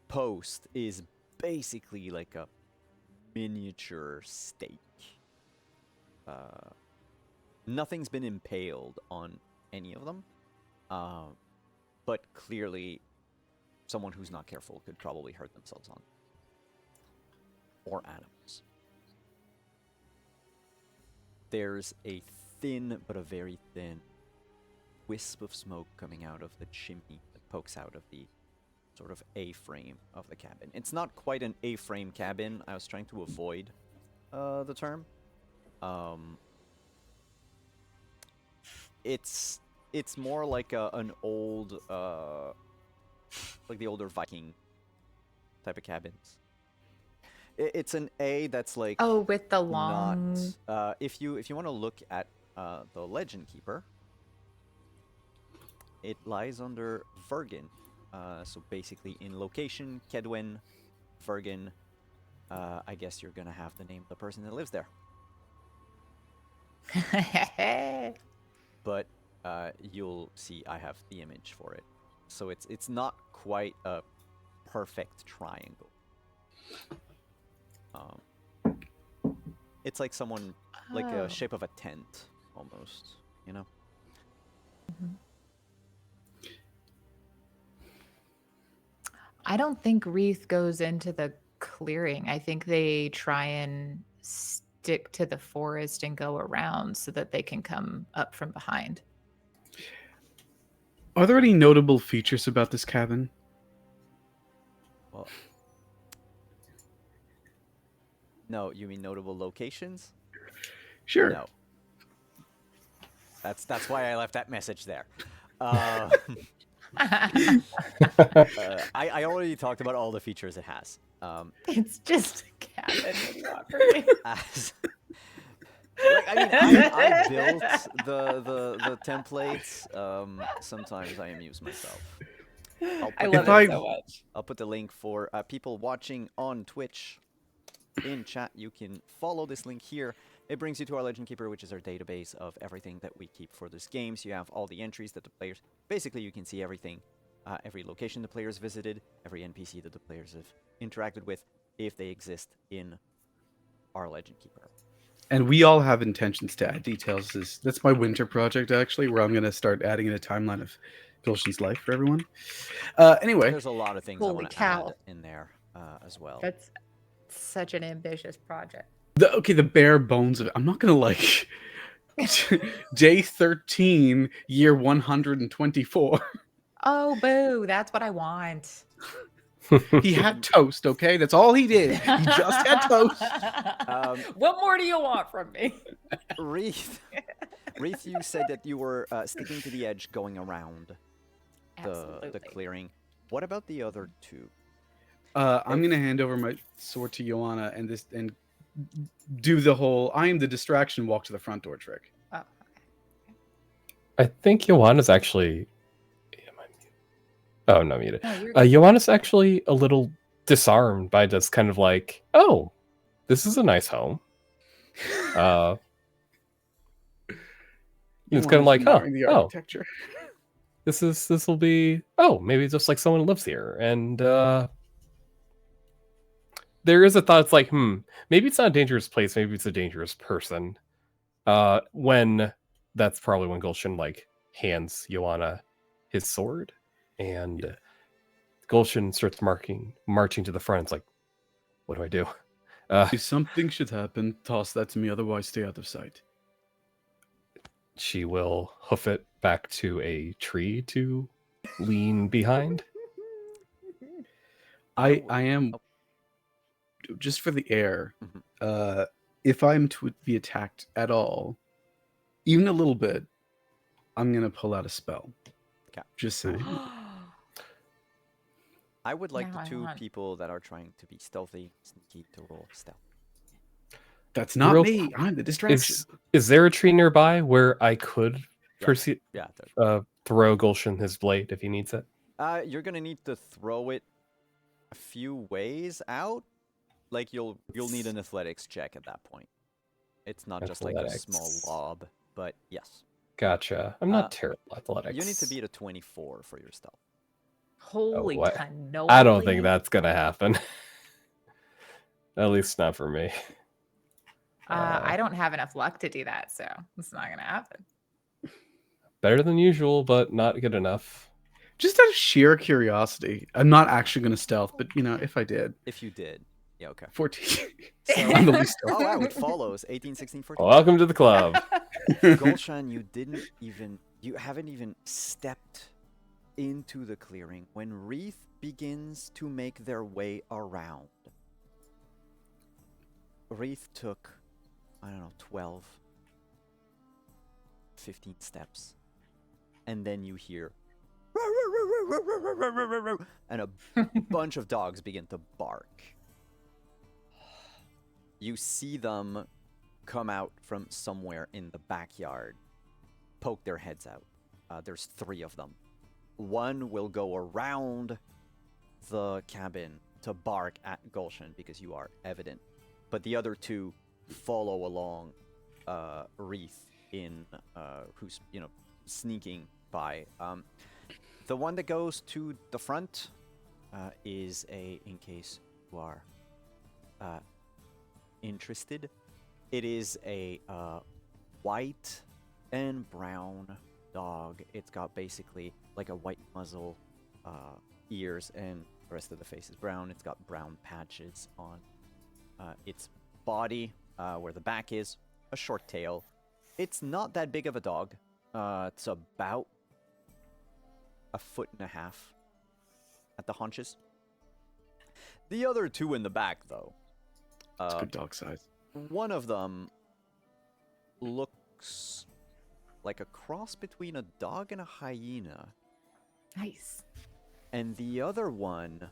post is basically like a miniature stake. Nothing's been impaled on any of them, but clearly someone who's not careful could probably hurt themselves on, or animals. There's a thin, but a very thin wisp of smoke coming out of the chimney that pokes out of the sort of A-frame of the cabin. It's not quite an A-frame cabin. I was trying to avoid the term. It's more like an old, like the older Viking type of cabins. It's an A that's like Oh, with the long. not. If you want to look at the Legend Keeper, it lies under Vergen. So basically, in location, Kedwin, Vergen. I guess you're gonna have the name of the person that lives there. But you'll see I have the image for it. So it's not quite a perfect triangle. It's like someone, like a shape of a tent, almost, you know? I don't think Wreath goes into the clearing. I think they try and stick to the forest and go around so that they can come up from behind. Are there any notable features about this cabin? Well, no, you mean notable locations? Sure. No. That's why I left that message there. I already talked about all the features it has. It's just a cabin. What do you want from me? Like, I mean, I built the templates. Sometimes I amuse myself. I love If it so much. I'll put the link for people watching on Twitch in chat. You can follow this link here. It brings you to our Legend Keeper, which is our database of everything that we keep for this game. So you have all the entries that the players... Basically, you can see everything. Every location the players visited, every NPC that the players have interacted with, if they exist in our Legend Keeper. And we all have intentions to add details. That's my winter project, actually, where I'm going to start adding in a timeline of Gulshan's life for everyone. Anyway. There's a lot of things I Holy want to cow. add in there as well. That's such an ambitious project. The bare bones of it. I'm not going to like... Day 13, year 124. Oh, boo. That's what I want. He had toast, okay? That's all he did. He just had toast. What more do you want from me? Wreath, you said that you were sticking to the edge going around the clearing. What about the other two? I'm going to hand over my sword to Joanna and do the whole I am the distraction walk to the front door trick. Oh, I think Joanna's actually... Oh, no, muted. no, you're good. Joanna's actually a little disarmed by just kind of like, oh, this is a nice home. It's kind of like, the oh, architecture. this will be, oh, maybe just like someone lives here. And there is a thought, it's like, maybe it's not a dangerous place, maybe it's a dangerous person. When that's probably when Gulshan like hands Joanna his sword. And Gulshan starts marching to the front. It's like, what do I do? If something should happen, toss that to me, otherwise stay out of sight. She will hoof it back to a tree to lean behind. I am, just for the air, if I'm to be attacked at all, even a little bit, I'm going to pull out a spell. Okay. Just saying. I would like Now the I two want- people that are trying to be stealthy, sneaky, to roll stealth. That's not Real- me. I'm the distraction. Is there a tree nearby where I could Yeah. throw Gulshan his blade if he needs it? You're gonna need to throw it a few ways out. Like you'll need an athletics check at that point. It's not just like a small Athletics. lob, but yes. Gotcha. I'm not terrible at athletics. You need to beat a 24 for your stealth. Holy what? cannoli. I don't think that's gonna happen. At least not for me. I don't have enough luck to do that, so it's not going to happen. Better than usual, but not good enough. Just out of sheer curiosity, I'm not actually going to stealth, but if I did. If you did. Yeah, okay. 14. So, I'm the least oh, wow, it follows. 18, 16, 14. Welcome to the club. Gulshan, you didn't even You haven't even stepped into the clearing when Wreath begins to make their way around. Wreath took, I don't know, 12, 15 steps. And then you hear and a bunch of dogs begin to bark. You see them come out from somewhere in the backyard, poke their heads out. There's 3 of them. One will go around the cabin to bark at Gulshan because you are evident. But the other 2 follow along Wreath in who's, sneaking by. The one that goes to the front is in case you are interested, it is a white and brown dog. It's got basically like a white muzzle, ears, and the rest of the face is brown. It's got brown patches on its body, where the back is, a short tail. It's not that big of a dog. It's about 1.5 feet at the haunches. The other 2 in the back, though. It's good dog size. One of them looks like a cross between a dog and a hyena. Nice. And the other one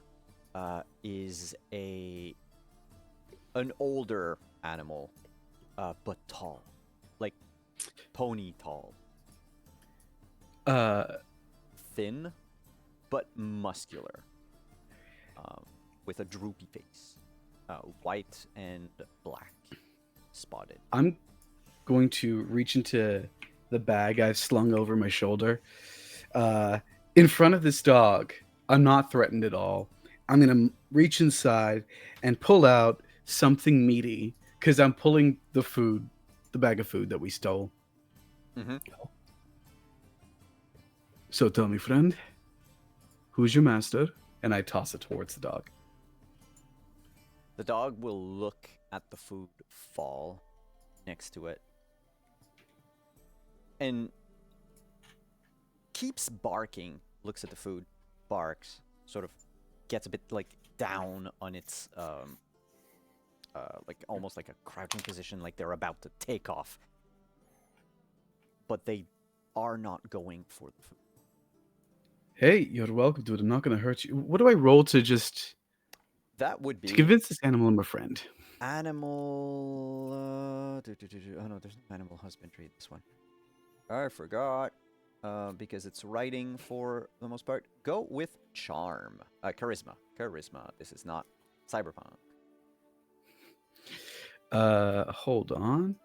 is an older animal, but tall, like pony tall. Thin, but muscular, with a droopy face, white and black, spotted. I'm going to reach into the bag I've slung over my shoulder. In front of this dog, I'm not threatened at all. I'm going to reach inside and pull out something meaty because I'm pulling the bag of food that we stole. Mm-hmm. So tell me, friend, who's your master? And I toss it towards the dog. The dog will look at the food fall next to it and keeps barking, looks at the food, barks, sort of gets a bit like down on its like almost like a crouching position, like they're about to take off. But they are not going for the food. Hey, you're welcome to it. I'm not going to hurt you. What do I roll to That would be convince this animal I'm a friend? animal. Oh no, there's no animal husbandry in this one. I forgot. Because it's writing for the most part. Go with charm. Charisma. Charisma. This is not cyberpunk. Hold on.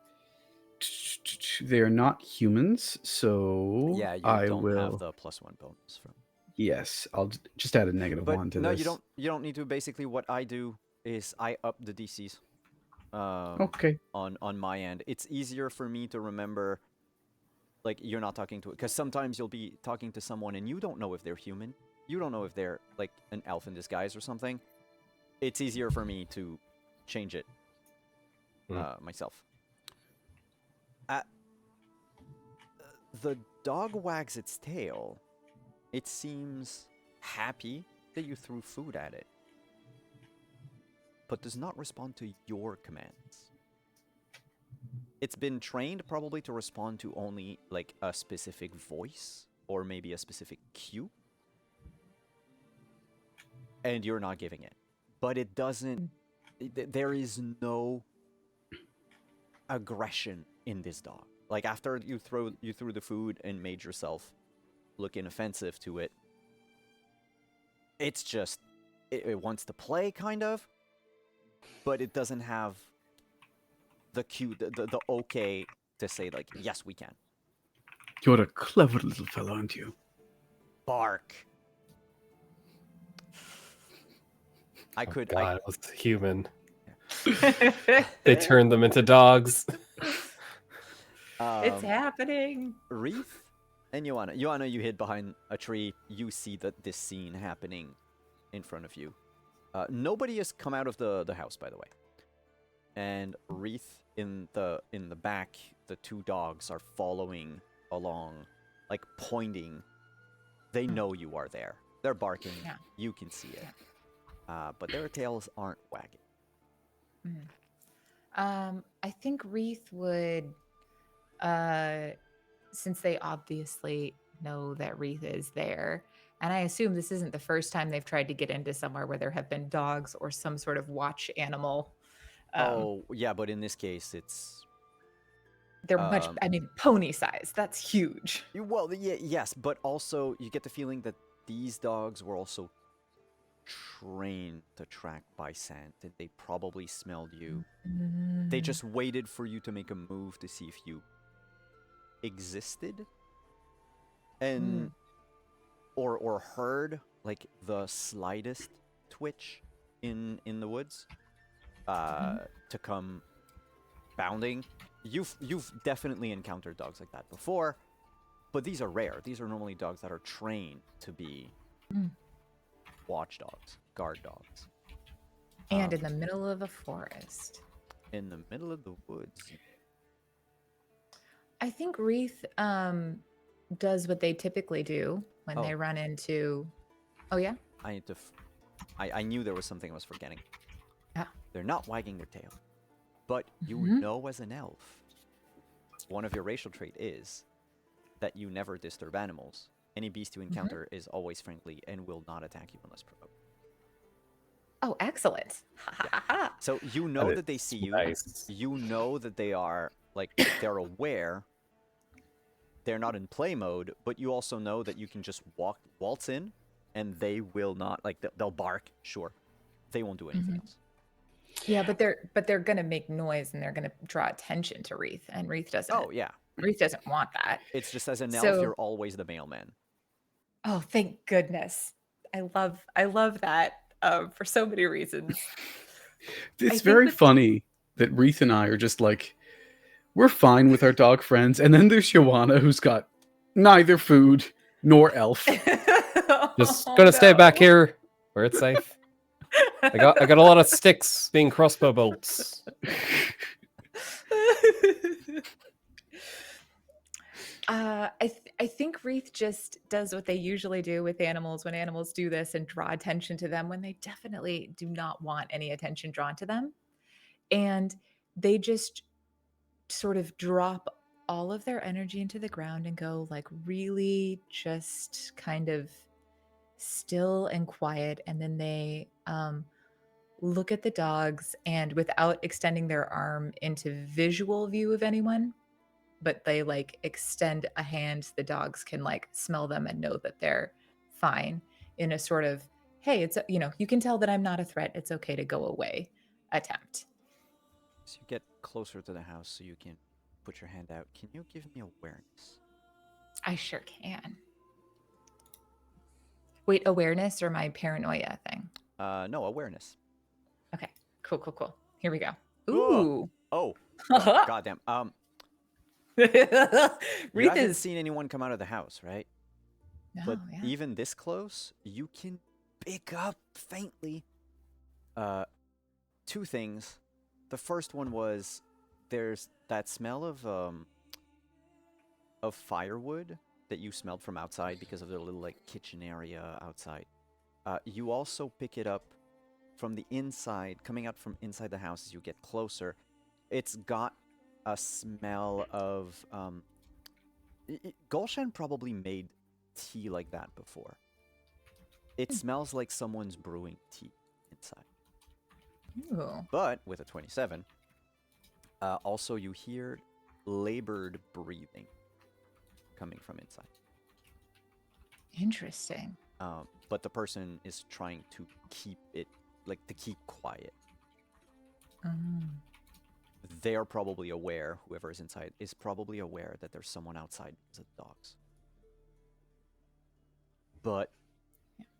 They're not humans, so Yeah, you I don't will. have the +1 bonus from. Yes, I'll just add a negative But 1 to no, this. you don't need to. Basically, what I do is I up the DCs. Okay. On my end, it's easier for me to remember. Like, you're not talking to it, because sometimes you'll be talking to someone and you don't know if they're human. You don't know if they're like an elf in disguise or something. It's easier for me to change it myself. The dog wags its tail. It seems happy that you threw food at it, but does not respond to your commands. It's been trained probably to respond to only like a specific voice or maybe a specific cue. And you're not giving it. But it doesn't... There is no aggression in this dog. Like, after you threw the food and made yourself look inoffensive to it, it's just... It wants to play, kind of. But it doesn't have the cue, the okay to say, like, yes, we can. You're a clever little fellow, aren't you? Bark. I Oh, could... God, it was human. They turned them into dogs. It's happening. Wreath and Joanna. Joanna, you hid behind a tree. You see this scene happening in front of you. Nobody has come out of the house, by the way. And Wreath in the back, the 2 dogs are following along like pointing. They know you are there. They're barking. Yeah. You can see it. But their tails aren't wagging. I think Wreath would, since they obviously know that Wreath is there, and I assume this isn't the first time they've tried to get into somewhere where there have been dogs or some sort of watch animal. Oh, yeah, but in this case, it's... They're much, I mean, pony size. That's huge. Well, yeah, yes, but also you get the feeling that these dogs were also trained to track by scent, and they probably smelled you. They just waited for you to make a move to see if you existed, and or heard like the slightest twitch in the woods, to come bounding. You've definitely encountered dogs like that before, but these are rare. These are normally dogs that are trained to be watchdogs, guard dogs. And in the middle of a forest. In the middle of the woods. I think Wreath does what they typically do when they run into... Oh, yeah? I need to... I knew there was something I was forgetting. Yeah. They're not wagging their tail. But you know as an elf, one of your racial trait is that you never disturb animals. Any beast you encounter is always friendly and will not attack you unless provoked. Oh, excellent. So you know that they see you. Nice. You know that they are, like, they're aware. They're not in play mode, but you also know that you can just waltz in, and they will not, like, they'll bark, sure. They won't do anything else. Yeah, but they're gonna make noise and they're gonna draw attention to Wreath, and Wreath doesn't. Oh, yeah. Wreath doesn't want that. It's just as an elf, So- you're always the mailman. Oh, thank goodness! I love that for so many reasons. It's think very that- funny that Wreath and I are just like, we're fine with our dog friends, and then there's Joanna, who's got neither food nor elf. Just gonna stay back here where it's safe. I got a lot of sticks being crossbow bolts. I think Wreath just does what they usually do with animals when animals do this and draw attention to them when they definitely do not want any attention drawn to them. And they just sort of drop all of their energy into the ground and go like really just kind of still and quiet. And then they look at the dogs and without extending their arm into visual view of anyone, but they like extend a hand so the dogs can like smell them and know that they're fine in a sort of, hey, it's, you can tell that I'm not a threat. It's okay to go away attempt. So you get closer to the house so you can put your hand out. Can you give me awareness? I sure can. Wait, awareness or my paranoia thing? No, awareness. Okay, cool. Here we go. Whoa. Ooh. Oh, goddamn. You Wreath haven't is... seen anyone come out of the house, right? No, But yeah. even this close, you can pick up faintly two things. The first one was there's that smell of firewood that you smelled from outside because of the little like kitchen area outside. You also pick it up from the inside, coming out from inside the house as you get closer. It's got a smell of Gulshan probably made tea like that before. It smells like someone's brewing tea inside. Ooh. But with a 27, also you hear labored breathing coming from inside. Interesting. But the person is trying to keep it, like, to keep quiet. They're probably aware, whoever is inside is probably aware that there's someone outside because of the dogs. But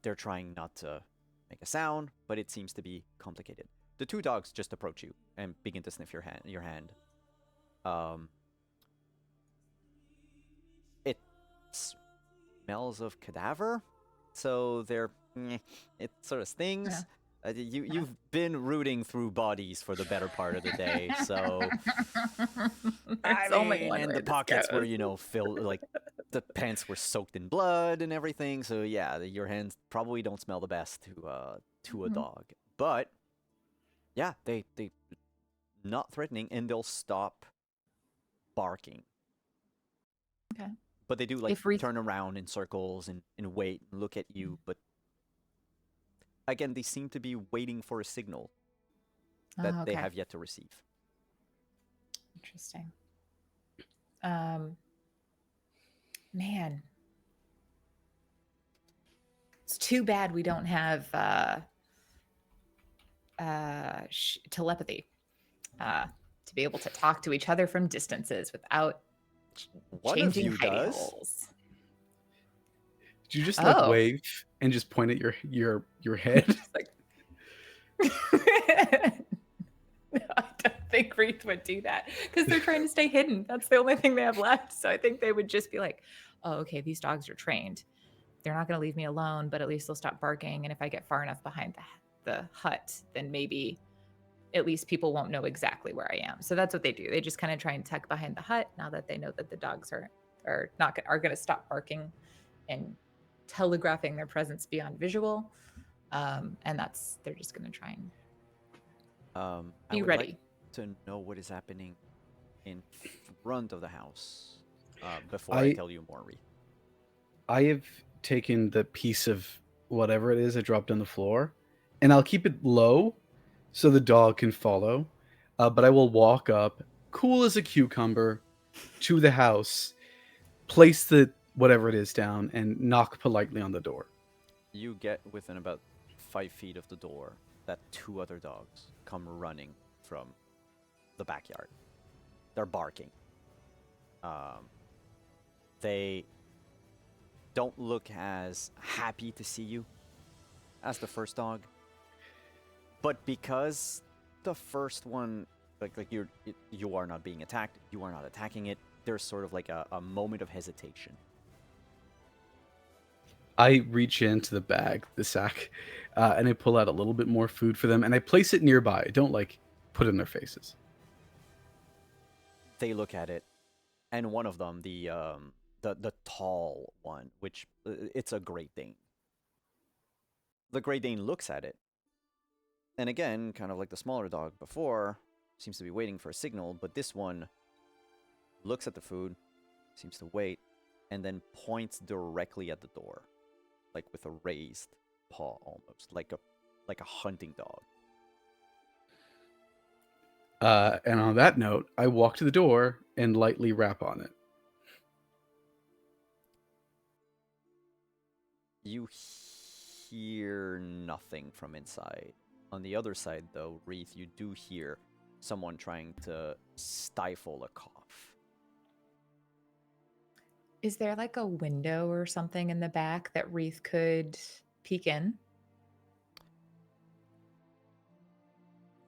they're trying not to make a sound, but it seems to be complicated. The two dogs just approach you and begin to sniff your hand. It smells of cadaver, so it sort of stings. Yeah. You've been rooting through bodies for the better part of the day, so There's only one and way the this pockets goes. were filled, like the pants were soaked in blood and everything. So yeah, your hands probably don't smell the best to a Mhm. dog. But yeah, they not threatening, and they'll stop barking. Okay. But they do like If Reith, turn around in circles and wait and look at you. But again, they seem to be waiting for a signal that oh, they okay, have yet to receive. interesting. Um, man, it's too bad we don't have telepathy to be able to talk to each other from distances without One of changing you hidey does. holes. Did you just like Oh. wave and just point at your head? Just like no, I don't think Reith would do that because they're trying to stay hidden. That's the only thing they have left. So I think they would just be like, "Oh, okay, these dogs are trained. They're not going to leave me alone, but at least they'll stop barking. And if I get far enough behind the hut, then maybe at least people won't know exactly where I am." So that's what they do. They just kind of try and tuck behind the hut now that they know that the dogs are not are going to stop barking and telegraphing their presence beyond visual. And they're just going to try and I be would like ready. to know what is happening in front of the house before I I tell you more. I have taken the piece of whatever it is I dropped on the floor, and I'll keep it low so the dog can follow. But I will walk up, cool as a cucumber, to the house, place the whatever it is down, and knock politely on the door. You get within about 5 feet of the door that two other dogs come running from the backyard. They're barking. They don't look as happy to see you as the first dog, but because the first one, you are not being attacked, you are not attacking it. There's sort of like a moment of hesitation. I reach into the bag, the sack, and I pull out a little bit more food for them, and I place it nearby. I don't like put it in their faces. They look at it, and one of them, the tall one, which it's a Great Dane. The Great Dane looks at it, and again, kind of like the smaller dog before, seems to be waiting for a signal. But this one looks at the food, seems to wait, and then points directly at the door, like with a raised paw, almost like a hunting dog. And on that note, I walk to the door and lightly rap on it. You hear nothing from inside. On the other side, though, Reith, you do hear someone trying to stifle a cough. Is there like a window or something in the back that Reith could peek in?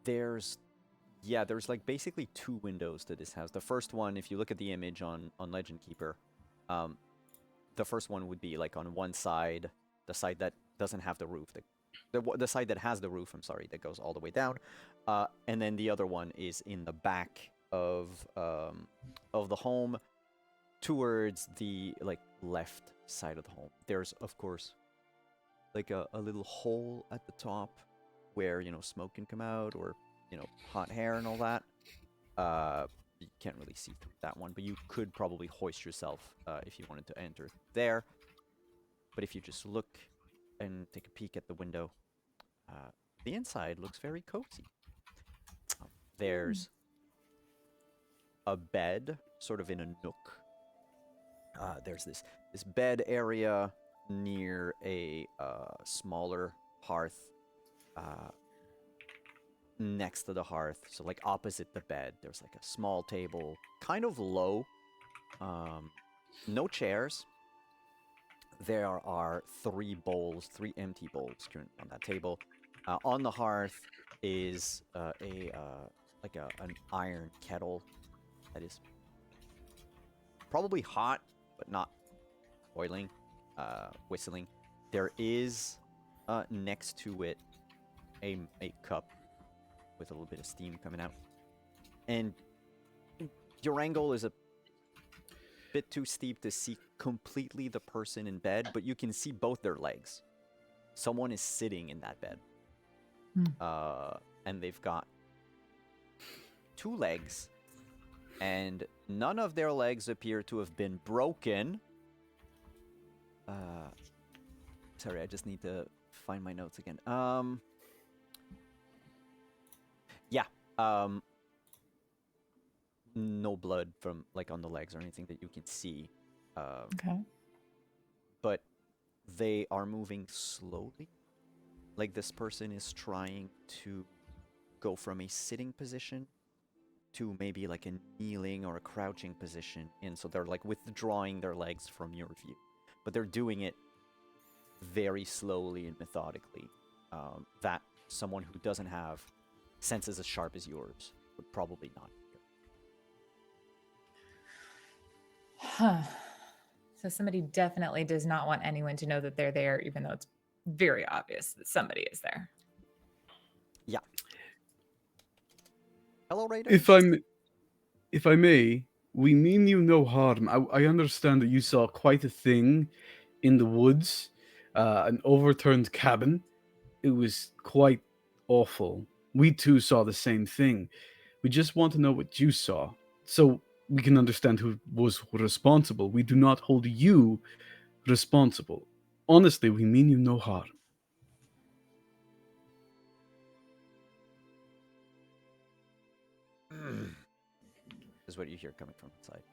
There's like basically two windows to this house. The first one, if you look at the image on Legend Keeper, the first one would be like on one side, the side that doesn't have the roof, the side that has the roof, I'm sorry, that goes all the way down, and then the other one is in the back of the home, towards the like left side of the home. There's of course like a little hole at the top where smoke can come out, or hot hair and all that. You can't really see through that one, but you could probably hoist yourself if you wanted to enter there. But if you just look and take a peek at the window, the inside looks very cozy. There's a bed sort of in a nook. There's this bed area near a smaller hearth. Next to the hearth, so like opposite the bed, there's like a small table, kind of low. No chairs. There are three empty bowls currently on that table. On the hearth is an iron kettle that is probably hot, but not boiling, whistling. There is next to it a cup with a little bit of steam coming out. And your angle is a bit too steep to see completely the person in bed, but you can see both their legs. Someone is sitting in that bed. And they've got 2 legs, and none of their legs appear to have been broken. Sorry, I just need to find my notes again. Yeah. No blood from like on the legs or anything that you can see. Okay. But they are moving slowly. Like this person is trying to go from a sitting position to maybe like a kneeling or a crouching position. And so they're like withdrawing their legs from your view. But they're doing it very slowly and methodically. That someone who doesn't have senses as sharp as yours would probably not hear. Huh. So somebody definitely does not want anyone to know that they're there, even though it's very obvious that somebody is there. Yeah. Hello, Raider. If I may, we mean you no harm. I understand that you saw quite a thing in the woods, an overturned cabin. It was quite awful. We too saw the same thing. We just want to know what you saw, so we can understand who was responsible. We do not hold you responsible. Honestly, we mean you no harm. Is what you hear coming from inside.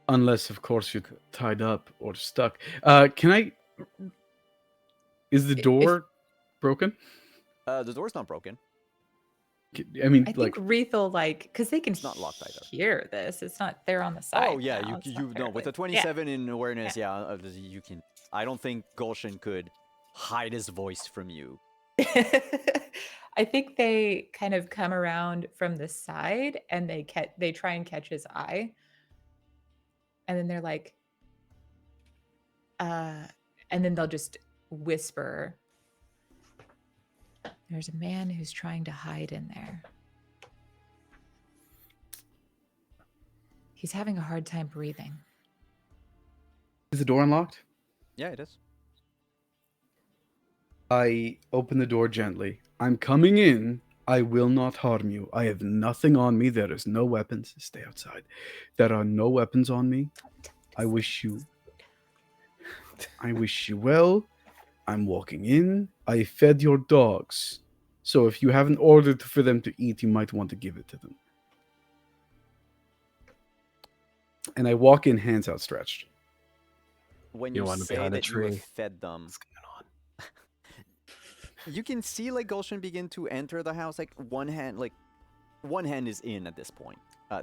Unless, of course, you're tied up or stuck. Can I... Is the door broken? The door's not broken. I mean, I like... think Wreath will because they can It's not locked either. hear this. It's not, they're on the side. Oh yeah, now. It's you not know with terribly- a 27 in awareness, yeah, you can. I don't think Gulshan could hide his voice from you. I think they kind of come around from the side and they try and catch his eye. And then they're like, and then they'll just whisper, "There's a man who's trying to hide in there. He's having a hard time breathing." Is the door unlocked? Yeah, it is. I open the door gently. I'm coming in. I will not harm you. I have nothing on me. There is no weapons. Stay outside. There are no weapons on me. I wish you well. I'm walking in. I fed your dogs. So if you haven't ordered for them to eat, you might want to give it to them. And I walk in, hands outstretched. When You you want to say behind a that you have tree. fed them, What's going on? you can see like Gulshan begin to enter the house. Like one hand is in at this point.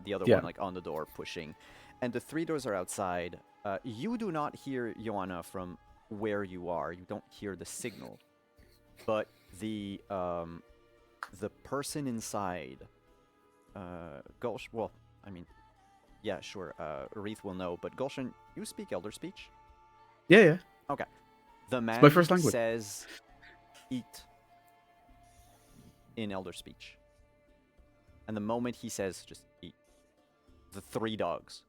The other Yeah. one like on the door pushing, and the 3 doors are outside. You do not hear Joanna from where you are. You don't hear the signal, but the person inside, Gulsh. Well, I mean, yeah, sure. Wreath will know, but Gulshan, you speak Elder Speech. Yeah. Okay. The man my first language. says eat in Elder Speech. And the moment he says just eat, the 3 dogs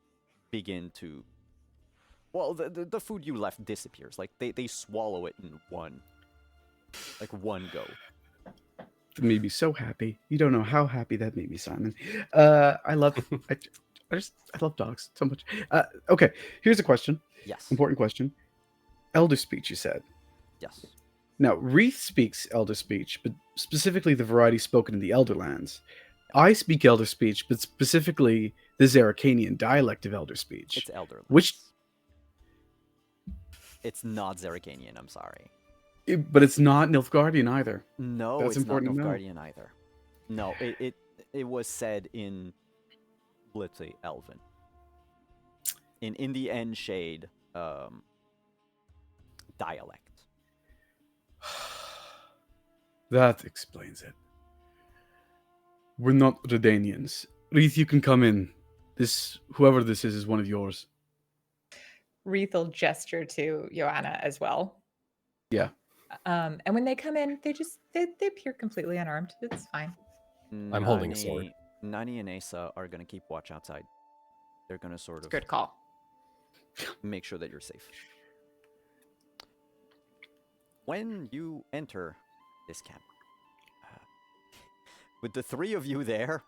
begin to... Well, the food you left disappears. Like, they swallow it in one go. That made me so happy. You don't know how happy that made me, Simon. I love dogs so much. Okay, here's a question. Yes. Important question. Elder speech, you said. Yes. Now, Wreath speaks Elder speech, but specifically the variety spoken in the Elderlands. I speak Elder speech, but specifically the Zeracanian dialect of Elder speech. It's Elder. Which... It's not Zeracanian, I'm sorry. But it's not Nilfgaardian either. No, That's it's not important to know. Nilfgaardian either. No, it was said in, let's say, Elven. In the end shade dialect. That explains it. We're not Redanians. Wreath, you can come in. Whoever this is one of yours. Wreath will gesture to Joanna as well. Yeah. And when they come in, they appear completely unarmed. It's fine. I'm holding a sword. Nani and Asa are going to keep watch outside. they're gonna sort It's a of good call. make sure that you're safe. When you enter this camp, with the three of you there,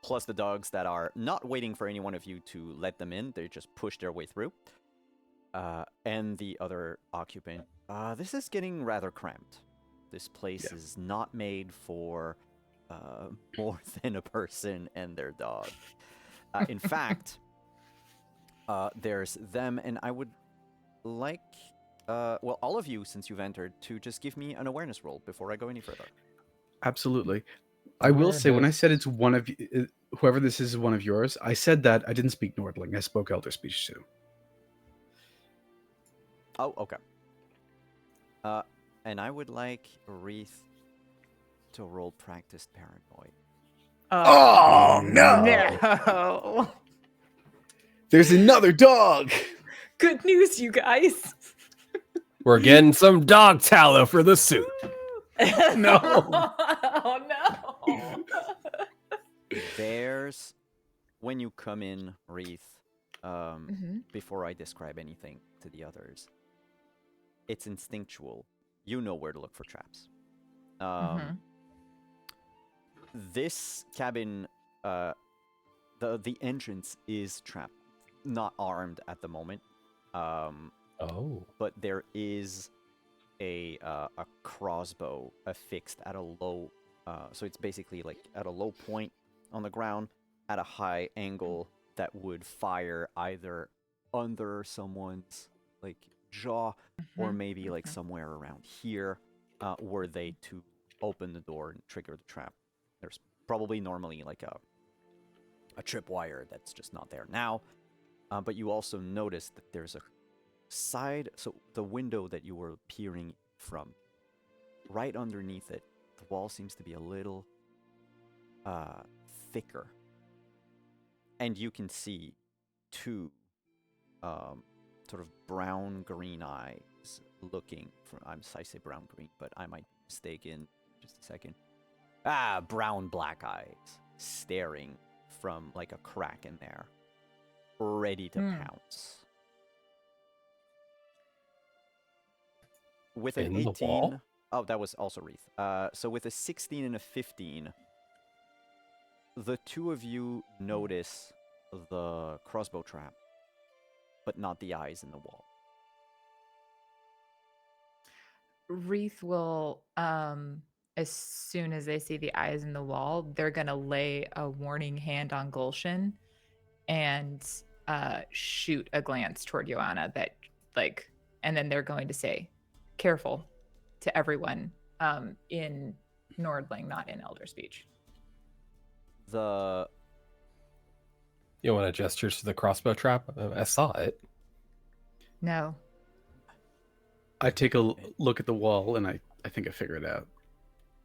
plus the dogs that are not waiting for any one of you to let them in, they just push their way through, and the other occupant, this is getting rather cramped. This place is not made for more than a person and their dog. In fact, there's them, and I would like, well, all of you, since you've entered, to just give me an awareness roll before I go any further. Absolutely. I will say, when I said it's one of whoever this is one of yours, I said that I didn't speak Nordling. I spoke Elder speech too. Oh, okay. And I would like Wreath to roll practiced paranoid. Oh, no! No. There's another dog. Good news, you guys. We're getting some dog tallow for the soup. No. Oh no. There's, when you come in, Wreath, Mm-hmm. before I describe anything to the others, it's instinctual. You know where to look for traps. This cabin, the entrance is trapped, not armed at the moment. Oh. But there is a crossbow affixed at a low, so it's basically like at a low point on the ground at a high angle that would fire either under someone's like jaw or maybe like somewhere around here, were they to open the door and trigger the trap. There's probably normally like a tripwire that's just not there now, but you also notice that there's a side, so the window that you were peering from, right underneath it, the wall seems to be a little thicker, and you can see two sort of brown green eyes looking from, I say brown green, but I might be mistaken. Just a second. Brown black eyes staring from like a crack in there, ready to pounce. With an In the 18, wall? oh, that was also Wreath. So with a 16 and a 15, the two of you notice the crossbow trap, but not the eyes in the wall. Wreath will, as soon as they see the eyes in the wall, they're gonna lay a warning hand on Gulshan and shoot a glance toward Joanna that, like, and then they're going to say, "Careful," to everyone, in Nordling, not in Elder speech. The You want to gestures to the crossbow trap? I saw it. No. I take a look at the wall and I think I figure it out.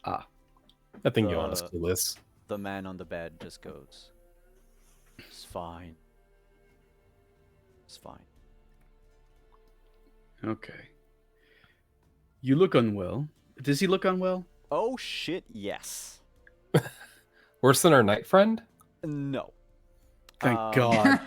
I think you want to do this. the man on the bed just goes, "It's fine. It's fine." Okay. You look unwell. Does he look unwell? Oh shit, yes. Worse than our night friend? No. Thank God.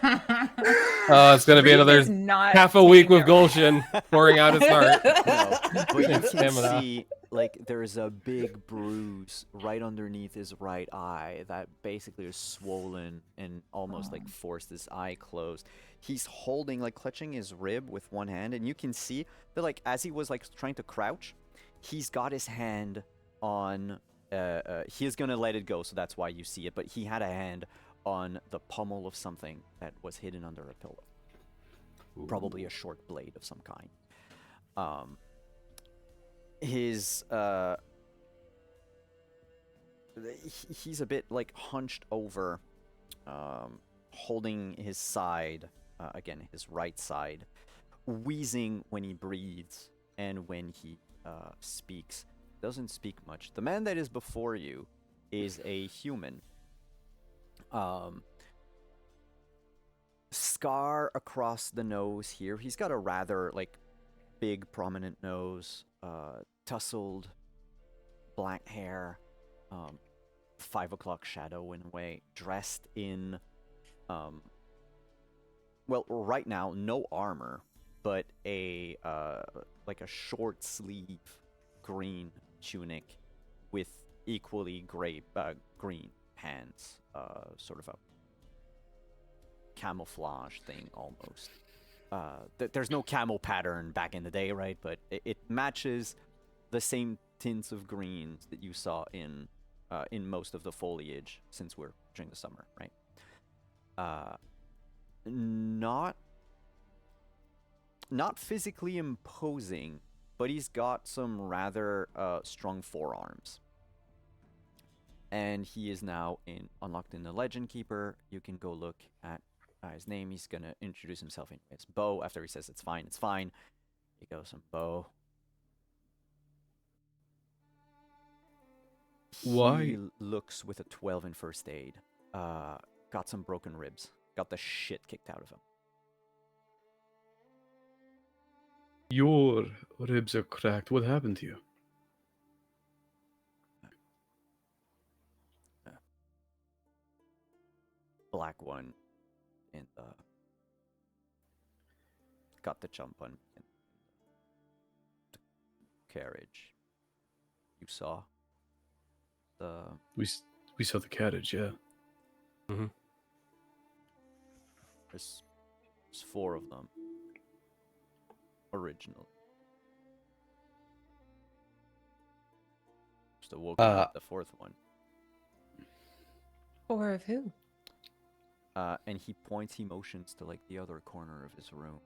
Oh, it's gonna be Wreath another is not half a week seeing with it right. Gulshan pouring out his heart. No, but you Thanks, can Stamina. see, like, there's a big bruise right underneath his right eye that basically is swollen and almost, like, forced his eye closed. He's holding, like, clutching his rib with one hand, and you can see that, like, as he was, like, trying to crouch, he's got his hand on, he is gonna let it go, so that's why you see it, but he had a hand on the pommel of something that was hidden under a pillow. Probably a short blade of some kind. He's a bit like hunched over, holding his side, again his right side, wheezing when he breathes and when he speaks. Doesn't speak much. The man that is before you is a human. Scar across the nose here. He's got a rather like big prominent nose, tousled black hair, 5 o'clock shadow in a way, dressed in well, right now, no armor, but a like a short sleeve green tunic with equally green pants, sort of a camouflage thing almost. There's no camo pattern back in the day, right? But it matches the same tints of greens that you saw in most of the foliage since we're during the summer, right? Not physically imposing, but he's got some rather strong forearms. And he is now unlocked in the Legend Keeper. You can go look at his name. He's gonna introduce himself as Bo. After he says it's fine, it's fine. He goes, "I'm Bo." Why? He looks with a 12 in first aid. Got some broken ribs. Got the shit kicked out of him. Your ribs are cracked. What happened to you? Black one in the got the jump on in the carriage. You saw the We saw the carriage, yeah. there's 4 of them original. Just woken up the 4th one. 4 of who? And he motions to like the other corner of his room.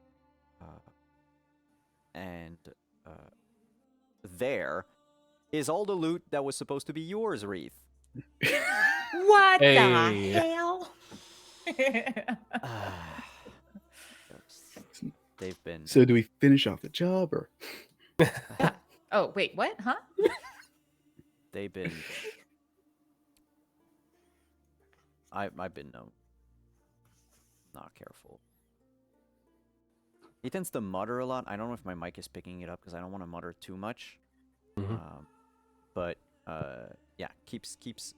And there is all the loot that was supposed to be yours, Wreath. What Hey. the hell? They've been So do we finish off the job or? Oh, wait, what? Huh? they've been I've been not careful. He tends to mutter a lot. I don't know if my mic is picking it up because I don't want to mutter too much. But yeah, keeps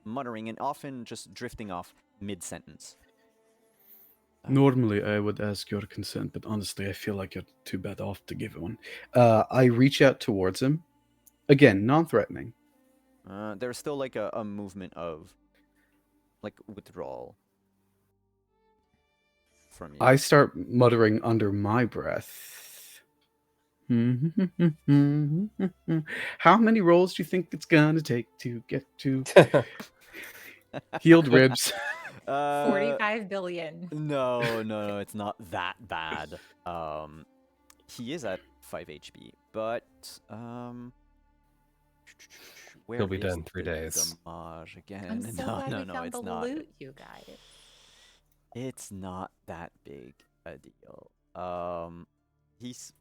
muttering and often just drifting off mid-sentence. Normally, I would ask your consent, but honestly, I feel like you're too bad off to give one. I reach out towards him. Again, non-threatening. There's still like a movement of like withdrawal from you. I start muttering under my breath. How many rolls do you think it's gonna take to get to healed ribs? 45 billion. No, it's not that bad. He is at 5 HP, but where He'll be is dead in 3 the days. damage again? I'm so glad we found it's the not. loot, you guys. It's not that big a deal. He's,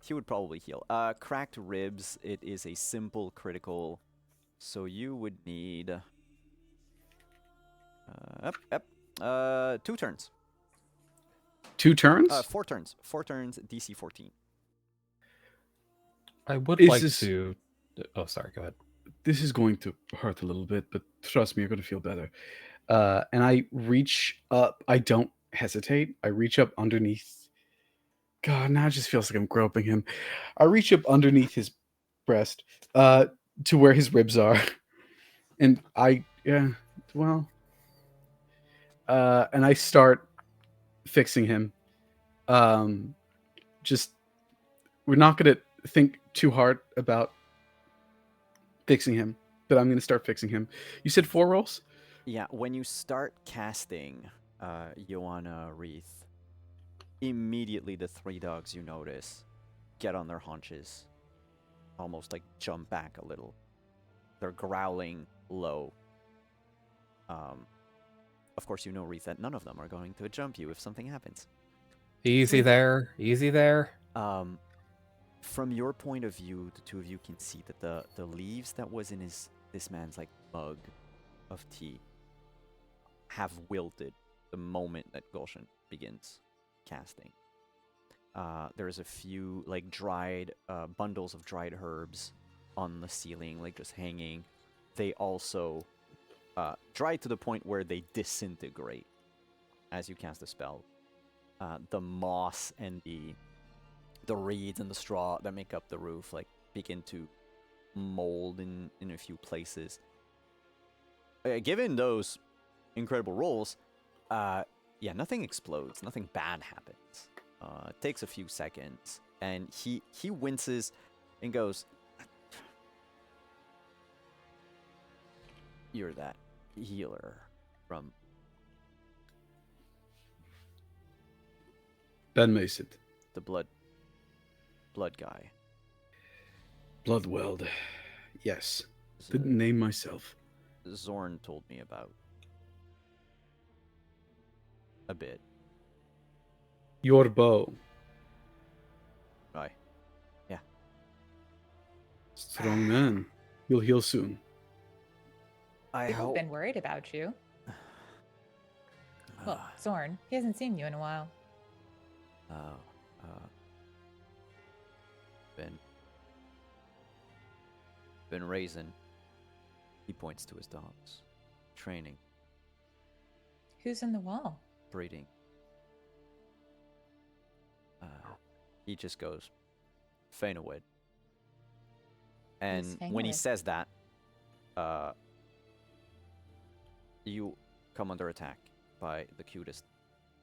he would probably heal. Cracked ribs, it is a simple critical, so you would need 2 turns. 2 turns? 4 turns. 4 turns, DC 14. I would Is like this- to. Oh, sorry. Go ahead. This is going to hurt a little bit, but trust me, you're going to feel better. And I reach up. I don't hesitate. I reach up underneath. God, now it just feels like I'm groping him. I reach up underneath his breast to where his ribs are. And and I start fixing him. Just, we're not going to think too hard about fixing him, but I'm going to start fixing him. You said 4 rolls? Yeah, when you start casting Joanna Wreath, immediately the 3 dogs you notice get on their haunches, almost like jump back a little. They're growling low. Of course, you know, Wreath, that none of them are going to jump you if something happens. Easy there. Easy there. From your point of view, the 2 of you can see that the leaves that was in this man's like mug of tea have wilted the moment that Gulshan begins casting. There's a few like dried bundles of dried herbs on the ceiling, like just hanging. They also dry to the point where they disintegrate. as you cast the spell, the moss and the reeds and the straw that make up the roof like begin to mold in a few places. Given those incredible rolls, yeah, nothing explodes, nothing bad happens. It takes a few seconds, and he winces and goes, "You're that healer from Ben Mason. the blood guy." Bloodweld. Yes. Z- Didn't name myself. Zorn told me about a bit. Your bow. Right. Yeah. Strong man. You'll heal soon. I People have hope. been worried about you. Well, Zorn, he hasn't seen you in a while. Been raising. He points to his dogs. Training, Who's in the wall? breeding. He just goes, Fainawid. And Who's when he Fainawid? says that, you come under attack by the cutest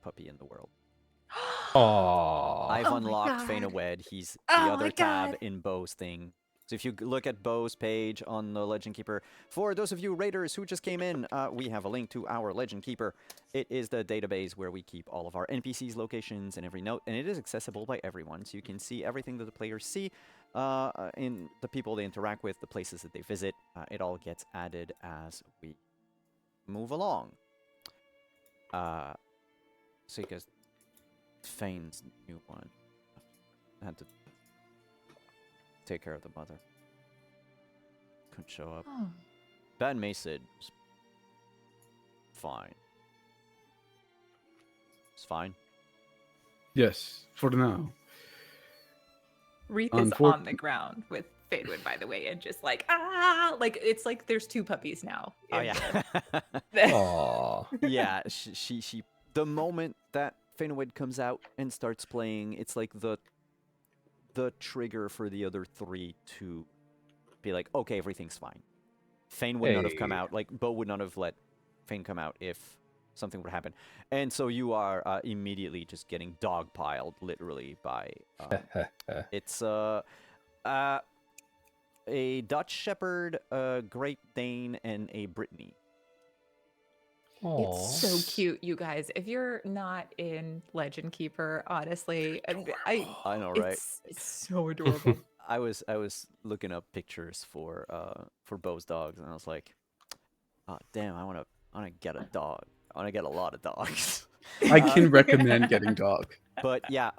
puppy in the world. Aww. I've Oh my unlocked God. Fainawed. He's the Oh other my tab God. in Bo's thing. So if you look at Bo's page on the Legend Keeper, for those of you raiders who just came in, we have a link to our Legend Keeper. It is the database where we keep all of our NPCs, locations, and every note, and it is accessible by everyone, so you can see everything that the players see, in the people they interact with, the places that they visit. It all gets added as we move along. So you guys, Fane's new one. Had to take care of the mother. Couldn't show up. Oh, Bad Mason was fine. It's fine. Yes, for now. Wreath is Unfor- on the ground with Fadewood, by the way, and just like like it's like there's two puppies now. Oh in yeah. the- Aww. Yeah, she the moment that Fainawid comes out and starts playing, it's like the trigger for the other three to be like, okay, everything's fine. Fane would not have come Hey. out. Like, Bo would not have let Fane come out if something would happen. And so you are immediately just getting dogpiled, literally, by... it's a Dutch Shepherd, a Great Dane, and a Brittany. It's so cute, you guys. If you're not in Legend Keeper, honestly, I know, right? it's so adorable. I was looking up pictures for Bo's dogs, and I was like, oh damn, I wanna get a dog. I wanna get a lot of dogs. I can recommend getting dog. But yeah,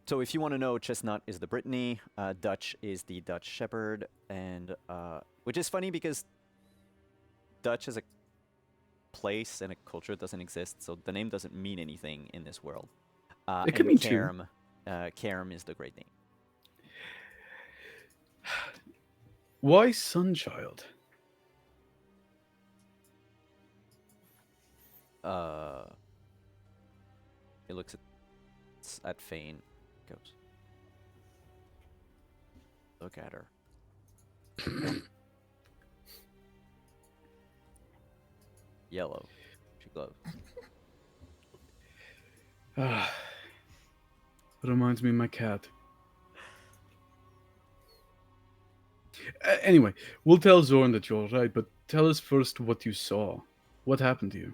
so if you want to know, Chestnut is the Brittany, Dutch is the Dutch Shepherd, and which is funny because Dutch as a place and a culture doesn't exist, so the name doesn't mean anything in this world. It could mean two. Cairn is the Great Dane. Why Sunchild? He looks at Fane, goes, look at her. Yellow. She glows. Reminds me of my cat. Anyway, we'll tell Zorn that you're right, but tell us first what you saw. What happened to you?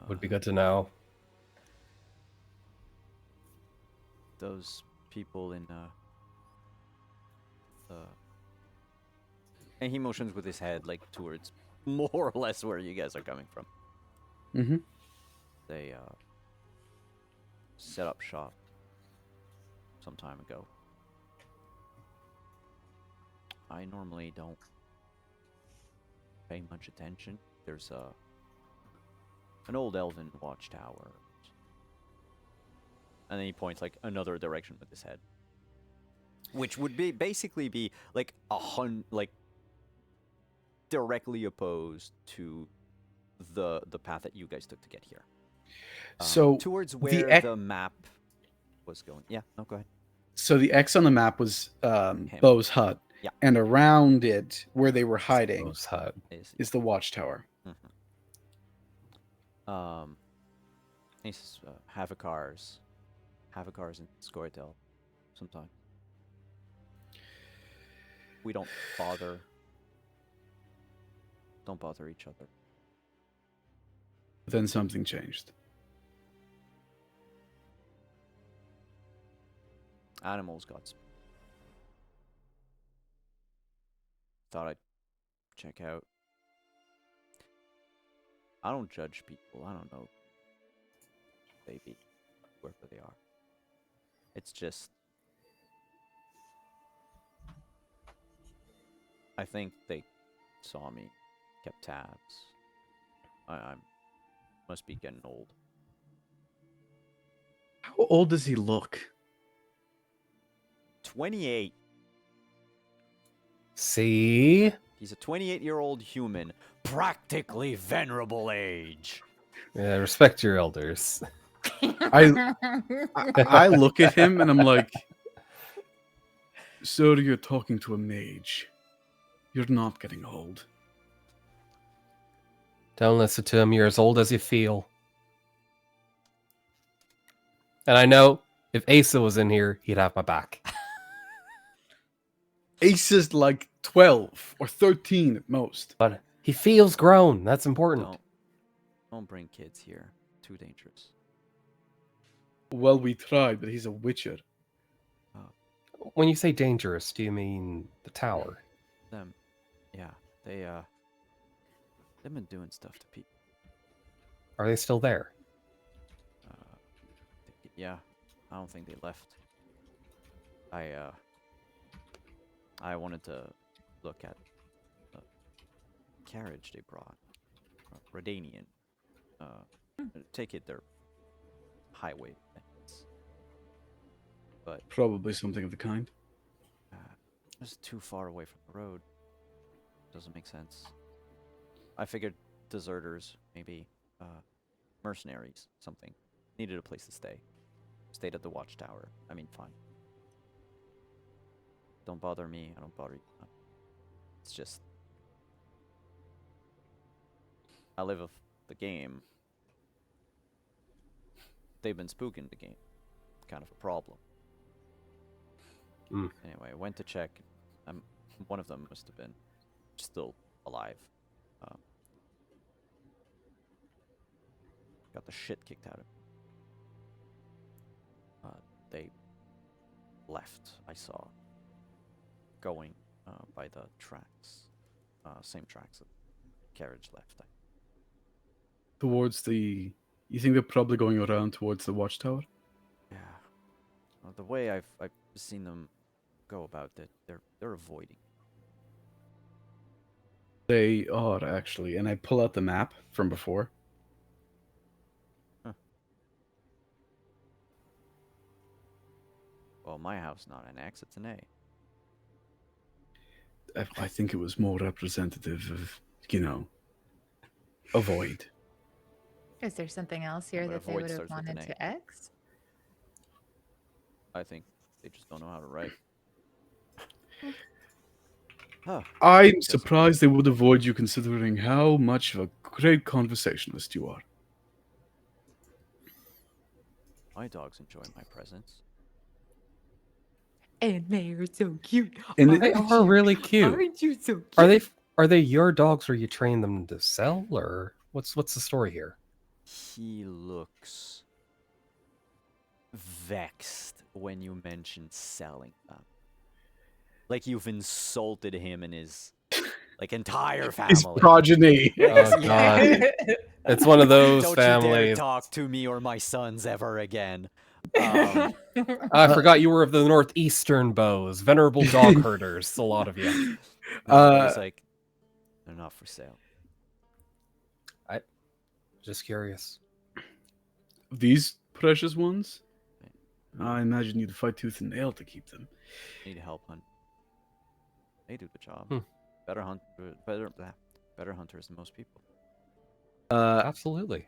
Would be good to know. Those people in and he motions with his head like towards more or less where you guys are coming from. Mm-hmm. They set up shop some time ago. I normally don't pay much attention. There's an old elven watchtower. And then he points like another direction with his head. Which would be basically be like like directly opposed to the path that you guys took to get here. So towards the where X, the map was going. Yeah, no, go ahead. so the X on the map was Him. Bo's hut, Yeah. and around it, where they were hiding, Bo's hut. is the watchtower. He's Havocars in Scoia'tael sometimes. We don't bother each other. Then something changed. Animals got thought I'd check out. I don't judge people. I don't know they be wherever they are. It's just I think they saw me, kept tabs. I'm must be getting old. How old does he look? 28. See? He's a 28-year-old human, practically venerable age. Yeah, respect your elders. I look at him and I'm like, "Sir, you're talking to a mage. You're not getting old." Don't listen to him. You're as old as you feel. And I know if Asa was in here, he'd have my back. Ace is like 12 or 13 at most. But he feels grown. That's important. Don't bring kids here. Too dangerous. Well, we tried, but he's a witcher. When you say dangerous, do you mean the tower? Them, yeah, they've been doing stuff to people. Are they still there? Yeah, I don't think they left. I wanted to look at the carriage they brought. Redanian. Take it their highway bandits. But Probably something of the kind. it's too far away from the road. Doesn't make sense. I figured deserters, maybe mercenaries, something. Needed a place to stay. Stayed at the watchtower. I mean, fine. Don't bother me. I don't bother you. It's just I live of the game. They've been spooking the game. Kind of a problem. Anyway, I went to check. One of them must have been still alive. Got the shit kicked out of me. They left, I saw, going by the tracks. Same tracks that the carriage left. Towards the... You think they're probably going around towards the watchtower? Yeah. The way I've seen them go about it, they're avoiding. They are, actually. And I pull out the map from before. Huh. Well, my house not an X, it's an A. I think it was more representative of, you know, avoid. Is there something else here but that they avoid would have starts with wanted an to X? I think they just don't know how to write. Huh. I'm surprised they would avoid you considering how much of a great conversationalist you are. My dogs enjoy my presence. And they are so cute. And They are really cute. Aren't you so cute? Are they your dogs, or you train them to sell, or what's the story here? He looks vexed when you mention selling them. Like you've insulted him and his entire family. his progeny. Oh god. It's one of those Don't you dare families. talk to me or my sons ever again. I forgot you were of the northeastern bows, venerable dog herders, a lot of you. He's like, they're not for sale. Just curious. These precious ones? I imagine you'd fight tooth and nail to keep them. Need help hunt. They do the job. Hmm. Better hunters than most people. Absolutely.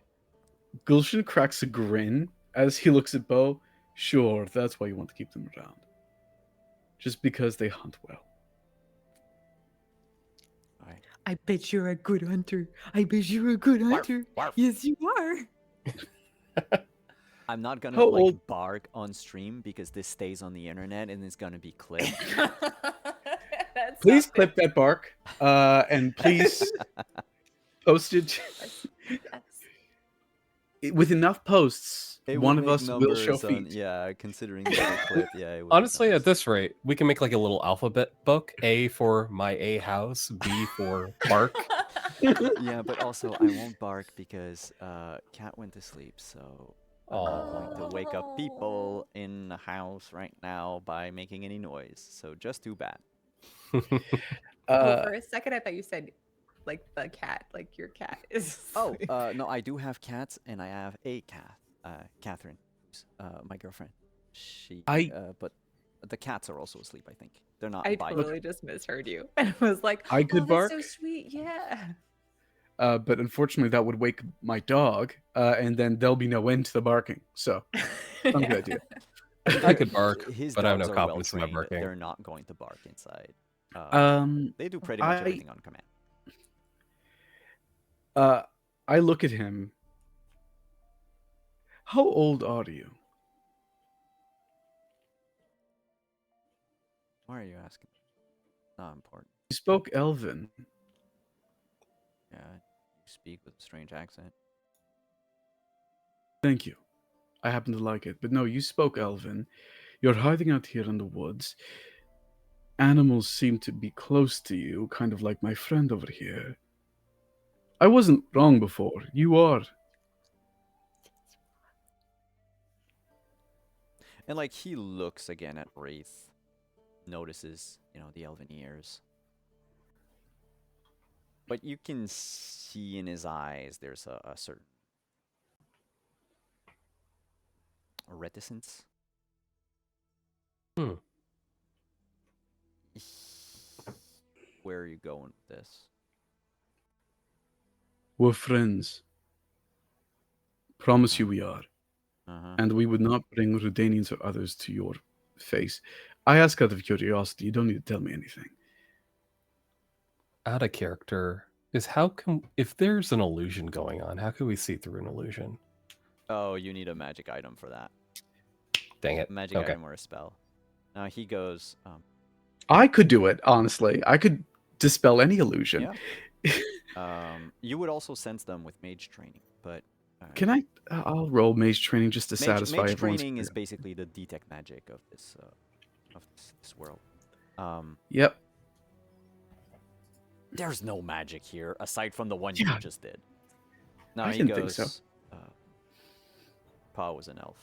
Gulshan cracks a grin as he looks at Bo. Sure, that's why you want to keep them around. Just because they hunt well. Alright. I bet you're a good hunter. I bet you're a good hunter. Barf. Yes, you are. I'm not gonna How like old- bark on stream because this stays on the internet and it's gonna be clipped. That's Please not clip that bark, and please post it. With enough posts, It one would of make us will show numbers on, feet. yeah, considering the clip, yeah. It would make Honestly, at numbers. this rate, we can make like a little alphabet book. A for my A house, B for bark. Yeah, but also I won't bark because cat went to sleep, so I'm not going to wake up people in the house right now by making any noise. So just too bad. Oh, for a second, I thought you said like the cat, like your cat is. Oh, asleep. no, I do have cats, and I have a cat, Catherine, who's, my girlfriend. But the cats are also asleep. I think they're not. I biting. totally just misheard you and was like, I "Oh, could that's bark. so sweet." Yeah. But unfortunately, that would wake my dog, and then there'll be no end to the barking. So, not a good idea. I could bark, His but I have dogs no are well confidence in my trained. barking. They're not going to bark inside. They do pretty I much everything on command. I look at him. How old are you? Why are you asking? Not important. You spoke Elven. Yeah, you speak with a strange accent. Thank you. I happen to like it. But no, you spoke Elven. You're hiding out here in the woods. Animals seem to be close to you, kind of like my friend over here. I wasn't wrong before. You are. And like he looks again at Wraith, notices, the elven ears. But you can see in his eyes there's a certain reticence. Hmm. Where are you going with this? We're friends. Promise you we are. Uh-huh. And we would not bring Rudanians or others to your face. I ask out of curiosity. You don't need to tell me anything. Out of character is if there's an illusion going on, how can we see through an illusion? Oh, you need a magic item for that. Dang it. A magic Okay. item or a spell. Now he goes, I could do it, honestly. I could dispel any illusion. yeah. You would also sense them with mage training, but Can I? I'll roll mage training just to satisfy mage everyone's. training is basically the detect magic of this world. Yep. There's no magic here aside from the one Yeah. you just did. No, I he didn't goes. think so. Pa was an elf.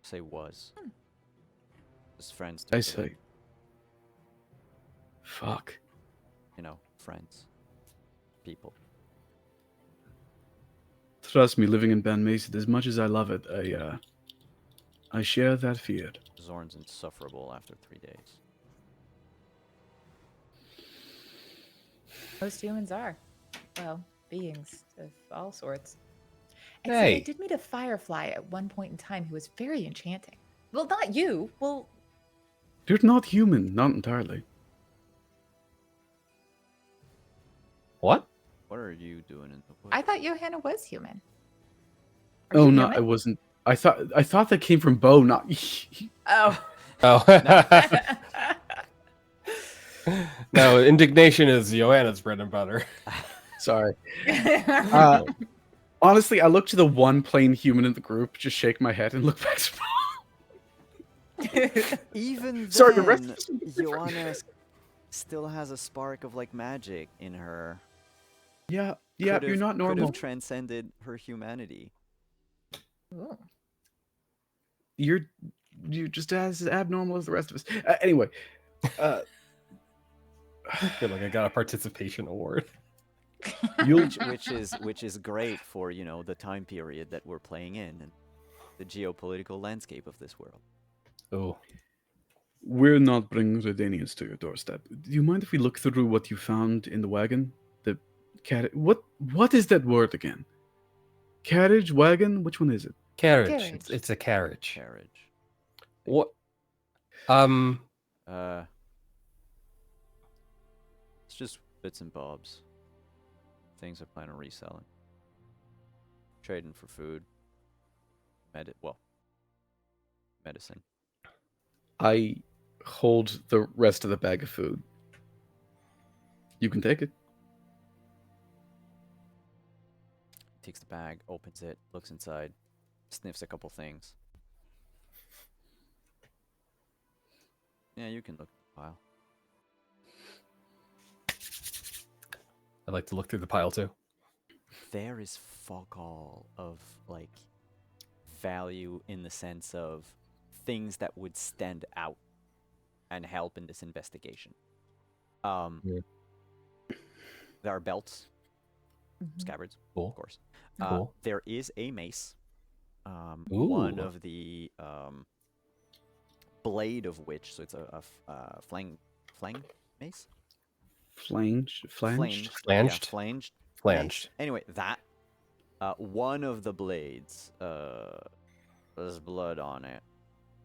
Say was. His friends. I took him, say. Fuck. friends, people. Trust me, living in Ben Mason, as much as I love it, I share that fear. Zorn's insufferable after 3 days. Most humans are. Well, beings of all sorts. Except Hey. I did meet a firefly at one point in time who was very enchanting. Well, not you. Well, They're not human, not entirely. What? What are you doing in the woods? I thought Johanna was human. Are Oh you no, human? I wasn't. I thought that came from Bo, not. Oh. Oh. No, indignation is Joanna's bread and butter. Sorry. Honestly, I look to the one plain human in the group, just shake my head and look back to Bo. Even then, Sorry, the rest of us are different. Joanna still has a spark of like magic in her. Yeah, Could you're have- not Could normal. have transcended her humanity. Ooh. You're just as abnormal as the rest of us. Anyway, I feel like I got a participation award. you'll which is great for the time period that we're playing in and the geopolitical landscape of this world. Oh, We're not bringing Redanians to your doorstep. Do you mind if we look through what you found in the wagon? The What is that word again? Carriage, wagon? Which one is it? Carriage. Carriage. It's a carriage. Carriage. What? Uh, it's just bits and bobs. Things I plan on reselling. Trading for food. Medicine. I hold the rest of the bag of food. You can take it. Takes the bag, opens it, looks inside, sniffs a couple things. Yeah, you can look at the pile. I'd like to look through the pile too. There is fuck all of like value in the sense of things that would stand out and help in this investigation. Yeah. There are belts, Mhm. scabbards, Cool. of course. Cool. There is a mace. One Ooh. of the blade of which, so it's a flang mace. Flanged. Yeah, Flanged. flanged. Flanged. Mace. Anyway, that one of the blades there's blood on it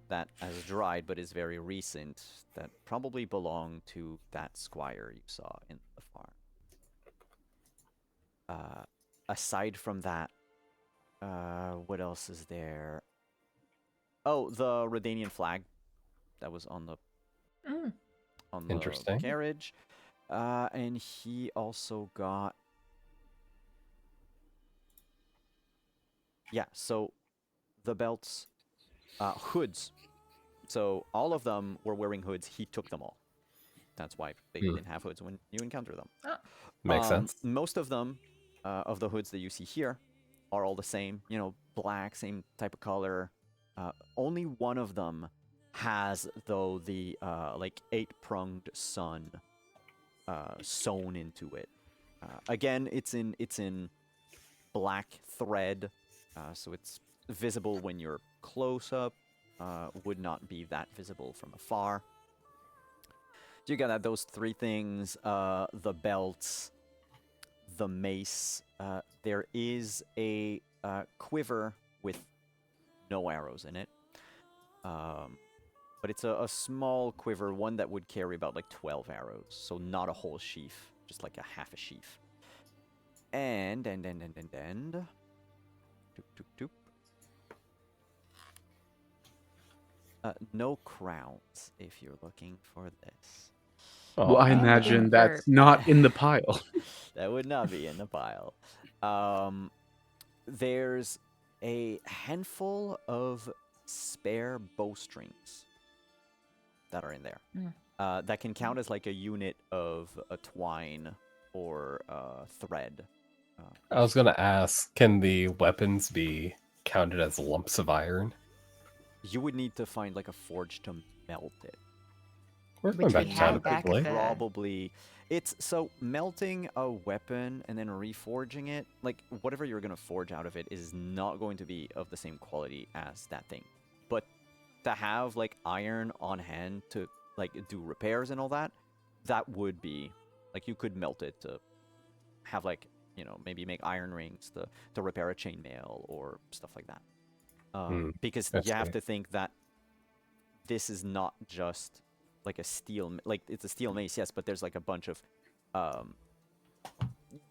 that has dried but is very recent. That probably belonged to that squire you saw in the farm. Aside from that, what else is there? Oh, the Redanian flag that was on the Mm. Interesting. carriage. And he also got. Yeah, so the belts, hoods. So all of them were wearing hoods. He took them all. That's why they didn't have hoods when you encounter them. Oh. Makes sense. Most of them, of the hoods that you see here, are all the same. You know, black, same type of color. Only one of them has, though, the like 8-pronged sun sewn into it. Again, it's in black thread, so it's visible when you're close up. Would not be that visible from afar. You got those three things: the belts, the mace. There is a quiver with no arrows in it. But it's a small quiver, one that would carry about like 12 arrows. So not a whole sheaf, just like a half a sheaf. And. Doop, doop, doop. No crowns if you're looking for this. Well, I Aw. imagine Wouldn't that's hurt. not in the pile. That would not be in the pile. There's a handful of spare bowstrings that are in there. That can count as like a unit of a twine or thread. I was gonna ask, can the weapons be counted as lumps of iron? You would need to find like a forge to melt it. We're Which going we back to town have back quickly. at the- Probably. It's so melting a weapon and then reforging it, like whatever you're gonna forge out of it is not going to be of the same quality as that thing. But to have like iron on hand to like do repairs and all that, that would be like you could melt it to have like, you know, maybe make iron rings to repair a chainmail or stuff like that. Because I you have see. to think that this is not just like a steel, like it's a steel mace, yes, but there's like a bunch of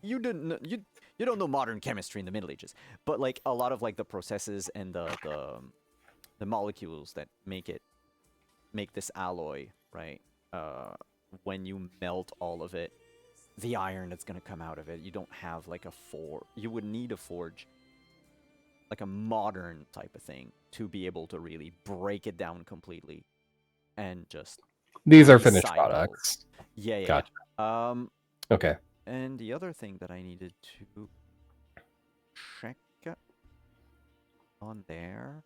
you don't know modern chemistry in the Middle Ages, but like a lot of like the processes and the molecules that make this alloy, right? When you melt all of it, the iron that's gonna come out of it, you don't have like a you would need a forge, like a modern type of thing, to be able to really break it down completely and just These are finished recycle. products. Yeah. Gotcha. Okay. And the other thing that I needed to check on there.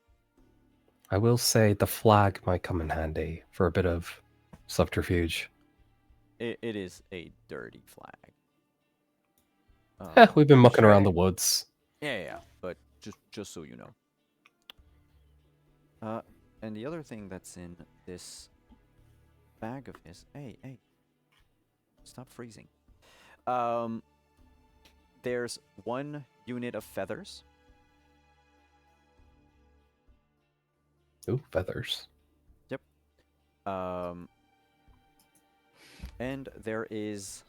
I will say the flag might come in handy for a bit of subterfuge. It is a dirty flag. We've been mucking around Sure. the woods. Yeah. But just so you know. And the other thing that's in this bag of his. Hey. Stop freezing. there's 1 unit of feathers. Ooh, feathers. And there is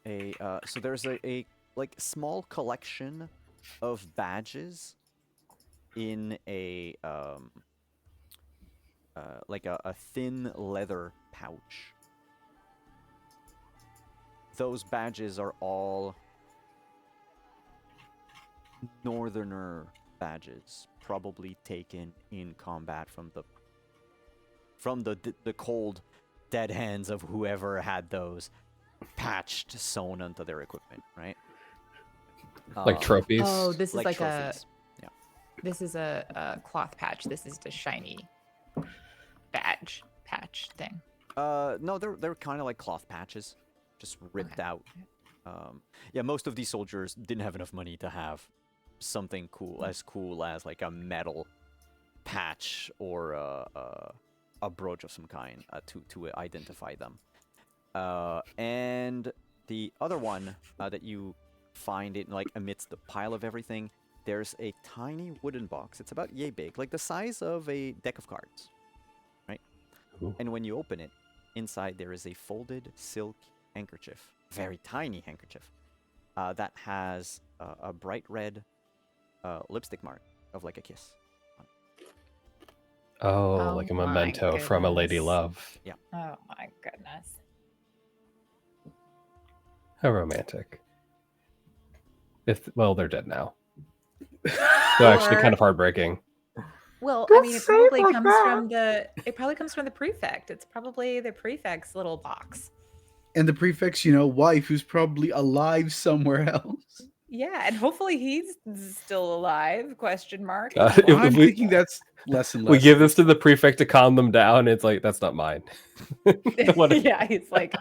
so there's a like small collection of badges in a like a thin leather pouch. Those badges are all northerner badges, probably taken in combat from the cold dead hands of whoever had those patched sewn onto their equipment, right? Like trophies. Oh, this is like trophies. Yeah. this is a cloth patch. This is the shiny badge patch thing. No, they're kind of like cloth patches, just ripped Okay. out. Yeah, most of these soldiers didn't have enough money to have something cool as like a metal patch or a brooch of some kind to identify them. And the other one that you find it like amidst the pile of everything, there's a tiny wooden box. It's about yay big, like the size of a deck of cards, right? Ooh. And when you open it, inside there is a folded silk handkerchief, very tiny handkerchief, that has a bright red lipstick mark of like a kiss. Oh, like a my memento from a lady goodness. love. Oh my goodness. How romantic. Well, they're dead now. So actually, kind of heartbreaking. Well, I Don't mean, it say probably like comes that. from the prefect. It's probably the prefect's little box. And the prefect's, wife, who's probably alive somewhere else. Yeah, and hopefully he's still alive? Question mark. If I'm we- thinking that's less and less. We give this to the prefect to calm them down. It's like, that's not mine. What- Yeah, he's like,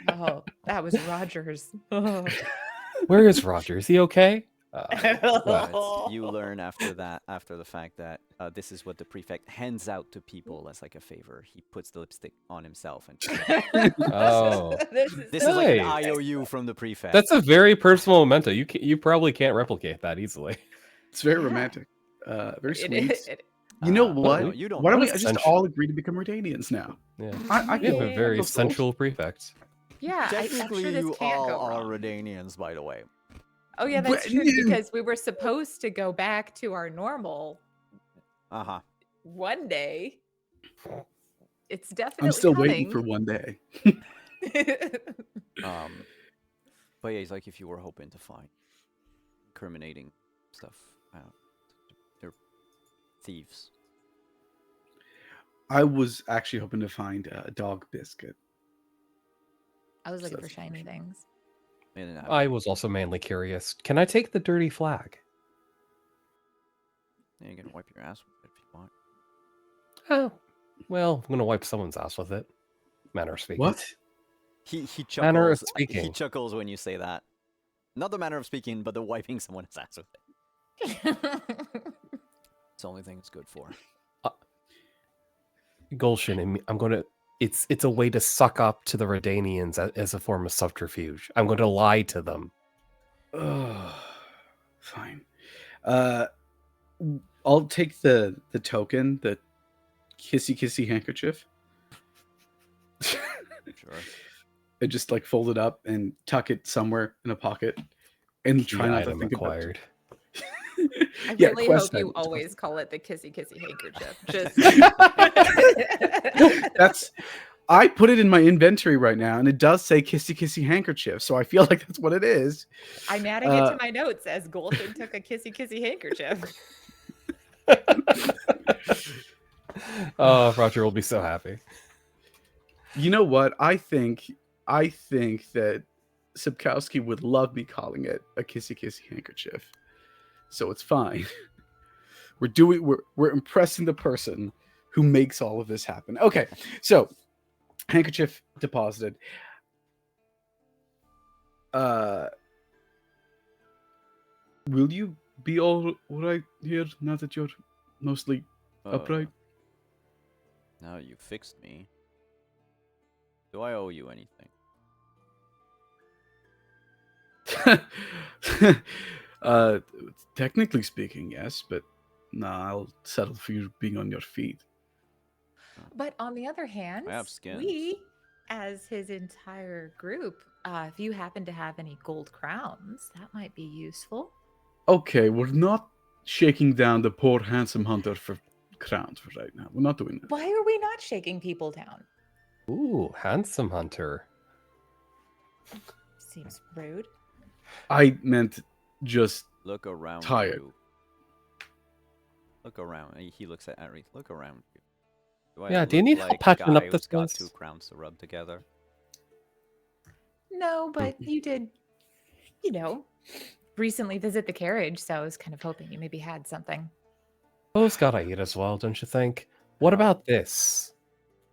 oh, that was Rogers. Oh. Where is Roger? Is he okay? But you learn after the fact that this is what the prefect hands out to people as like a favor. He puts the lipstick on himself, and Oh. this is like an Nice. IOU from the prefect. That's a very personal memento. You probably can't replicate that easily. It's very Yeah. romantic. Very It- sweet. it- You know no, what? you don't Why don't know we this. just Essential. all agree to become Redanians now? Yeah. I We have a can very handle souls. sensual prefect. yeah, I'm Technically, sure this you can't all go are wrong. Redanians, by the way. Oh yeah, that's But- true because we were supposed to go back to our normal Uh-huh. one day. It's definitely I'm still coming. waiting for one day. But yeah, he's like, if you were hoping to find incriminating stuff, they're thieves. I was actually hoping to find a dog biscuit. I was looking So for that's shiny things. They didn't have I was also mainly curious. Can I take the dirty flag? Yeah, you can wipe your ass with it if you want. Oh, well, I'm gonna wipe someone's ass with it. Manner of speaking. What? He Manner of chuckles. He speaking. chuckles when you say that. Not the manner of speaking, but the wiping someone's ass with it. It's the only thing it's good for. Gulshin, I'm gonna. It's a way to suck up to the Redanians as a form of subterfuge. I'm going to lie to them. Oh, fine. I'll take the token, the kissy handkerchief. Sure. And just like fold it up and tuck it somewhere in a pocket and try Key not to item think acquired. I Yeah, really quest hope you items, always call it the kissy handkerchief. Just That's I put it in my inventory right now, and it does say kissy handkerchief, so I feel like that's what it is. I'm adding it to my notes as Golden took a kissy handkerchief. Oh, Roger will be so happy. You know what? I think that Sipkowski would love me calling it a kissy handkerchief. So it's fine. We're impressing the person who makes all of this happen. Okay, so handkerchief deposited. Will you be all right here now that you're mostly upright? Now you fixed me. Do I owe you anything? uh, technically speaking, yes, but nah, I'll settle for you being on your feet. But on the other hand, I have skins. we, as his entire group, if you happen to have any gold crowns, that might be useful. Okay, we're not shaking down the poor handsome hunter for crowns for right now. We're not doing that. Why are we not shaking people down? Ooh, handsome hunter. Seems rude. I meant just Look around Tired. you. Look around. He looks at Aerith. Look around you. Do Yeah, I do you look need help like a patching guy up this who's got place? 2 crowns to rub together? No, but you did, recently visit the carriage, so I was kind of hoping you maybe had something. Those gotta eat as well, don't you think? What about this?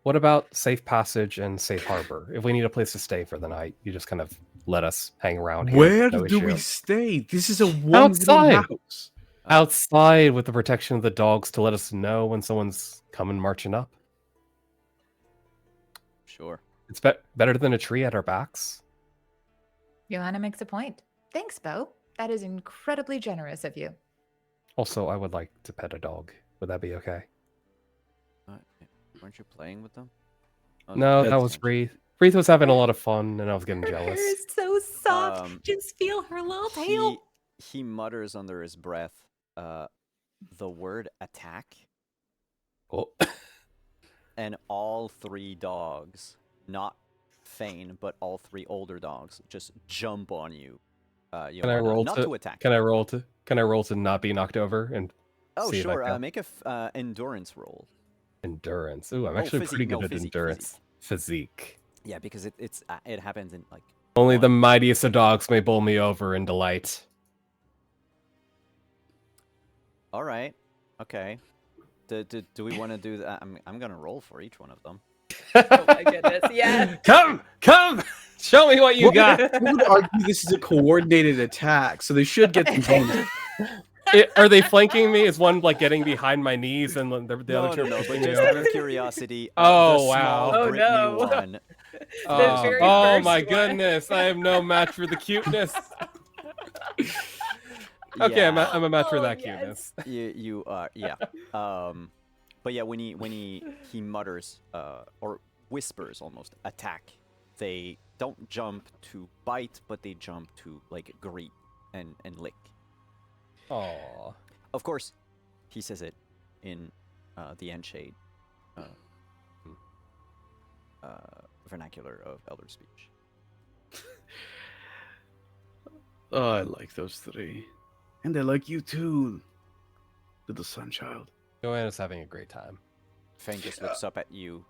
What about safe passage and safe harbor? If we need a place to stay for the night, you just kind of let us hang around here. where no do we issue. stay? This is a one-room Outside. house. Outside with the protection of the dogs to let us know when someone's coming marching up. Sure. It's better than a tree at our backs. Johanna makes a point. Thanks, Bo. That is incredibly generous of you. Also, I would like to pet a dog. Would that be okay? Weren't you playing with them? Oh, No, that That's- was Wreath. Wreath was having a lot of fun, and I was getting Her jealous. hair is so soft. Um, Just feel her little tail. He mutters under his breath the word attack, Oh. and all 3 dogs, not Fane, but all 3 older dogs, just jump on you. Can I roll not to, to attack? Can I roll to not be knocked over and Oh, see if I sure. fail? Make a endurance roll. Endurance? Ooh, I'm Oh, actually physique, pretty no, good at physique, endurance. Physique. Yeah, because it happens in like. Only the one- mightiest of dogs may bowl me over in delight. All right. Okay. Do we want to do that? I'm gonna roll for each one of them. Oh my goodness. Yeah. Come! Show me what you got! I would argue this is a coordinated attack, so they should get some bonus. Are they flanking me? Is one like getting behind my knees and the other two are But pushing me just out over? of curiosity. Oh, the wow. Small Oh, Brittany no. one. The very Oh first my one. goodness! I am no match for the cuteness. Okay, I'm a match for Oh, that yes. cuteness. You are, yeah. But yeah, when he mutters or whispers almost attack, they don't jump to bite, but they jump to like greet and lick. Aww. Of course, he says it in the Enshade vernacular of Elder Speech. Oh, I like those 3. And I like you too, little sunchild. Joanna's having a great time. Fang just looks up at you,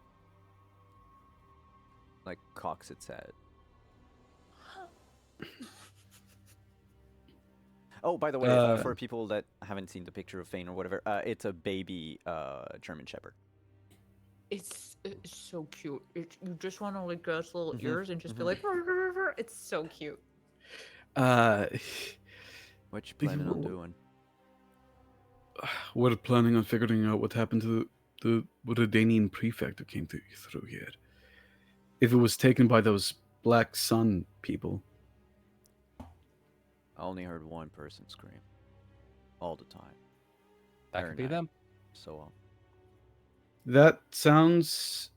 like cocks its head. Oh, by the way, for people that haven't seen the picture of Fane or whatever, it's a baby German Shepherd. It's so cute. You just want to like go its little Mhm, ears and just be mhm. like, "Rrr, rrr, rrr." It's so cute. What you Think planning on we'll- doing? We're planning on figuring out what happened to the Redanian prefect who came through here. If it was taken by those Black Sun people. I only heard one person scream all the time. That Very could be nice. them. So on. That sounds...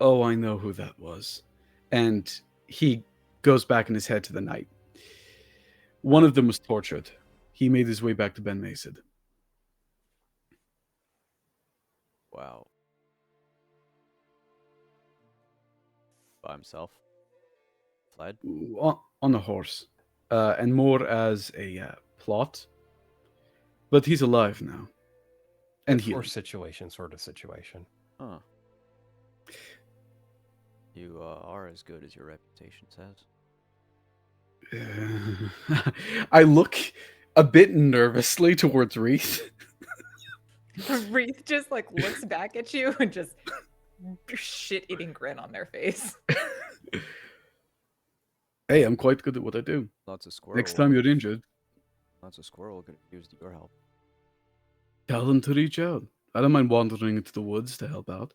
Oh, I know who that was. And he goes back in his head to the night. One of them was tortured. He made his way back to Ben Mason. Wow. By himself. Fled. On a horse. And more as a plot. But he's alive now. And Or healing. situation, sort of situation. Huh. You are as good as your reputation says. I look a bit nervously towards Reese. Wreath just like looks back at you and just shit-eating grin on their face. Hey, I'm quite good at what I do. Lots of squirrel. Next time you're injured, Lots of squirrel could use your help. tell them to reach out. I don't mind wandering into the woods to help out.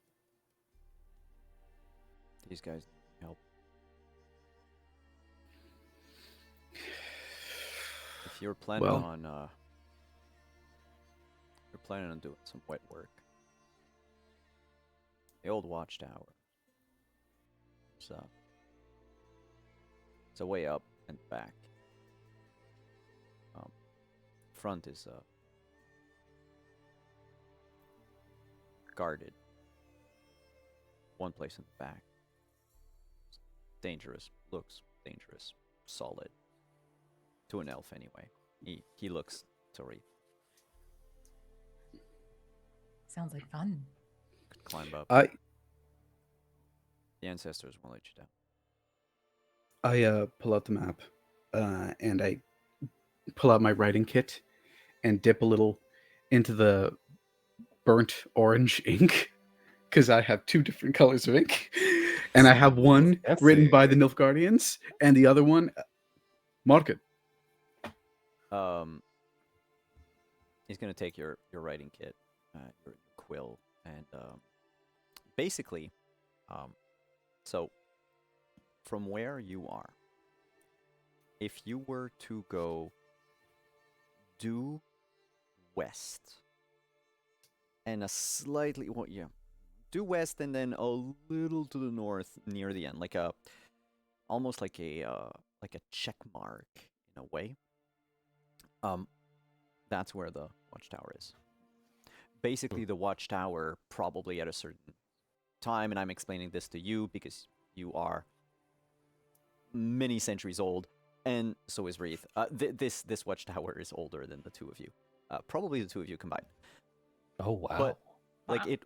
These guys need help. if you're planning Well- on doing some wet work, the old watchtower. So it's a way up and back. Front is guarded. One place in the back. Dangerous. Looks dangerous. Solid. To an elf anyway. He looks to Reef. Sounds like fun. Could climb up. I The ancestors won't let you down. pull out the map, and I pull out my writing kit and dip a little into the burnt orange ink because I have two different colors of ink, and I have one Fancy. written by the Nilfgaardians and the other one marked. He's gonna take your writing kit, your quill, and basically, so from where you are, if you were to go due west and a slightly due west and then a little to the north near the end, like almost like a check mark in a way. That's where the watchtower is. Basically, the watchtower probably at a certain time, and I'm explaining this to you because you are many centuries old, and so is Wreath. This watchtower is older than the two of you. Probably the two of you combined. Oh wow. But like Wow.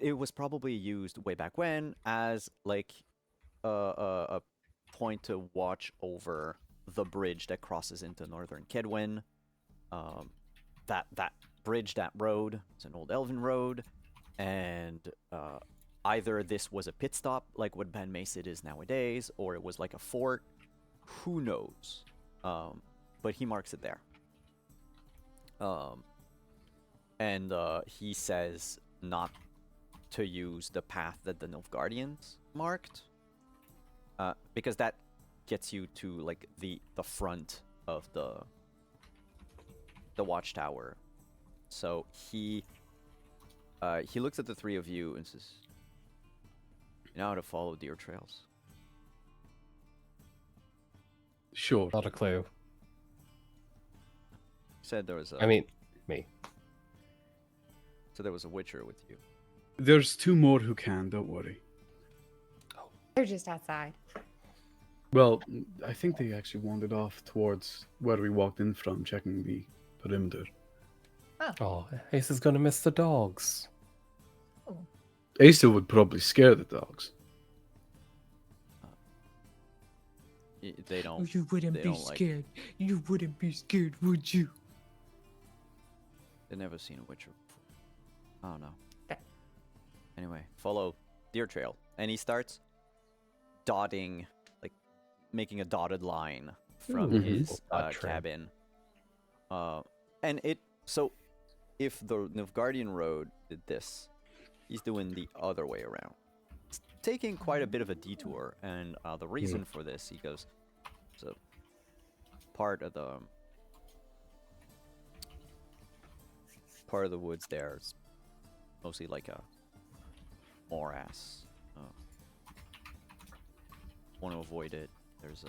it was probably used way back when as like a point to watch over the bridge that crosses into northern Kedwin. That bridge, that road, it's an old elven road, and either this was a pit stop like what Ben Macid is nowadays, or it was like a fort. Who knows? But he marks it there. And he says not to use the path that the Nilfgaardians marked, because that gets you to like the front of the watchtower. So he looks at the three of you and says, "You know how to follow deer trails?" Sure. Not a clue. Said there was a I mean, me. so there was a witcher with you. There's two more who can, don't worry. They're just outside. Well, I think they actually wandered off towards where we walked in from, checking the perimeter. Oh, Ace is gonna miss the dogs. Oh. Asa would probably scare the dogs. They don't. You wouldn't they be don't like- scared. You wouldn't be scared, would you? They've never seen a witcher before. I don't know. That- Anyway, follow deer trail, and he starts dotting, like making a dotted line from Ooh. his Dot trail. cabin. And so if the Nilfgaardian road did this, he's doing the other way around. It's taking quite a bit of a detour, and the reason for this, he goes, so part of the woods there is mostly like a morass. Want to avoid it. There's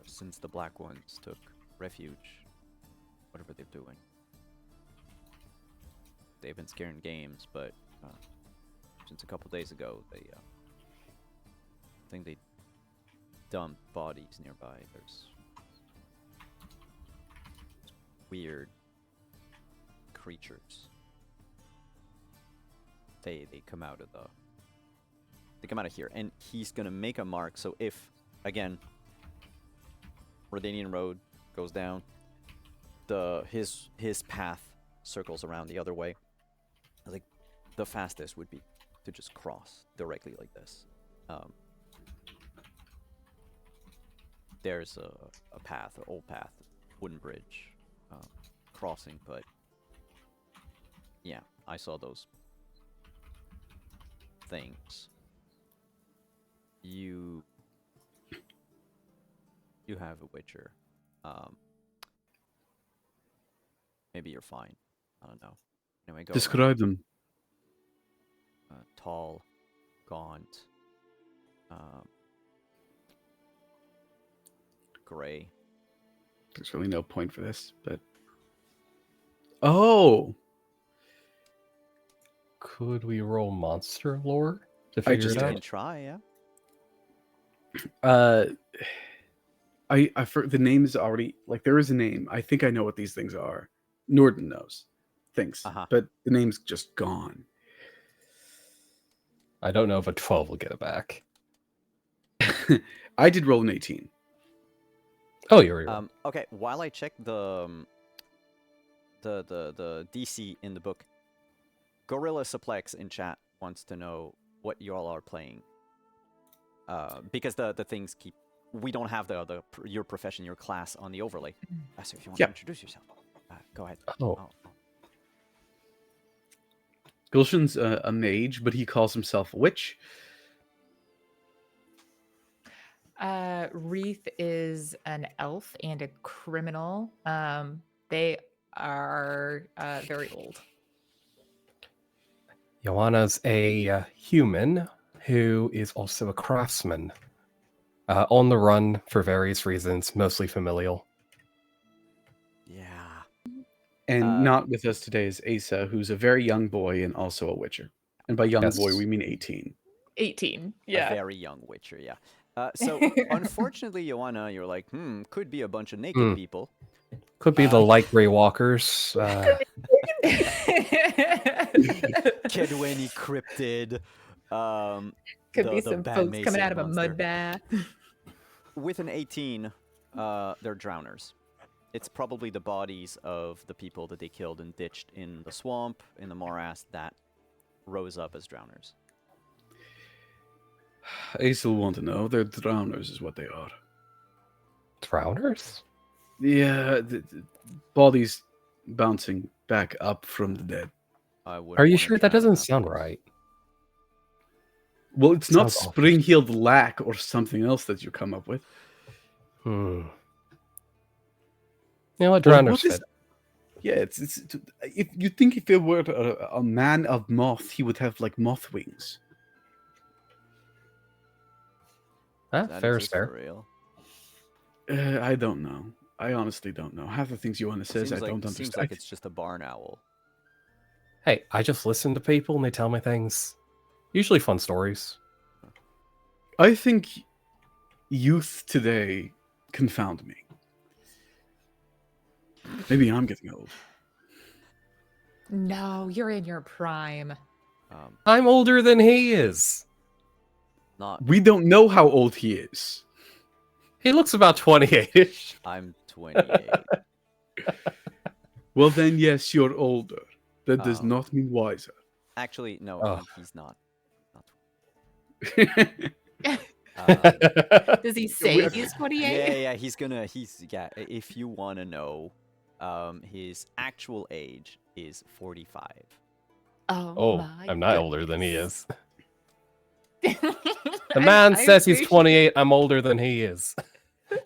since the Black Ones took refuge, whatever they're doing, they've been scaring games, but since a couple days ago, they I think they dumped bodies nearby. There's weird creatures. They come out of here, and he's gonna make a mark. So if again, Redanian Road goes down, his path circles around the other way. Like the fastest would be to just cross directly like this. There's a path, an old path, wooden bridge, crossing, but yeah, I saw those things. you have a Witcher. Um, maybe you're fine. I don't know. Anyway, go around. Describe them. Tall, gaunt, gray. There's really no point for this, but oh, Could we roll monster lore to I figure just it You did. can out? try, yeah. The name is already like there is a name. I think I know what these things are. Norden knows things, Uh-huh. but the name's just gone. I don't know if a 12 will get it back. I did roll an 18. Oh, you're right. Okay, while I check the DC in the book, Gorilla Suplex in chat wants to know what y'all are playing. Because the things keep, we don't have your profession, your class on the overlay. So if you want Yeah. to introduce yourself, go ahead. Oh, Gulshan's a mage, but he calls himself a witch. Wreath is an elf and a criminal. They are very old. Joanna's a human who is also a craftsman. On the run for various reasons, mostly familial. Yeah. And not with us today is Asa, who's a very young boy and also a witcher. And by young Yes. boy, we mean 18. 18. A Yeah. very young Witcher, yeah. So, unfortunately, Joanna, you're like, could be a bunch of naked people. Could be the light gray walkers. Kedweni cryptid. Could the- be the some Bad folks Mason coming out of a monster. mud bath. With an 18, they're drowners. It's probably the bodies of the people that they killed and ditched in the swamp, in the morass, that rose up as drowners. Asa will want to know. They're drowners is what they are. Drowners? Yeah, the bodies bouncing back up from the dead. I wouldn't Are you wanna sure that drown doesn't that sound place. right? Well, it's not Sounds awful. spring-heeled lack or something else that you come up with. You know what? Well, Drowners what is- fit. Yeah, it's if you think if it were a man of moth, he would have like moth wings. Huh? That Fair is exists for fair. real. I don't know. I honestly don't know. Half the things Joanna says, I don't Seems understand. like it's just a barn owl. Hey, I just listen to people and they tell me things. Usually fun stories. I think youth today confound me. Maybe I'm getting old. No, you're in your prime. I'm older than he is. Not. We don't know how old he is. He looks about 28-ish. I'm 28. Well, then, yes, you're older. That does Oh. not mean wiser. Actually, no, Oh. he's not. Does he say We're- he's 28? Yeah, yeah. If you want to know, his actual age is 45. Oh, my I'm not older than he is. goodness. The man I says he's appreciate- 28. I'm older than he is.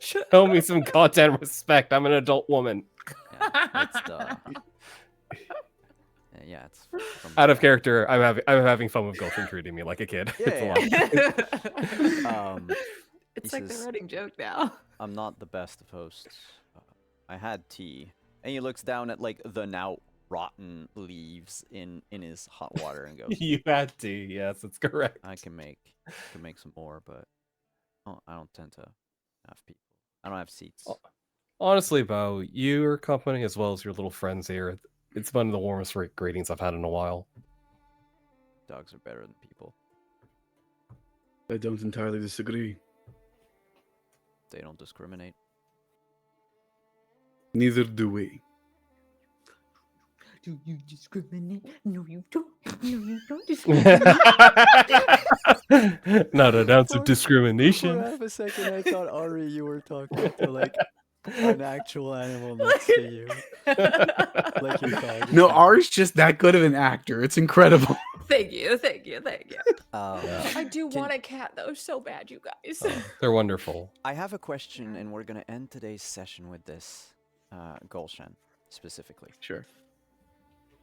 Show me some goddamn respect. I'm an adult woman. Yeah, it's the. Yeah, it's from Out of character, I'm having fun with Gulfin treating me like a kid. Yeah, It's a lot. It's he like the says- running joke now. I'm not the best of hosts. I had tea, and he looks down at like the now rotten leaves in his hot water and goes, You had to. Yes, it's correct. "I can make some more, but I don't tend to have people. I don't have seats." Honestly, Bo, your company as well as your little friends here, it's one of the warmest greetings I've had in a while. Dogs are better than people. I don't entirely disagree. They don't discriminate. Neither do we. Do you discriminate? No, you don't. No, you don't discriminate. Not an ounce of For discrimination. half a second, I thought Ari, you were talking to like an actual animal next to you, like your dog. No, Ari's just that good of an actor. It's incredible. Thank you, thank you, thank you. Yeah. I do Can- want a cat though, so bad, you guys. Oh, they're wonderful. I have a question, and we're gonna end today's session with this, Gulshan, specifically. Sure.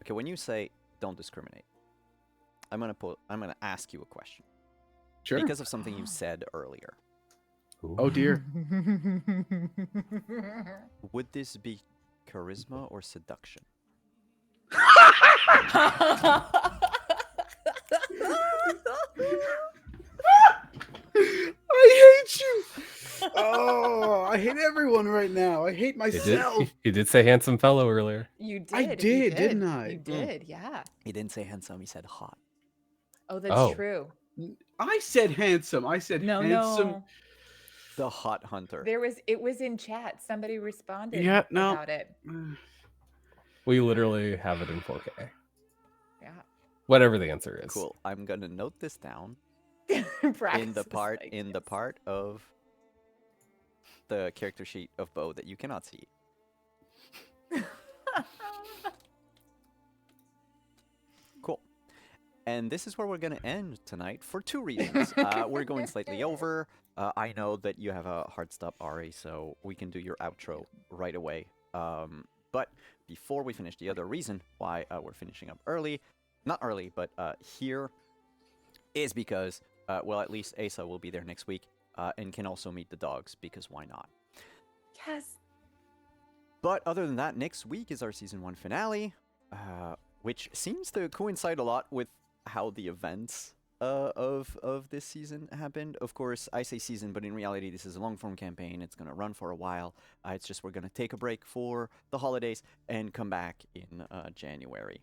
Okay, when you say don't discriminate, I'm gonna ask you a question Sure. because of something you said earlier. Oh dear. Would this be charisma or seduction? I hate you. Oh, I hate everyone right now. I hate He did, myself. he did say handsome fellow earlier. You did. I you did, didn't I? You did, yeah. He didn't say handsome. He said hot. Oh, that's Oh. true. I said handsome. I said No, handsome. no. The hot hunter. It was in chat. Somebody responded Yeah, no. about it. We literally have it in 4K. Yeah. Whatever the answer is. Cool. I'm gonna note this down Practice in the this part thing. of the character sheet of Bo that you cannot see. Cool. And this is where we're going to end tonight for two reasons. We're going slightly over. I know that you have a hard stop, Ari, so we can do your outro right away. But before we finish, the other reason why we're finishing up early, not early, but here, is because, well, at least Asa will be there next week and can also meet the dogs, because why not? Yes. But other than that, next week is our Season 1 finale, which seems to coincide a lot with how the events of this season happened. Of course, I say season, but in reality, this is a long-form campaign. It's going to run for a while. It's just we're going to take a break for the holidays and come back in January,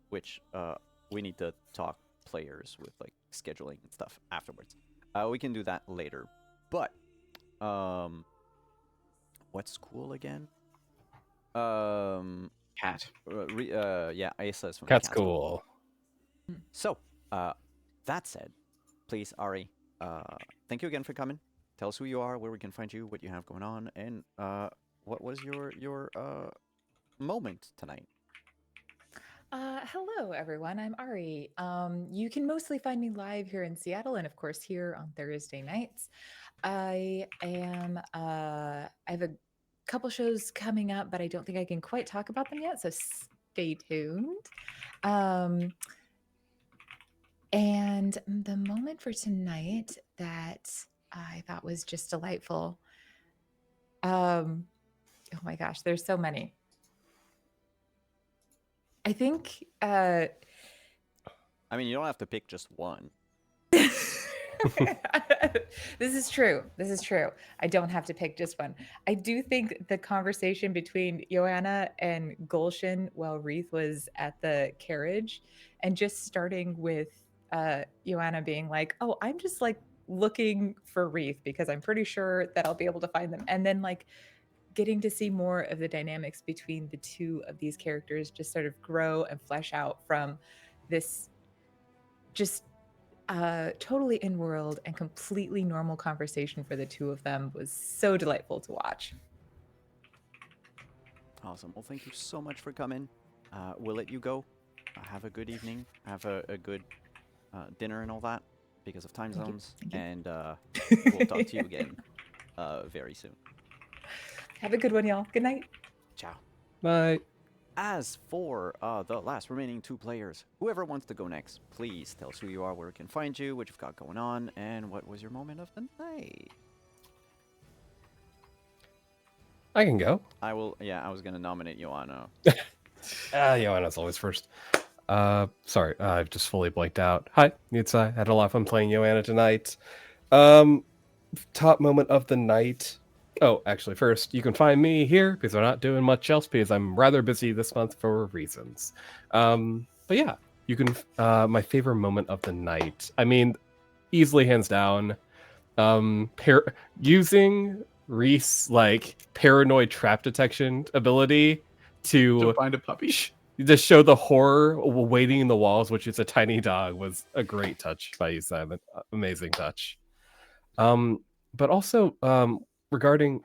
which we need to talk players with, like, scheduling and stuff afterwards. We can do that later. But, what's school again? Cat. Yeah, Asa is from Cat's Cat School. cool. So, that said, please, Ari, thank you again for coming. Tell us who you are, where we can find you, what you have going on, and what was your moment tonight? Hello, everyone. I'm Ari. You can mostly find me live here in Seattle, and of course here on Thursday nights. I have a couple shows coming up, but I don't think I can quite talk about them yet. So stay tuned. And the moment for tonight that I thought was just delightful. Oh my gosh, there's so many. I think I mean, you don't have to pick just one. this is true. This is true. I don't have to pick just one. I do think the conversation between Joanna and Gulshan while Wreath was at the carriage, and just starting with Joanna being like, "Oh, I'm just like looking for Wreath because I'm pretty sure that I'll be able to find them," and then like getting to see more of the dynamics between the two of these characters just sort of grow and flesh out from this just totally in world and completely normal conversation for the two of them was so delightful to watch. Awesome. Well, thank you so much for coming. We'll let you go. Have a good evening. Have a good dinner and all that because of time Thank you. zones. Thank you. And we'll talk to you again very soon. Have a good one, y'all. Good night. Ciao. Bye. As for the last remaining two players, whoever wants to go next, please tell us who you are, where we can find you, what you've got going on, and what was your moment of the night. I can go. I will. Yeah, I was gonna nominate Joanna. Joanna's always first. Sorry, I've just fully blanked out. Hi, Nutsai. Had a lot of fun playing Joanna tonight. Top moment of the night. Oh, actually, first, you can find me here because I'm not doing much else because I'm rather busy this month for reasons. But yeah, you can. My favorite moment of the night. I mean, easily hands down. Using Reese like paranoid trap detection ability To find a puppy. to show the horror waiting in the walls, which is a tiny dog, was a great touch by you, Simon. Amazing touch. But also regarding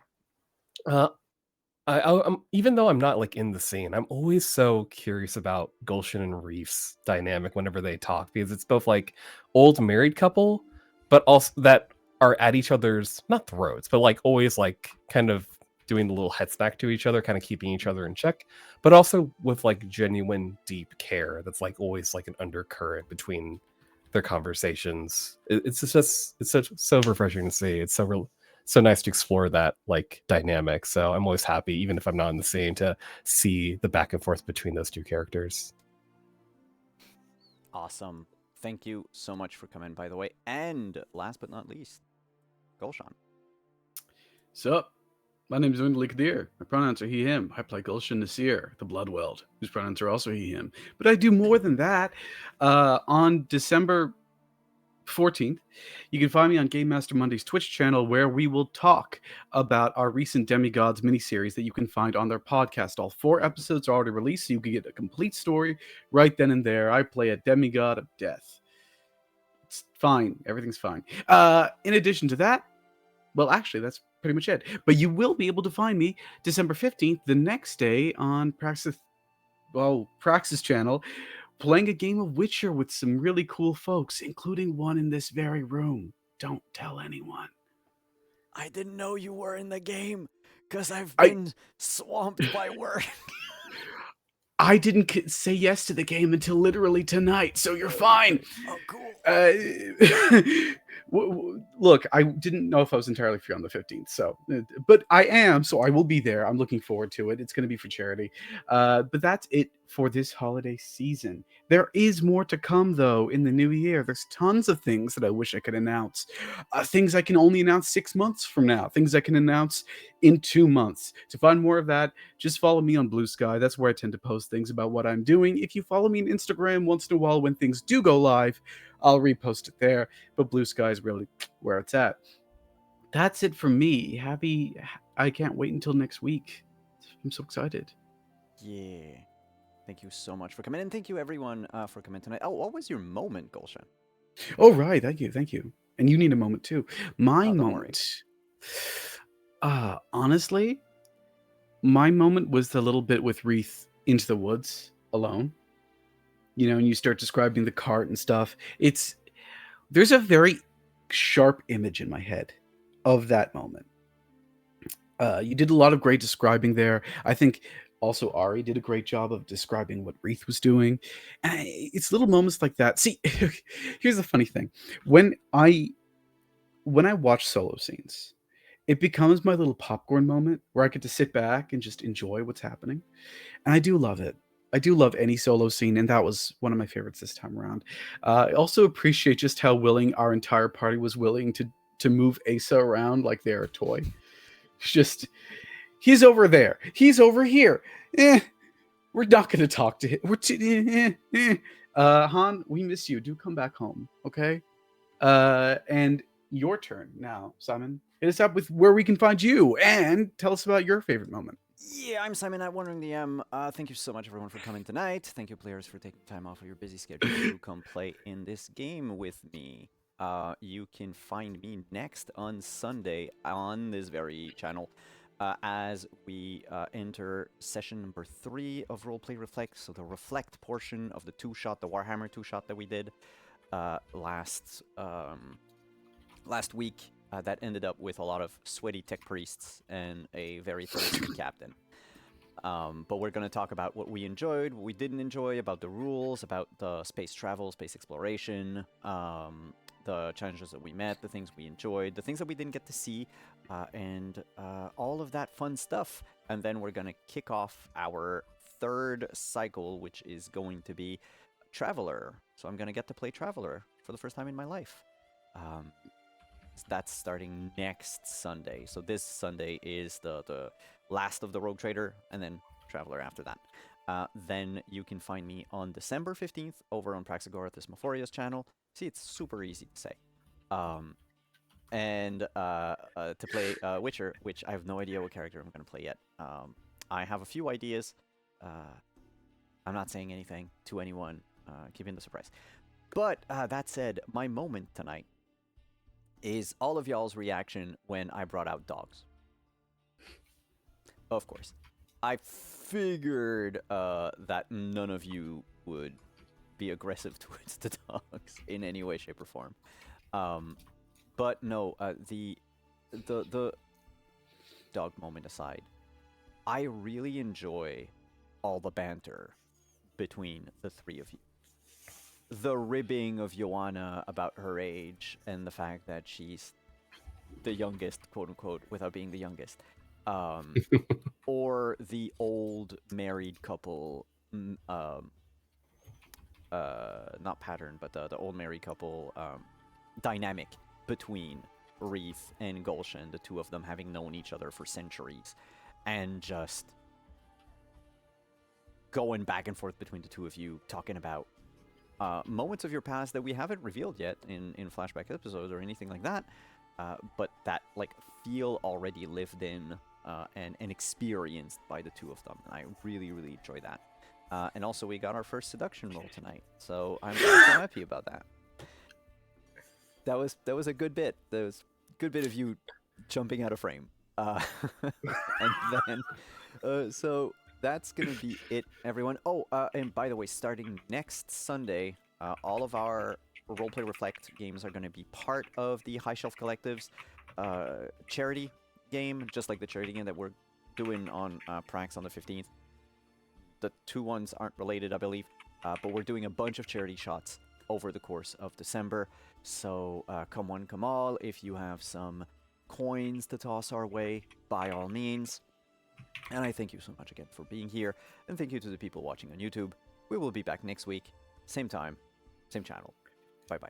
Even though I'm not like in the scene, I'm always so curious about Gulshan and Reef's dynamic whenever they talk, because it's both like old married couple, but also that are at each other's not throats, but like always like kind of doing the little head smack to each other, kind of keeping each other in check, but also with like genuine deep care that's like always like an undercurrent between their conversations. It's such so refreshing to see. It's so nice to explore that like dynamic. So I'm always happy, even if I'm not in the scene, to see the back and forth between those two characters. Awesome. Thank you so much for coming, by the way. And last but not least, Gulshan. Sup? My name is Wendell Kadir. My pronouns are he, him. I play Gulshan Nasir, the Bloodweld, whose pronouns are also he, him. But I do more than that. On December 14th, you can find me on Game Master Monday's Twitch channel, where we will talk about our recent Demigods miniseries that you can find on their podcast. All 4 episodes are already released, so you can get a complete story right then and there. I play a demigod of death. It's fine. Everything's fine. In addition to that, well, actually, that's pretty much it. But you will be able to find me December 15th, the next day, on Praxis channel, playing a game of Witcher with some really cool folks, including one in this very room. Don't tell anyone. I didn't know you were in the game because I've I- been swamped by work. I didn't say yes to the game until literally tonight, so you're fine. Oh, cool. Look, I didn't know if I was entirely free on the 15th, so, but I am, so I will be there. I'm looking forward to it. It's going to be for charity. But that's it for this holiday season. There is more to come, though, in the new year. There's tons of things that I wish I could announce. Things I can only announce 6 months from now. Things I can announce in 2 months. To find more of that, just follow me on Blue Sky. That's where I tend to post things about what I'm doing. If you follow me on Instagram once in a while when things do go live, I'll repost it there. But Blue Sky is really where it's at. That's it for me. I can't wait until next week. I'm so excited. Yeah. Thank you so much for coming, and thank you everyone for coming tonight. Oh, what was your moment, Gulshan? Oh, right. Thank you. And you need a moment too. My don't worry. moment. Honestly, my moment was the little bit with Wreath into the woods alone. You know, and you start describing the cart and stuff. There's a very sharp image in my head of that moment. You did a lot of great describing there. I think also Ari did a great job of describing what Wreath was doing. And it's little moments like that. See, here's the funny thing. When I watch solo scenes, it becomes my little popcorn moment where I get to sit back and just enjoy what's happening. And I do love it. I do love any solo scene, and that was one of my favorites this time around. I also appreciate just how willing our entire party was willing to move Asa around like they're a toy. Just, he's over there. He's over here. We're not going to talk to him. Han, we miss you. Do come back home, okay? And your turn now, Simon. Hit us up with where we can find you, and tell us about your favorite moment. Yeah, I'm Simon at Wandering DM. Thank you so much, everyone, for coming tonight. Thank you, players, for taking time off of your busy schedule to come play in this game with me. You can find me next on Sunday on this very channel as we enter session number 3 of Roleplay Reflect. So the Reflect portion of the the Warhammer 2-shot that we did last week. That ended up with a lot of sweaty tech priests and a very thirsty captain. But we're going to talk about what we enjoyed, what we didn't enjoy, about the rules, about the space travel, space exploration, the challenges that we met, the things we enjoyed, the things that we didn't get to see, and all of that fun stuff. And then we're going to kick off our 3rd cycle, which is going to be Traveler. So I'm going to get to play Traveler for the first time in my life. That's starting next Sunday. So this Sunday is the last of the Rogue Trader, and then Traveler after that. Then you can find me on December 15th over on Praxagorathus Mophoria's channel. See, it's super easy to say. And to play Witcher, which I have no idea what character I'm going to play yet. I have a few ideas. I'm not saying anything to anyone, keeping the surprise. But that said, my moment tonight is all of y'all's reaction when I brought out dogs. Of course. I figured that none of you would be aggressive towards the dogs in any way, shape, or form. But no, the dog moment aside, I really enjoy all the banter between the three of you. The ribbing of Joanna about her age and the fact that she's the youngest, quote unquote, without being the youngest. Or the old married couple, not pattern, but the old married couple dynamic between Wreath and Gulshan, the two of them having known each other for centuries, and just going back and forth between the two of you, talking about moments of your past that we haven't revealed yet in flashback episodes or anything like that, but that like feel already lived in and experienced by the two of them. And I really, really enjoy that. And also, we got our first seduction roll tonight, so I'm so happy about that. That was a good bit. That was a good bit of you jumping out of frame. And then, so that's gonna be it, everyone. Oh, and by the way, starting next Sunday, all of our Roleplay Reflect games are gonna be part of the High Shelf Collective's charity game, just like the charity game that we're doing on Prax on the 15th. The two ones aren't related, I believe, but we're doing a bunch of charity shots over the course of December. So come one, come all. If you have some coins to toss our way, by all means. And I thank you so much again for being here, and thank you to the people watching on YouTube. We will be back next week, same time, same channel. Bye bye.